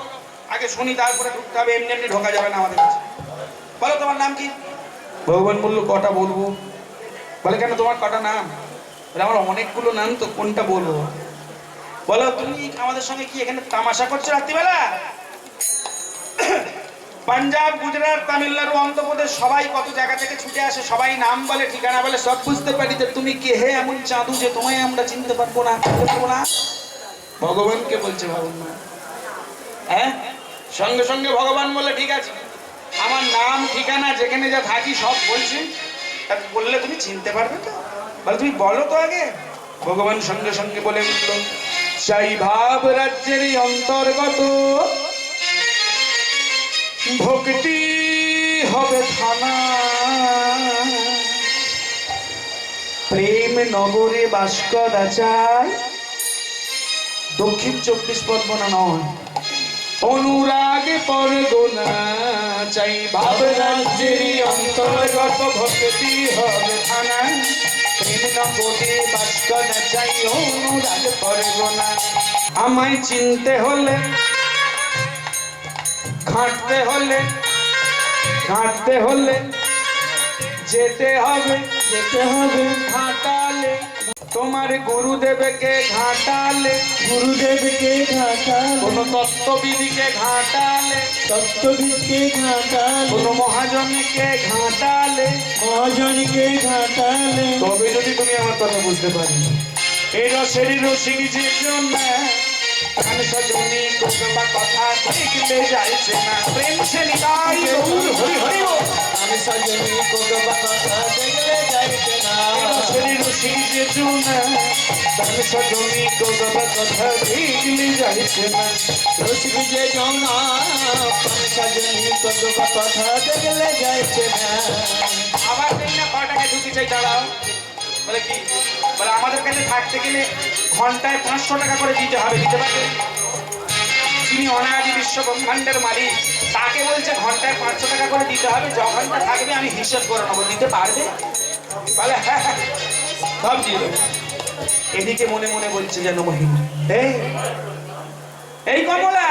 আগে শুনি, তারপরে ঢুকতে হবে, এমনি এমনি ঢোকা যাবে না আমাদের কাছে। বলো তোমার নাম কি? ভগবান বললো কটা বলবো? বলে কেন তোমার কটা নাম? বলে আমার অনেকগুলো নাম তো, কোনটা বলবো? বলো তুমি আমাদের সঙ্গে কি এখানে তামাশা করছো রাত্রিবেলা? পাঞ্জাব, গুজরাট, তামিলনাড়ু, অন্ধ্রপ্রদেশ সবাই কত জায়গা থেকে ছুটে আসে, সবাই নাম বলে, ঠিকানা বলে, সব বুঝতে পারি, তো তুমি কে হে এমন চাঁদু যে তোমায় আমরা চিনতে পারবো না? ভগবানকে বলছে ভাবুন না, হ্যাঁ। সঙ্গে সঙ্গে ভগবান বলে ঠিক আছে, আমার নাম ঠিকানা যেখানে যা থাকি সব বলছি, বললে তুমি চিনতে পারবে তো? বলে তুমি বলো তো আগে। ভগবান সঙ্গে সঙ্গে বলে উঠল, সেই ভাব রাজ্যেরই অন্তর্গত, ভক্তি হবে থানা, প্রেম নগরে বাস করা যায়, দক্ষিণ 24 পরগনা নয়, অনুরাগে পরগনা চাই। ভাব রাজ্যেরই অন্তর্গত, ভক্তি হবে থানা, প্রেম নগরে বাস করা চাই, অনুরাগে পরগনা। আমায় চিনতে হলে, ঘাঁটতে হলে, ঘাঁটতে হলে যেতে হবে, যেতে হবে ঘাটালে, তোমার গুরুদেবকে ঘাটালে, গুরুদেবকে ঘাটালে, কোন তত্ত্ববিধিকে ঘাটালে, তত্ত্ববিদকে ঘাটালে, কোন মহাজনকে ঘাটালে, মহাজনকে ঘাটালে, তবে যদি তুমি আমার কথা বুঝতে পারো। এই রসের রসিক যে জন্য প্রাণ সজনী কোকবা কথা দেখলে যাইছে না, প্রেম সে নিতাই গৌর হরি হরি বল। আমি সজনী কোকবা কথা দেখলে যাইতে না, রসের রসিক যে জন্য প্রাণ সজনী কোকবা কথা দেখলে যাইছে না, রসিক যে যৌনা প্রাণ সজনী কোকবা কথা দেখলে যাইতে না। আবার দেই না পাটাকে ঢুকি চাই, দাঁড়াও। বলে কি? বলে আমাদের কাছে থাকতে গেলে ঘন্টায় 500 টাকা করে দিতে হবে, দিতে পারবে? যিনি অনাদি বিশ্ব ব্রহ্মাণ্ডের মালিক, তাকে বলছে ঘন্টায় 500 টাকা করে দিতে হবে, য ঘন্টা থাকবে আমি হিসেব করে নেবো, দিতে পারবে? বলে হ্যাঁ হ্যাঁ সব দিয়ে দেবো। এদিকে মনে মনে বলছে যেন মোহিনী, এই কমলা,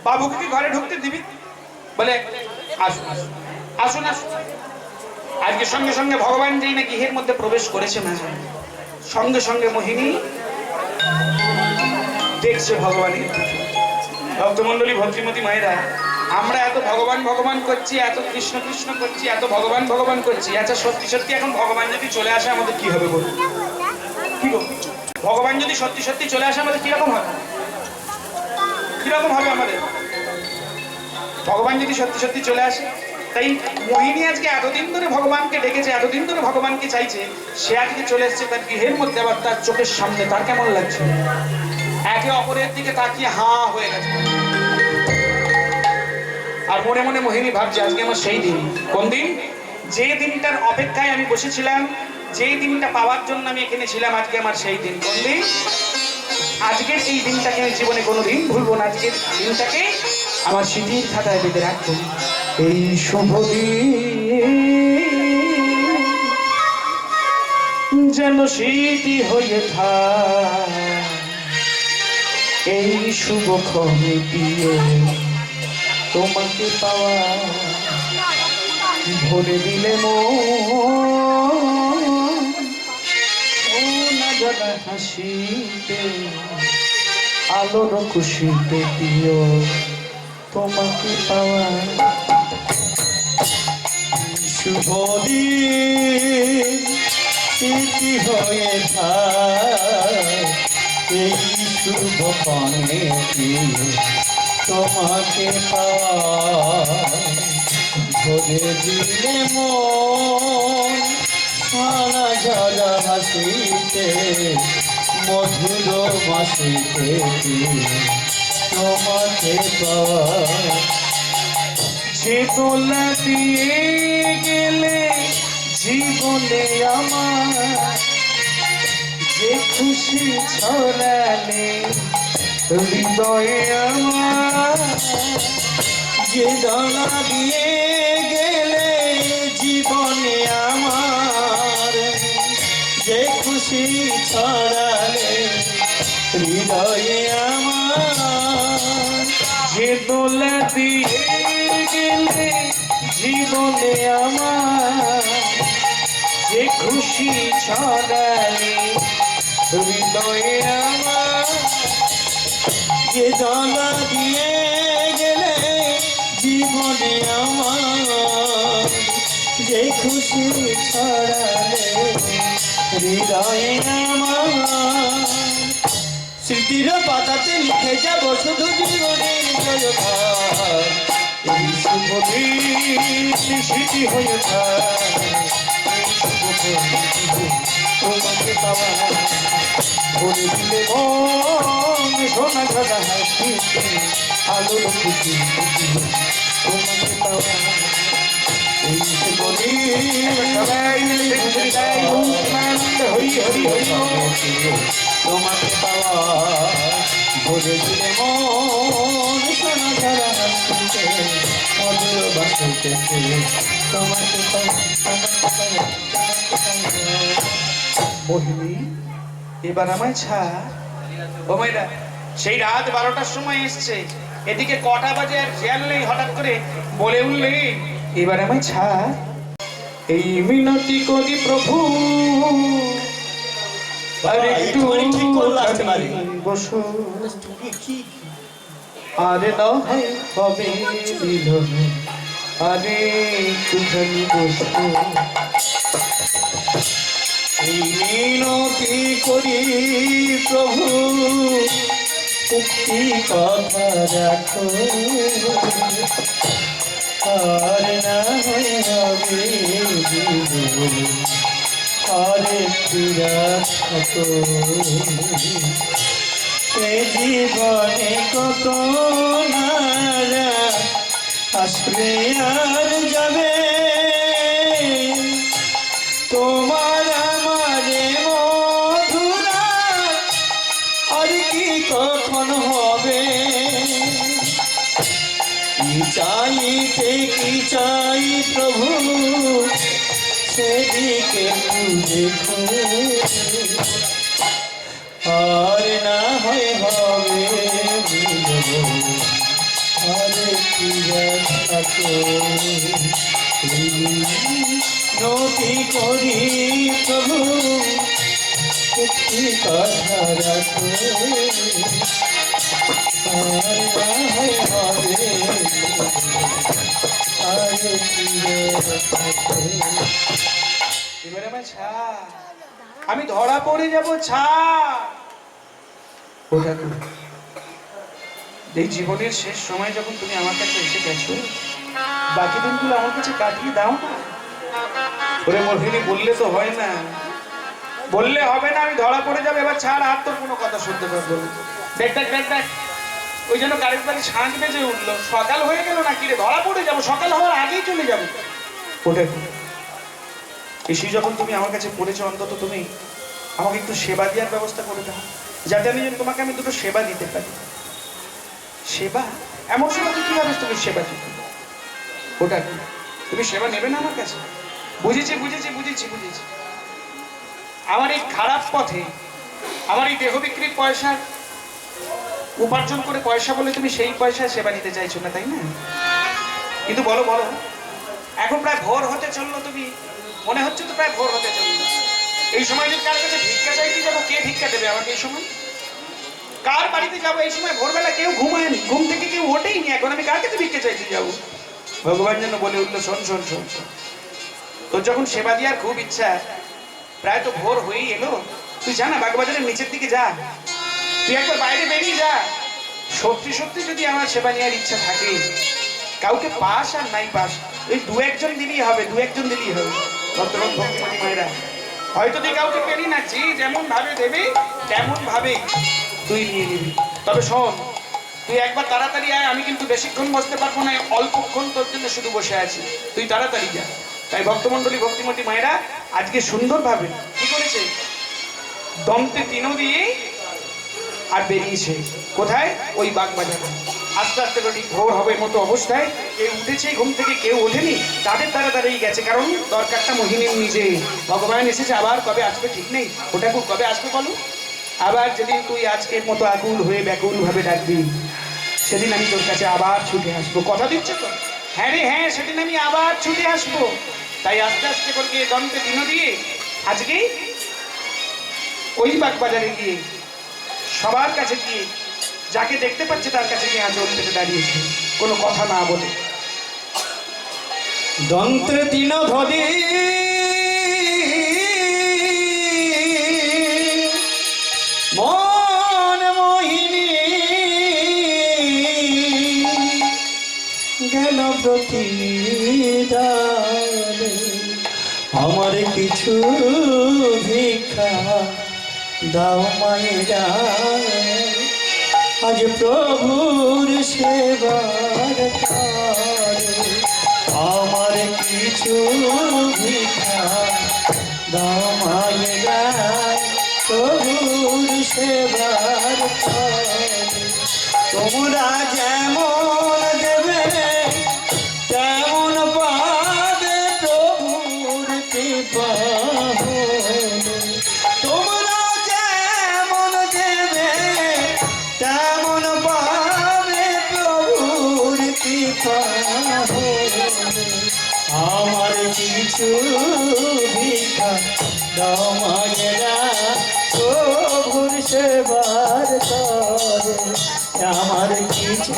বাবুকে কি ঘরে ঢুকতে দিবি? বলে আসুন আসুন আসুন আসুন। আজকে সঙ্গে সঙ্গে ভগবান যেই না গৃহের মধ্যে প্রবেশ করেছে না, সঙ্গে সঙ্গে মোহিনী দেখছে ভগবানের ভক্তমন্ডলী, ভক্তিমতী মায়েরা, আমরা এত ভগবান ভগবান করছি, এত কৃষ্ণ কৃষ্ণ করছি, এত ভগবান ভগবান করছি, আচ্ছা সত্যি সত্যি এখন ভগবান যদি চলে আসে আমাদের কি হবে বলুন? কি গো, ভগবান যদি সত্যি সত্যি চলে আসে আমাদের কিরকম হবে? কিরকম হবে আমাদের? ভগবান যদি সত্যি সত্যি চলে আসে, তাই মোহিনী আজকে এতদিন ধরে ভগবানকে ডেকেছে, এতদিন ধরে ভগবানকে চাইছে, সে আজকে চলে এসছে তার গৃহের মধ্যে, আবার তার চোখের সামনে, তার কেমন লাগছে? একে অপরের দিকে তাকিয়ে হাঁ হয়ে গেছে। আর মনে মনে মোহিনী ভাবছে আজকে আমার সেই দিন। কোন দিন? যে দিনটার অপেক্ষায় আমি বসেছিলাম, যে দিনটা পাওয়ার জন্য আমি এখানে ছিলাম, আজকে আমার সেই দিন। কোন দিন? আজকের এই দিনটাকে আমি জীবনে কোনোদিন ভুলবো না, আজকের দিনটাকে আমার স্মৃতির খাতায় বেঁধে রাখবো। এই শুভ দিন যেন স্মৃতি হয়ে থাকে, এই শুভক্ষণে দিয়ে তোমাকে পাওয়া, ভরে দিলে না জানা হাসিতে, আলোর খুশিতে দিও তোমাকে পাওয়া। শুভ দিন স্মৃতি হয়ে থাকে, এই শুভক্ষণে তোমাকে পাওয়া, ভরে দিলে মন সারা ঝরা হাসিতে, মধুর মাসিতে তোমাকে পাওয়া। যে দোলা দিয়ে গেলে জীবনে আমার, যে খুশি ছড়ালে হৃদয়ে আমার, যে ডানা দিয়ে গেলে জীবনে আমার, যে খুশি ছড়ালে হৃদয়ে আমার, যে দোলা দিয়ে গেলে জীবনে আমার, যে খুশি ছড়ালে হৃদয়ে আমার, যে ডানা দিয়ে গেলে জীবনে আমার, যে খুশি ছড়ালে হৃদয়ে আমার, স্মৃতির পাতাতে লিখে যাব শুধু জীবনের জয়গান। এই শুভ দিন স্মৃতি হয়ে থাকে, এই তোমাকে পাওয়া, ভরে দিলে মন সোনা ঝরা হাসিতে, আলোর খুশি তোমাকে পাওয়া। এই শুভ দিন সবাই মিলে গাই আনন্দ হরি হরি হরি। তোমাকে পাওয়া, ভরে দিলে মন সোনা ঝরা হাসিতে, মধুর বাসিতে তোমাকে পাওয়া, তোমাকে পাওয়া, তোমাকে পাওয়া। মোহিনী এবার আমায় ছাড়। ও মাইরা, সেই রাত 12টার সময় এসছে, এদিকে কটা বাজে আর খেয়াল নেই, হঠাৎ করে বলে উঠলে এবার আমায় ছাড়। এই মিনতি করি প্রভু, আর একটু ঠিক করলে আসতে পারি। বসো, আরে না হয় হবে মিলন, আরে একটুখানি বসো। এই মিনতি করি প্রভু, একটি কথা রাখো, আর না হয় হবে জীবন, আর একটি রাখো। এ জীবনে কত নারা আসবে আর যাবে, তোমার আমারে মধুরা আর কি কখন হবে। চাইতে কি চাই প্রভু সেদিকে দেখো, আর না হয় হবে আরে কি রাখো নতি করি প্রভু একটি কথা রাখো, আর না হয় হবে আরে কি রাখো। এবারে আমার ছাড়, আমি ধরা পড়ে যাব, ছাড়। ও ঠাকুর, এই জীবনের শেষ সময় যখন তুমি আমার কাছে এসে গেছো, বাকি দিনগুলো আমার কাছে কাটিয়ে দাও না। ওরে মরফিনি, বললে তো হয় না, বললে হবে না, আমি ধরা পড়ে যাবো। এবার ছাড় হাত, তোর কোনো কথা শুনতে পারবো না। দেখ দেখ দেখ দেখ, ওই জন্য কারেন্ট বাড়ি সাঁঝ বেজে উঠলো, সকাল হয়ে গেল না, কিরে ধরা পড়ে যাবো, সকাল হওয়ার আগেই চলে যাবো। ওটা এসে যখন তুমি আমার কাছে পড়েছো, অন্তত তুমি আমাকে একটু সেবা দেওয়ার ব্যবস্থা করে দাও, যাতে আমি যেন তোমাকে আমি দুটো সেবা দিতে পারি। সেবা? এমন সেবা তুই কিভাবে তুমি সেবা দিতে? ওটা কি তুমি সেবা নেবে না আমার কাছে? বুঝেছি বুঝেছি বুঝেছি বুঝেছি। আমার এই খারাপ পথে, আমার এই দেহ বিক্রির পয়সা উপার্জন করে পয়সা বলে তুমি সেই পয়সায় সেবা নিতে চাইছো না, তাই না? কিন্তু বলো বলো, এখন প্রায় ভোর হতে চললো, তুমি মনে হচ্ছে তো প্রায় ভোর হতে চললো। এই সময় যদি কার কাছে ভিক্ষা চাইতে যাবো, কে ভিক্ষা দেবে আমাকে এই সময়? কার বাড়িতে যাবো এই সময়? ভোরবেলা কেউ ঘুমায়নি, ঘুম থেকে কেউ ওঠেইনি, এখন আমি কার কাছে ভিক্ষা চাইতে যাবো? ভগবান যেন বলে উঠলো, শোন শোন শোন শোন, তোর যখন সেবা দেওয়ার খুব ইচ্ছা, প্রায় তো ভোর হয়েই এলো, তুই যা না বাগবাজারের নিচের দিকে যা, তুই একবার বাইরে বেরিয়ে যা। সত্যি সত্যি যদি আমার সেবা নেওয়ার ইচ্ছা থাকে, কাউকে পাস আর নাই পাস, ওই দু একজন দিলেই হবে, দু একজন দিলেই হবে। ভদ্রলোক ভক্তিমতী মায়েরা, হয়তো তুই কাউকে পেলি না, যে যেমন ভাবে দেবে তেমন ভাবে তুই নিয়ে নিবি। তবে শোন, তুই একবার তাড়াতাড়ি আয়, আমি কিন্তু বেশিক্ষণ বসতে পারবো না, অল্পক্ষণ তোর জন্য শুধু বসে আছি, তুই তাড়াতাড়ি যা। তাই ভক্তমন্ডলী ভক্তিমতী মায়েরা আজকে সুন্দরভাবে কি করেছে, দন্তে তিনো দিয়ে আর বেরিয়েছে কোথায়? ওই বাগবাজারে। আস্তে আস্তে করে ভোর হবে মতো অবস্থায় কেউ উঠেছে ঘুম থেকে, কেউ ওঠেনি, তাদের তাড়াতাড়ি গেছে, কারণ দরকারটা মোহিনীর নিজে। ভগবান এসেছে, আবার কবে আসবে ঠিক নেই, ওটা কবে আসবে বলো? আবার যেদিন তুই আজকের মতো আকুল হয়ে ব্যাকুল ভাবে ডাকবি, সেদিন আমি তোর কাছে আবার ছুটে আসবো, কথা দিচ্ছ তো? হ্যাঁ রে হ্যাঁ, সেদিন আমি আবার ছুটে আসবো। তাই আস্তে আস্তে করে গিয়ে দন্তে দিনো দিয়ে আজকে ওই বাগবাজারে গিয়ে সবার কাছে গিয়ে, যাকে দেখতে পাচ্ছে তার কাছে গিয়ে আঁচল পেতে দাঁড়িয়েছে, কোনো কথা না বলে। দন্ত্রে তিন ধরি মন মোহিনী গেল প্রতিদানে, আমার কিছু ভিক্ষা দাও মায়েরা, আজ প্রভুর সেবার কারে, আমার কিছু ভিক্ষা দাও মায়েরা, প্রভুর সেবার কারে। তোমরা যেমন দেবে তেমন পাবে প্রভুর কৃপা হলে, তোমরা যেমন দেবে তেমন পাবে প্রভুর কৃপা হলে, আমার কিছু ভিক্ষা দাও মায়েরা, প্রভুর সেবার করে, আমার কিছু